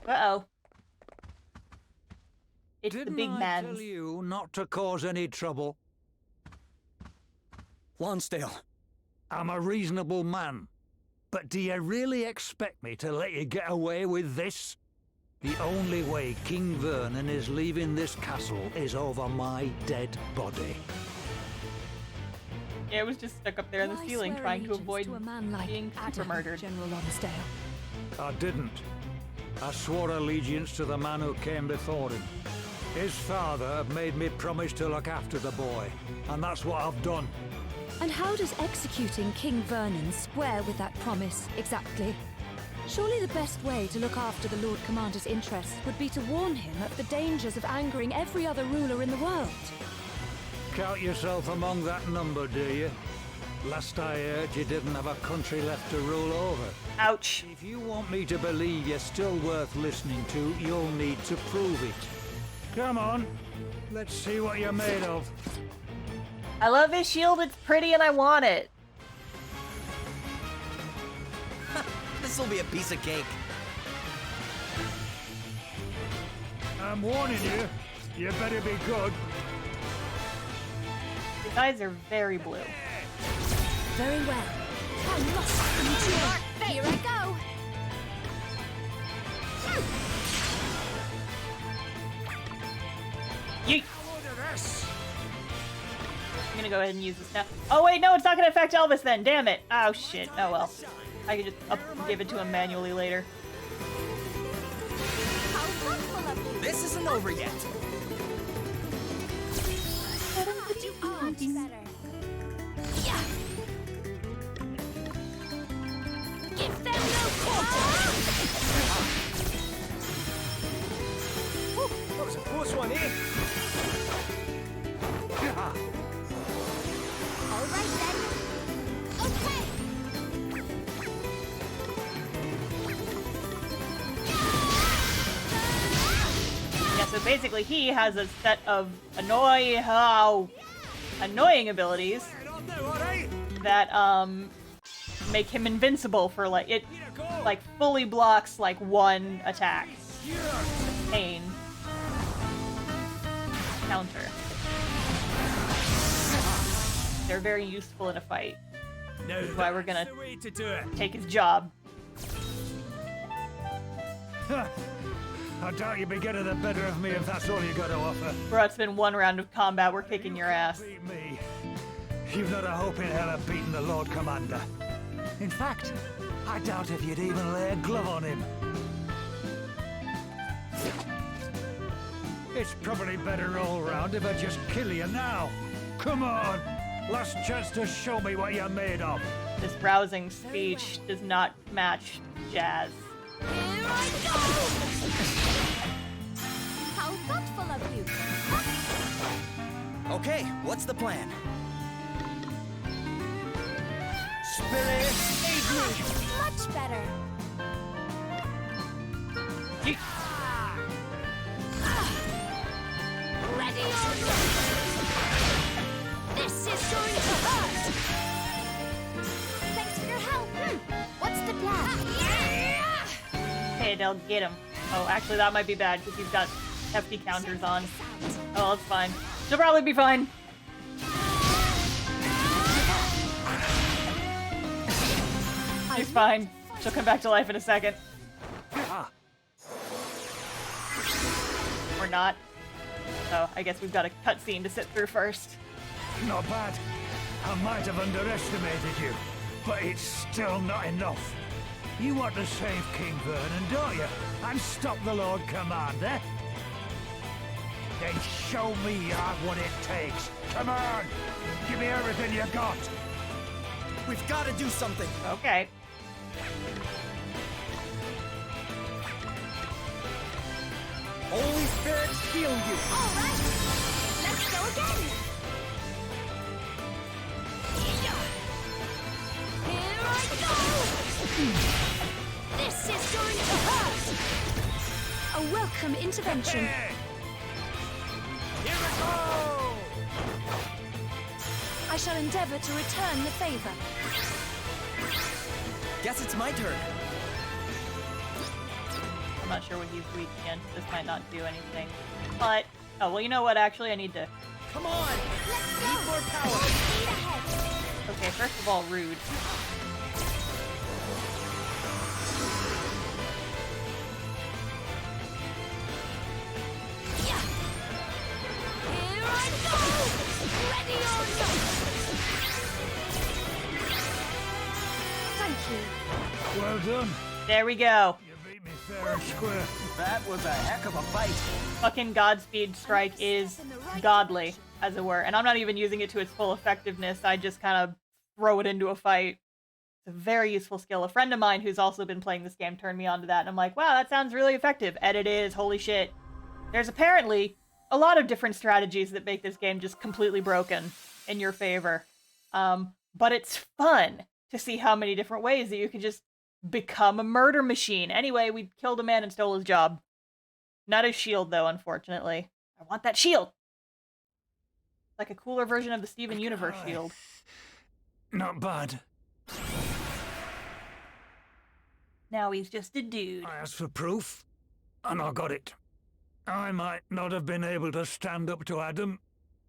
Uh-oh. It's the big man. Didn't I tell you not to cause any trouble? Lonsdale. I'm a reasonable man. But do you really expect me to let you get away with this? The only way King Vernon is leaving this castle is over my dead body. Yeah, it was just stuck up there in the ceiling trying to avoid being super murdered. General Lonsdale. I didn't. I swore allegiance to the man who came before him. His father made me promise to look after the boy, and that's what I've done. And how does executing King Vernon square with that promise, exactly? Surely the best way to look after the Lord Commander's interests would be to warn him of the dangers of angering every other ruler in the world. Count yourself among that number, do you? Last I heard, you didn't have a country left to rule over. Ouch. If you want me to believe you're still worth listening to, you'll need to prove it. Come on, let's see what you're made of. I love his shield, it's pretty and I want it. This'll be a piece of cake. I'm warning you, you better be good. His eyes are very blue. Very well. I must endure. There I go. Yeet. I'm gonna go ahead and use this now. Oh wait, no, it's not gonna affect Elvis then. Damn it. Oh shit. Oh well. I can just give it to him manually later. This isn't over yet. Give them no quarter! That was a close one, eh? All right then. Okay. Yeah, so basically he has a set of annoying abilities that make him invincible for like fully blocks like one attack. Pain. Counter. They're very useful in a fight. Which is why we're gonna take his job. I doubt you'd be getting the better of me if that's all you got to offer. Bro, it's been one round of combat, we're kicking your ass. Beat me. You've not a hope in hell of beating the Lord Commander. In fact, I doubt if you'd even lay a glove on him. It's probably better all round if I just kill you now. Come on! Last chance to show me what you're made of. This rousing speech does not match Jazz. Here I go! How thoughtful of you. Okay, what's the plan? Spirit, aid me! Much better. Ready or not? This is going to hurt! Thanks for your help. What's the plan? Okay, they'll get him. Oh, actually that might be bad because he's got hefty counters on. Oh, it's fine. She'll probably be fine. She's fine. She'll come back to life in a second. Or not. So I guess we've got a cutscene to sit through first. Not bad. I might have underestimated you, but it's still not enough. You want to save King Vernon, don't you? And stop the Lord Commander? Then show me you have what it takes. Come on! Give me everything you got! We've got to do something. Okay. Holy Spirit, shield you! All right, let's go again. Here I go. This is going to hurt. A welcome intervention. Here we go! I shall endeavor to return the favor. Guess it's my turn. I'm not sure what he's weak against. This might not do anything. But, oh, well, you know what? Actually, I need to... Come on! Let's Need more power! Speed ahead. Okay, first of all, rude. Yeah. Here I go. Ready or not. Thank you. Well done. There we go. You beat me fair and square. That was a heck of a fight. Fucking Godspeed Strike is godly, as it were. And I'm not even using it to its full effectiveness. I just kind of throw it into a fight. It's a very useful skill. A friend of mine who's also been playing this game turned me on to that. And I'm like, wow, that sounds really effective. And it is. Holy shit. There's apparently a lot of different strategies that make this game just completely broken in your favor. But it's fun to see how many different ways that you can just become a murder machine. Anyway, we killed a man and stole his job. Not his shield, though, unfortunately. I want that shield! Like a cooler version of the Steven Universe shield. Not bad. Now he's just a dude. I asked for proof, and I got it. I might not have been able to stand up to Adam,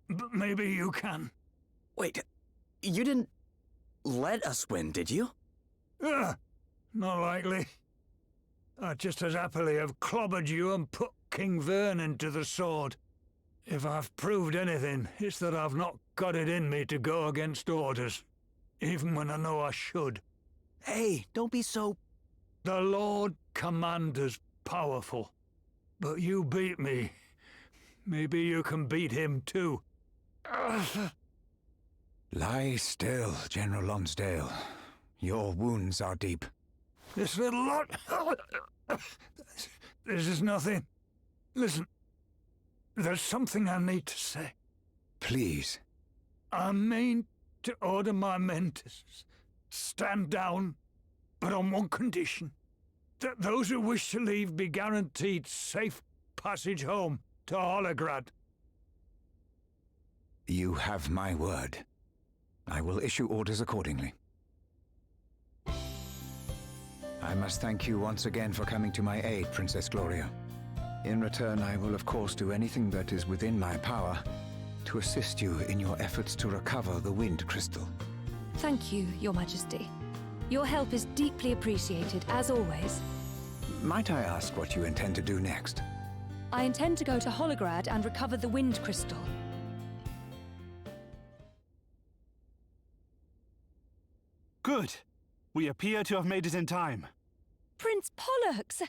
but maybe you can. Wait, you didn't let us win, did you? Not likely. I'd just as happily have clobbered you and put King Vernon to the sword. If I've proved anything, it's that I've not got it in me to go against orders, even when I know I should. Hey, don't be so... The Lord Commander's powerful, But you beat me. Maybe you can beat him too. Lie still, General Lonsdale. Your wounds are deep. This little lot... This is nothing. Listen, there's something I need to say. Please. I mean to order my men to stand down, but on one condition. That those who wish to leave be guaranteed safe passage home to Holograd. You have my word. I will issue orders accordingly. I must thank you once again for coming to my aid, Princess Gloria. In return, I will of course do anything that is within my power to assist you in your efforts to recover the Wind Crystal. Thank you, Your Majesty. Your help is deeply appreciated, as always. Might I ask what you intend to do next? I intend to go to Holograd and recover the Wind Crystal. Good. We appear to have made it in time. Prince Pollux!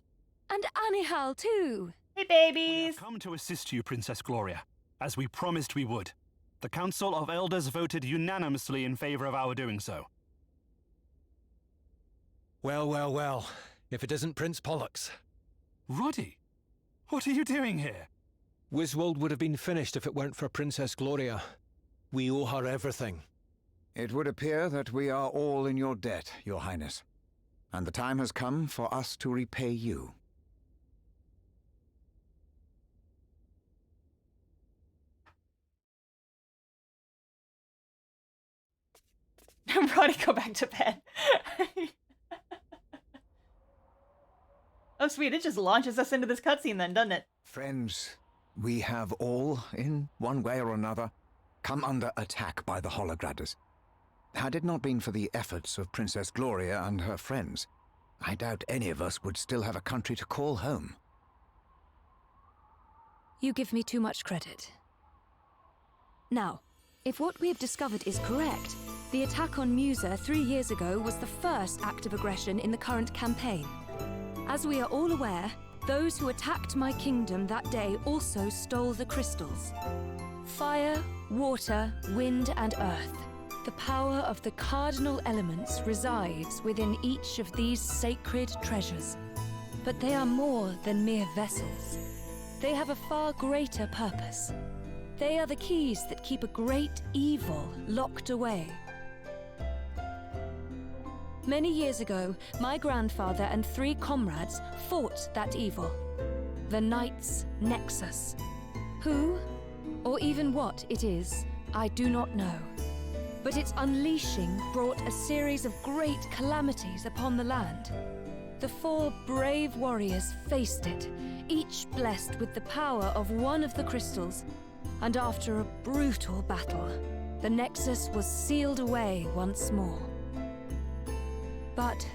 And Anihal, too! Hey, babies! We have come to assist you, Princess Gloria, as we promised we would. The Council of Elders voted unanimously in favor of our doing so. Well, well, well. If it isn't Prince Pollux. Roddy, what are you doing here? Wiswald would have been finished if it weren't for Princess Gloria. We owe her everything. It would appear that we are all in your debt, Your Highness. And the time has come for us to repay you. Roddy, go back to bed. Oh, sweet. It just launches us into this cutscene then, doesn't it? Friends, we have all, in one way or another, come under attack by the Holograders. Had it not been for the efforts of Princess Gloria and her friends, I doubt any of us would still have a country to call home. You give me too much credit. Now, if what we have discovered is correct, the attack on Musa 3 years ago was the first act of aggression in the current campaign. As we are all aware, those who attacked my kingdom that day also stole the crystals. Fire, water, wind, and earth. The power of the cardinal elements resides within each of these sacred treasures. But they are more than mere vessels. They have a far greater purpose. They are the keys that keep a great evil locked away. Many years ago, my grandfather and 3 comrades fought that evil. The Knight's Nexus. Who, or even what it is, I do not know. But its unleashing brought a series of great calamities upon the land. The 4 brave warriors faced it, each blessed with the power of one of the crystals. And after a brutal battle, the Nexus was sealed away once more. But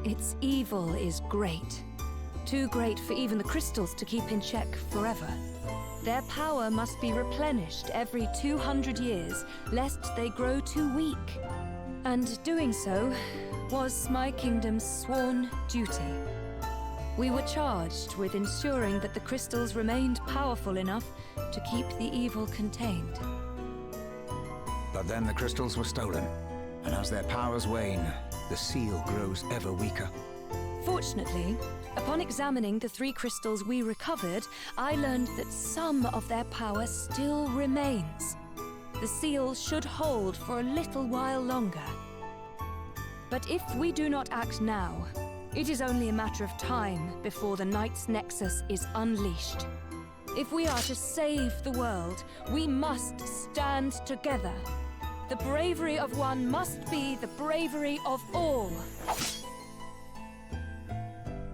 its evil is great. Too great for even the crystals to keep in check forever. Their power must be replenished every 200 years, lest they grow too weak. And doing so was my kingdom's sworn duty. We were charged with ensuring that the crystals remained powerful enough to keep the evil contained. But then the crystals were stolen, and as their powers wane, the seal grows ever weaker. Fortunately, upon examining the 3 crystals we recovered, I learned that some of their power still remains. The seal should hold for a little while longer. But if we do not act now, it is only a matter of time before the Knight's Nexus is unleashed. If we are to save the world, we must stand together. The bravery of one must be the bravery of all.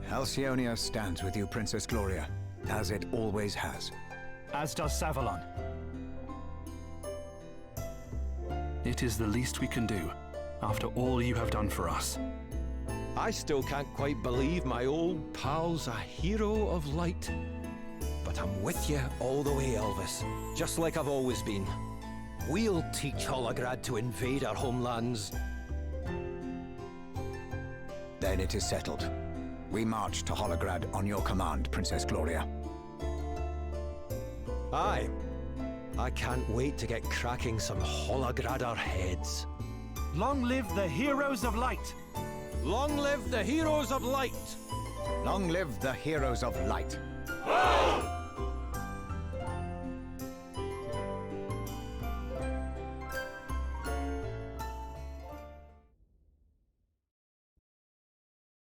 Halcyonia stands with you, Princess Gloria, as it always has. As does Savalon. It is the least we can do, after all you have done for us. I still can't quite believe my old pal's a hero of light. But I'm with you all the way, Elvis, just like I've always been. We'll teach Holograd to invade our homelands. Then it is settled. We march to Holograd on your command, Princess Gloria. Aye. I can't wait to get cracking some Holograder heads. Long live the heroes of light! Long live the heroes of light! Long live the heroes of light!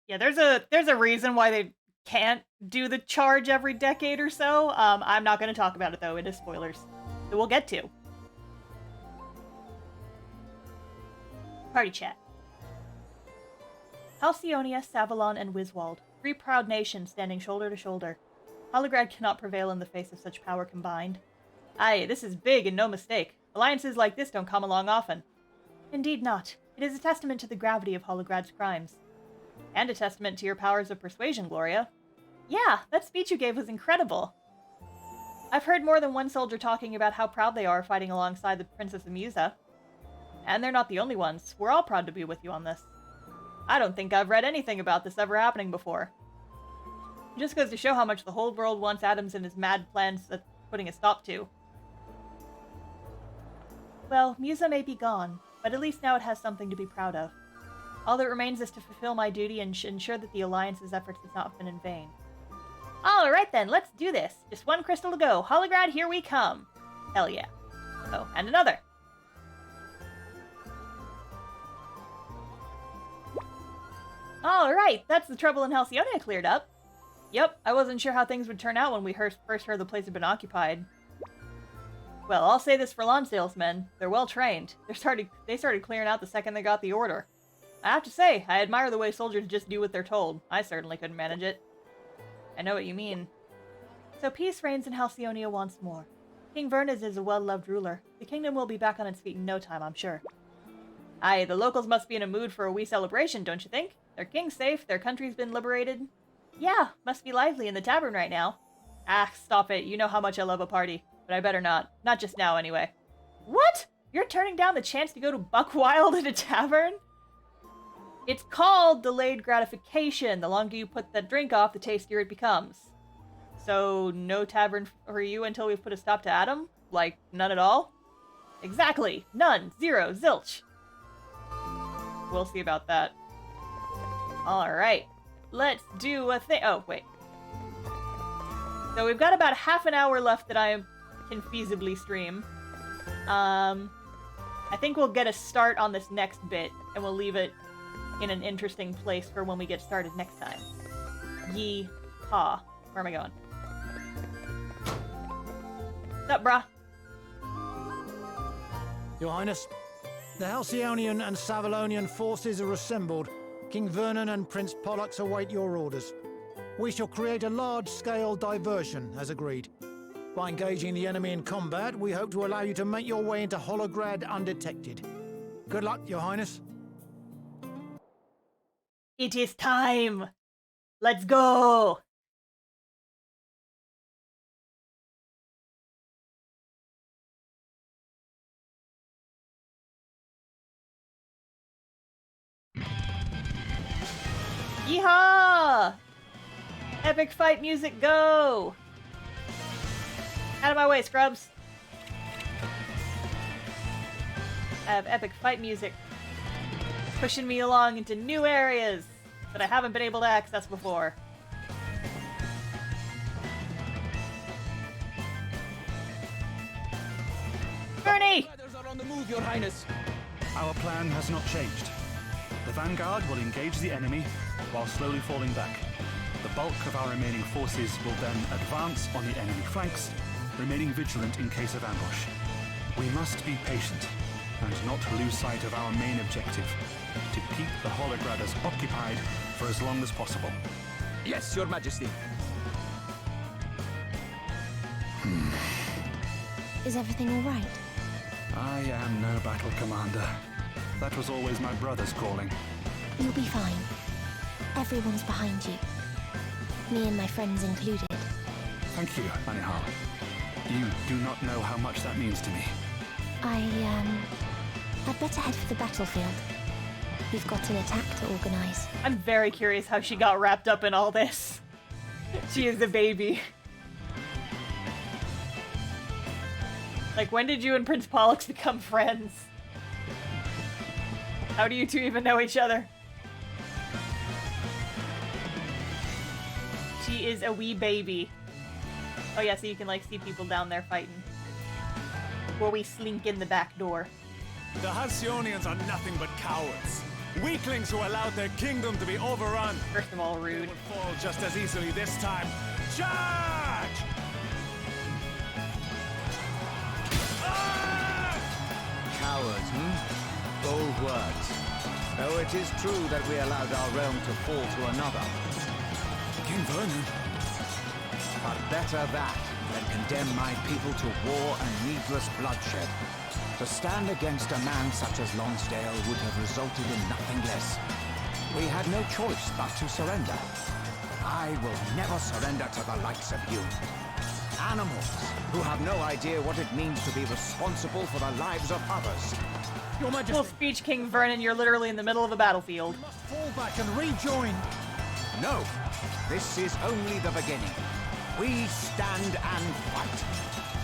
Yeah, there's a reason why they can't do the charge every decade or so. I'm not going to talk about it though. It is spoilers that we'll get to. Party chat. Halcyonia, Savalon, and Wiswald. 3 proud nations standing shoulder to shoulder. Holograd cannot prevail in the face of such power combined. Aye, this is big and no mistake. Alliances like this don't come along often. Indeed not. It is a testament to the gravity of Holograd's crimes. And a testament to your powers of persuasion, Gloria. Yeah, that speech you gave was incredible. I've heard more than one soldier talking about how proud they are fighting alongside the Princess Amusa. And they're not the only ones. We're all proud to be with you on this. I don't think I've read anything about this ever happening before. It just goes to show how much the whole world wants Adams and his mad plans at putting a stop to. Well, Musa may be gone, but at least now it has something to be proud of. All that remains is to fulfill my duty and ensure that the Alliance's efforts have not been in vain. Alright then, let's do this. Just 1 crystal to go. Holograd, here we come. Hell yeah. Oh, and another. Alright, that's the trouble in Halcyonia cleared up. Yep, I wasn't sure how things would turn out when we first heard the place had been occupied. Well, I'll say this for Lonsdale's men. They're well trained. They started clearing out the second they got the order. I have to say, I admire the way soldiers just do what they're told. I certainly couldn't manage it. I know what you mean. So peace reigns in Halcyonia once more. King Vernus is a well-loved ruler. The kingdom will be back on its feet in no time, I'm sure. Aye, the locals must be in a mood for a wee celebration, don't you think? Their king's safe, their country's been liberated. Yeah, must be lively in the tavern right now. Ah, stop it. You know how much I love a party. But I better not. Not just now, anyway. What? You're turning down the chance to go to Buck Wild at a tavern? It's called delayed gratification. The longer you put that drink off, the tastier it becomes. So, no tavern for you until we've put a stop to Adam? Like, none at all? Exactly. None. 0. Zilch. We'll see about that. Alright. Let's do a thing. Oh, wait. So we've got about half an hour left that I can feasibly stream. I think we'll get a start on this next bit, and we'll leave it in an interesting place for when we get started next time. Yee-haw. Where am I going? What's up, brah? Your Highness, the Halcyonian and Savalonian forces are assembled. King Vernon and Prince Pollux await your orders. We shall create a large-scale diversion, as agreed. By engaging the enemy in combat, we hope to allow you to make your way into Holograd undetected. Good luck, Your Highness. It is time! Let's go! Yeehaw! Epic fight music, go! Out of my way, scrubs! I have epic fight music pushing me along into new areas that I haven't been able to access before. Bernie! Are on the move, Your Highness. Our plan has not changed. The vanguard will engage the enemy while slowly falling back. The bulk of our remaining forces will then advance on the enemy flanks, remaining vigilant in case of ambush. We must be patient and not lose sight of our main objective, to keep the Holograders occupied for as long as possible. Yes, Your Majesty. Is everything all right? I am no battle commander. That was always my brother's calling. You'll be fine. Everyone's behind you. Me and my friends included. Thank you, Anihal. You do not know how much that means to me. I'd better head for the battlefield. We've got an attack to organize. I'm very curious how she got wrapped up in all this. She is a baby. Like, when did you and Prince Pollux become friends? How do you two even know each other? She is a wee baby. Oh yeah, so you can like see people down there fighting. Before we slink in the back door. The Halcyonians are nothing but cowards. Weaklings who allowed their kingdom to be overrun. First of all, rude. They will fall just as easily this time. Charge! Cowards, Bold words. Though it is true that we allowed our realm to fall to another. King Vernon. But better that than condemn my people to war and needless bloodshed. To stand against a man such as Lonsdale would have resulted in nothing less. We had no choice but to surrender. I will never surrender to the likes of you. Animals who have no idea what it means to be responsible for the lives of others. Your Majesty. Full speech, King Vernon. You're literally in the middle of a battlefield. You must fall back and rejoin. No, this is only the beginning. We stand and fight.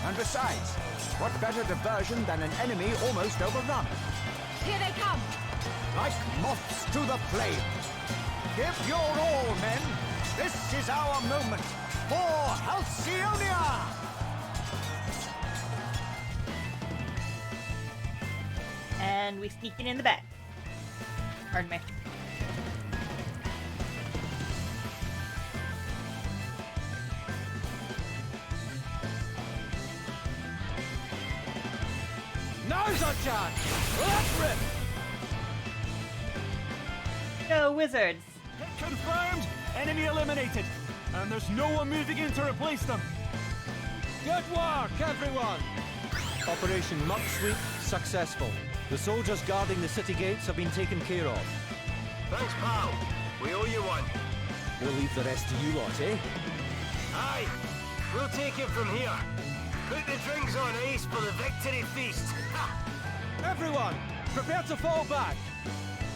And besides, what better diversion than an enemy almost overrun? Here they come! Like moths to the flame. Give your all, men. This is our moment. For Halcyonia! And we sneak in the back. Pardon me. Now's our chance! Let's rip! Go, wizards! Confirmed! Enemy eliminated! And there's no one moving in to replace them! Good work, everyone! Operation Muck Sweep successful. The soldiers guarding the city gates have been taken care of. Thanks, pal. We owe you one. We'll leave the rest to you lot, eh? Aye. We'll take it from here. Put the drinks on ice for the victory feast. Everyone, prepare to fall back.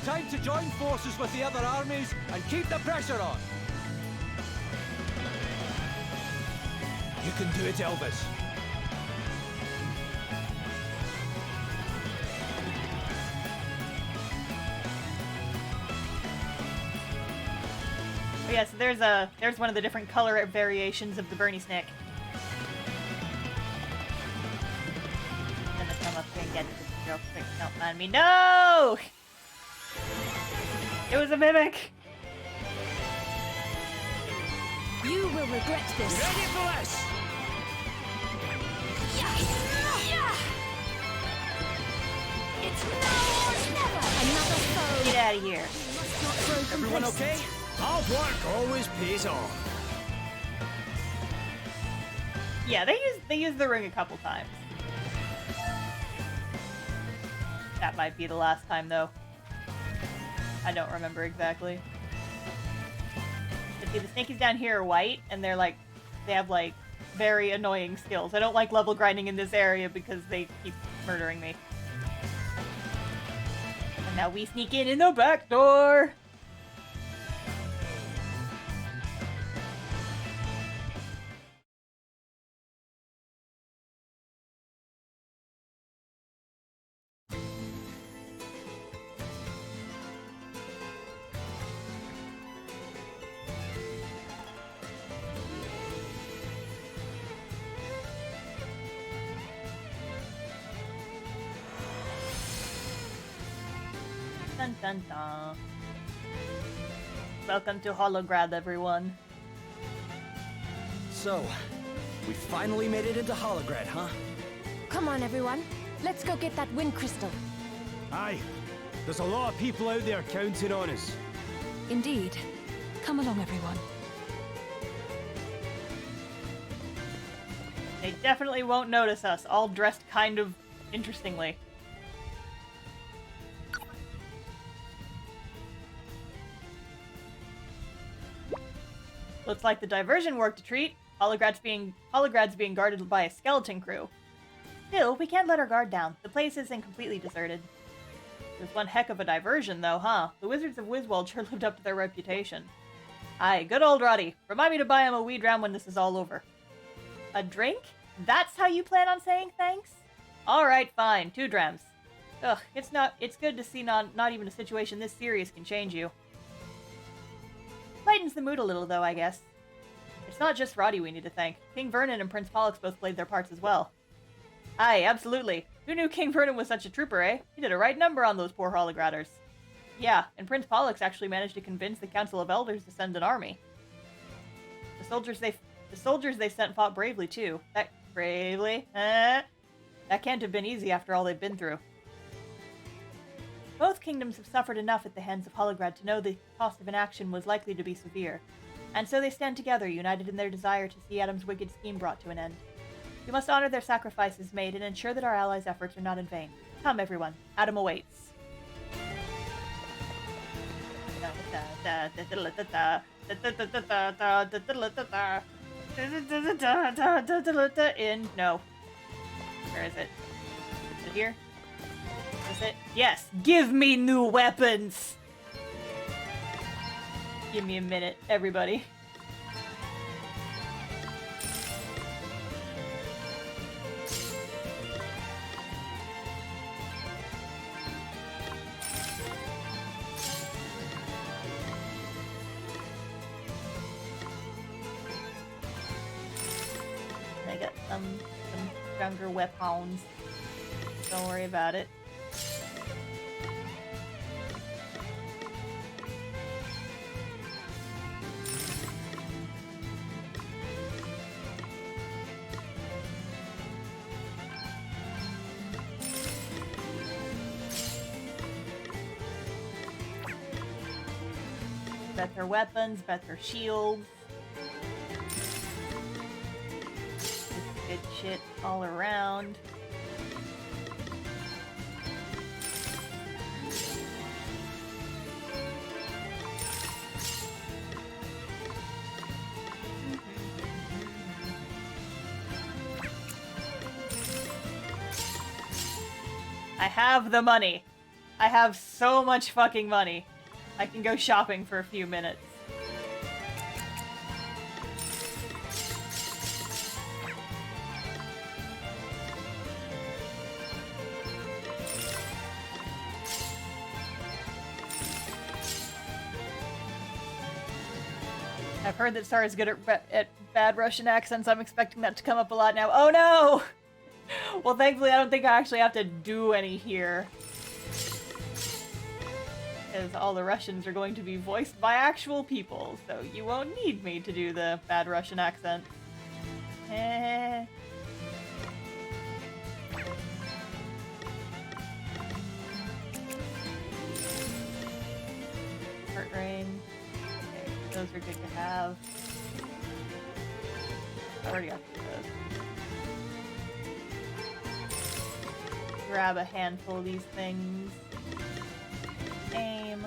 Time to join forces with the other armies and keep the pressure on. You can do it, Elvis. Oh yeah, so there's one of the different color variations of the Bernie Snick. I'm gonna come up here and get this real quick. Don't mind me. No! It was a mimic! You will regret this. Ready for this! It's now or never! Another foe! Get out of here. Everyone okay? Hard work always pays off. Yeah, they use the ring a couple times. That might be the last time though. I don't remember exactly. But see, the sneakies down here are white, and they have like very annoying skills. I don't like level grinding in this area because they keep murdering me. And now we sneak in the back door. Dun dun dun. Welcome to Holograd, everyone. So, we finally made it into Holograd, huh? Come on, everyone. Let's go get that wind crystal. Aye. There's a lot of people out there counting on us. Indeed. Come along, everyone. They definitely won't notice us, all dressed kind of interestingly. Looks like the diversion worked a treat. Holograd's being guarded by a skeleton crew. Still, we can't let our guard down. The place isn't completely deserted. It was one heck of a diversion, though, huh? The Wizards of Wiswald sure lived up to their reputation. Aye, good old Roddy. Remind me to buy him a weed round when this is all over. A drink? That's how you plan on saying thanks? Alright, fine. 2 drems. Ugh, it's good to see not even a situation this serious can change you. Lightens the mood a little, though, I guess. It's not just Roddy we need to thank. King Vernon and Prince Pollux both played their parts as well. Aye, absolutely. Who knew King Vernon was such a trooper, eh? He did a right number on those poor Holograders. Yeah, and Prince Pollux actually managed to convince the Council of Elders to send an army. The soldiers they sent fought bravely, too. Bravely? That can't have been easy after all they've been through. Both kingdoms have suffered enough at the hands of Holograd to know the cost of inaction was likely to be severe, and so they stand together, united in their desire to see Adam's wicked scheme brought to an end. We must honor their sacrifices made and ensure that our allies' efforts are not in vain. Come, everyone. Adam awaits. No. Where is it? Is it here? Is it? Yes! Give me new weapons! Give me a minute, everybody. I got some stronger weapons. Don't worry about it. Better weapons, better shields. Good shit all around. I have the money. I have so much fucking money. I can go shopping for a few minutes. I've heard that Star is good at bad Russian accents. I'm expecting that to come up a lot now. Oh no! Well, thankfully I don't think I actually have to do any here. Because all the Russians are going to be voiced by actual people, so you won't need me to do the bad Russian accent. Heart rain. Okay, those are good to have. I already got those. Grab a handful of these things. Aim.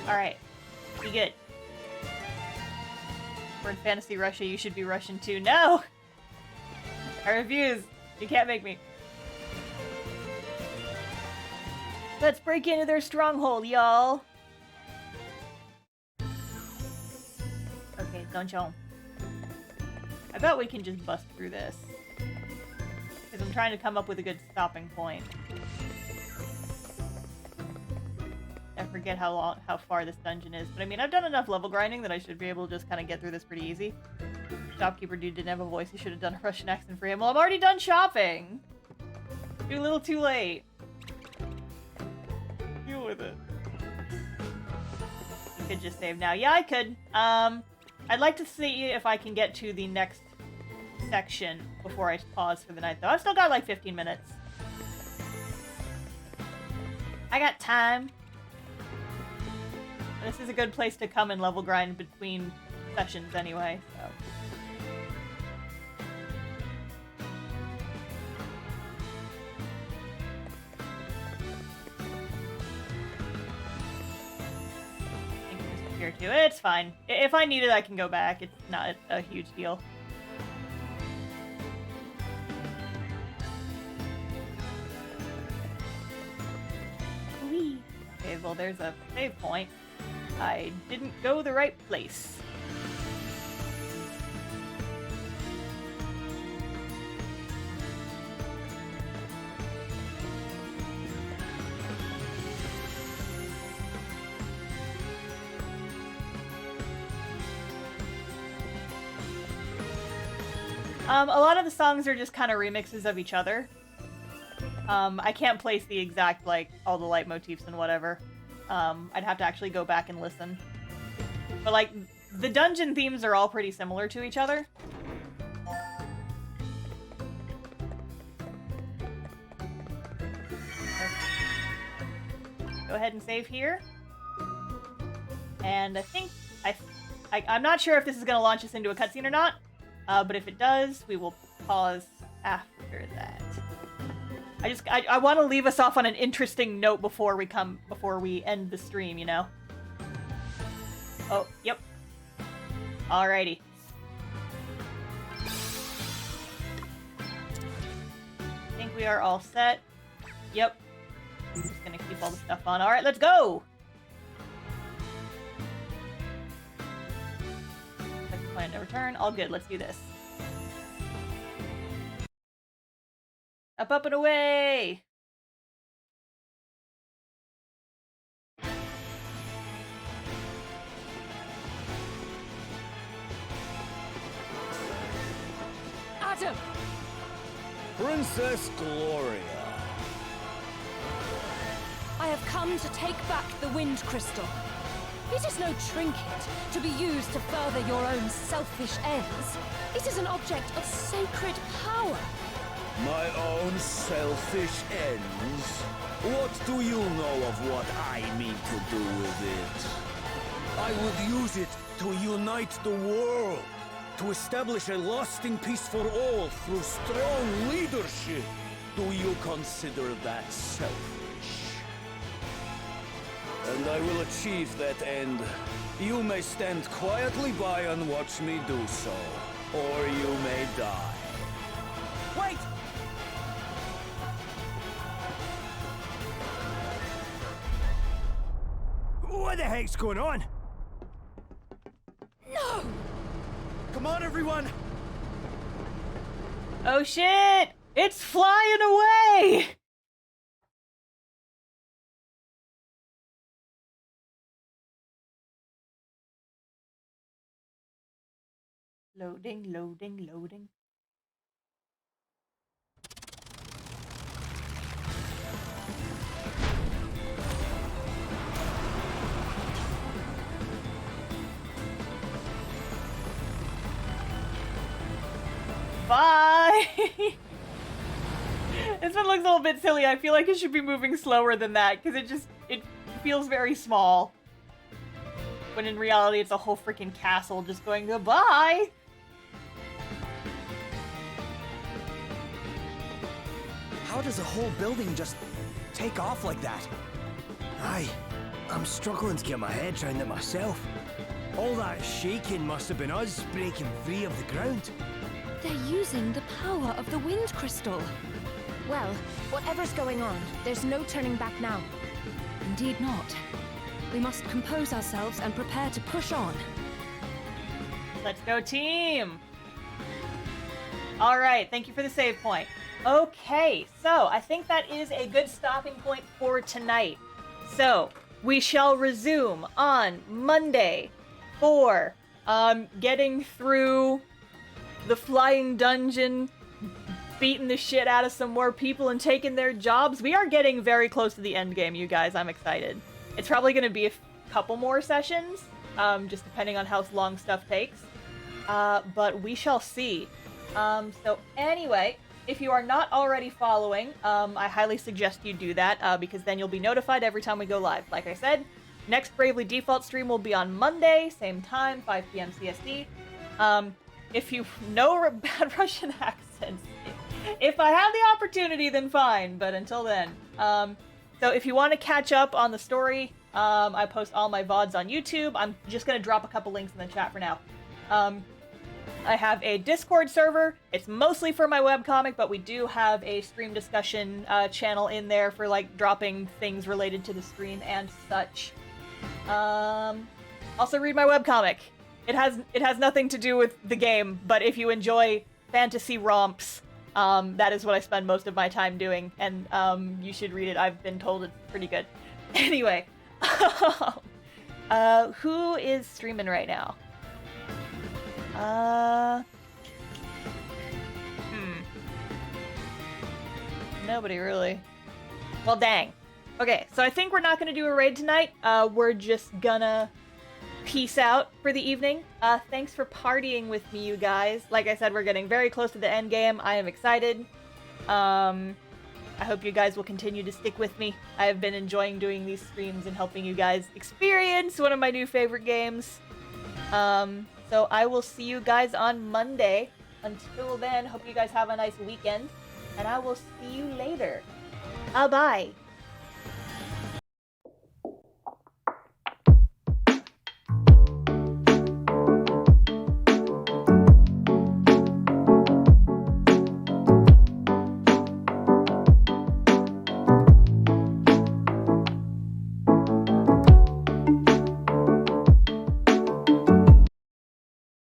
Alright. Be good. We're in Fantasy Russia, you should be Russian too. No! I refuse. You can't make me. Let's break into their stronghold, y'all. Okay, don't y'all. I bet we can just bust through this. Because I'm trying to come up with a good stopping point. I forget how far this dungeon is, but I mean, I've done enough level grinding that I should be able to just kind of get through this pretty easy. Shopkeeper dude didn't have a voice. He should have done a Russian accent for him. Well, I'm already done shopping. Too little, too late. Deal with it. You could just save now. Yeah, I could. I'd like to see if I can get to the next section before I pause for the night, though. I've still got like 15 minutes. I got time. This is a good place to come and level grind between sessions anyway, so. Here too. It's fine. If I need it, I can go back. It's not a huge deal. Okay, well, there's a save point. I didn't go the right place. A lot of the songs are just kind of remixes of each other. I can't place the exact, like, all the leitmotifs and whatever. I'd have to actually go back and listen. But, like, the dungeon themes are all pretty similar to each other. Go ahead and save here. And I think... I'm not sure if this is going to launch us into a cutscene or not. But if it does, we will pause after that. I want to leave us off on an interesting note before we end the stream, you know? Oh, yep. Alrighty. I think we are all set. Yep. I'm just gonna keep all the stuff on. Alright, let's go! Second plan to return. All good, let's do this. Up, up, and away! Adam! Princess Gloria. I have come to take back the Wind Crystal. It is no trinket to be used to further your own selfish ends. It is an object of sacred power. My own selfish ends? What do you know of what I mean to do with it? I would use it to unite the world, to establish a lasting peace for all through strong leadership. Do you consider that selfish? And I will achieve that end. You may stand quietly by and watch me do so, or you may die. Wait! What the heck's going on? No! Come on, everyone! Oh shit! It's flying away! Loading, loading, loading. Bye! This one looks a little bit silly. I feel like it should be moving slower than that, because it feels very small. When in reality, it's a whole freaking castle just going goodbye! How does a whole building just take off like that? Aye, I'm struggling to get my head around it myself. All that shaking must have been us breaking free of the ground. They're using the power of the Wind Crystal. Well, whatever's going on, there's no turning back now. Indeed not. We must compose ourselves and prepare to push on. Let's go, team! Alright, thank you for the save point. Okay, so I think that is a good stopping point for tonight. So, we shall resume on Monday for getting through the flying dungeon, beating the shit out of some more people and taking their jobs. We are getting very close to the end game, you guys. I'm excited. It's probably going to be a couple more sessions, just depending on how long stuff takes. But we shall see. So anyway, if you are not already following, I highly suggest you do that, because then you'll be notified every time we go live. Like I said, next Bravely Default stream will be on Monday, same time, 5 p.m. CST. If you know bad Russian accents, if I have the opportunity, then fine, but until then. So if you want to catch up on the story, I post all my VODs on YouTube. I'm just going to drop a couple links in the chat for now. I have a Discord server. It's mostly for my webcomic, but we do have a stream discussion channel in there for like dropping things related to the stream and such. Also read my webcomic. It has nothing to do with the game, but if you enjoy fantasy romps, that is what I spend most of my time doing, and you should read it. I've been told it's pretty good. Anyway, who is streaming right now? Nobody really. Well, dang. Okay, so I think we're not gonna do a raid tonight. We're just gonna peace out for the evening. Thanks for partying with me, you guys. Like I said, we're getting very close to the end game. I am excited. I hope you guys will continue to stick with me. I have been enjoying doing these streams and helping you guys experience one of my new favorite games. So I will see you guys on Monday. Until then, hope you guys have a nice weekend, and I will see you later. Bye-bye.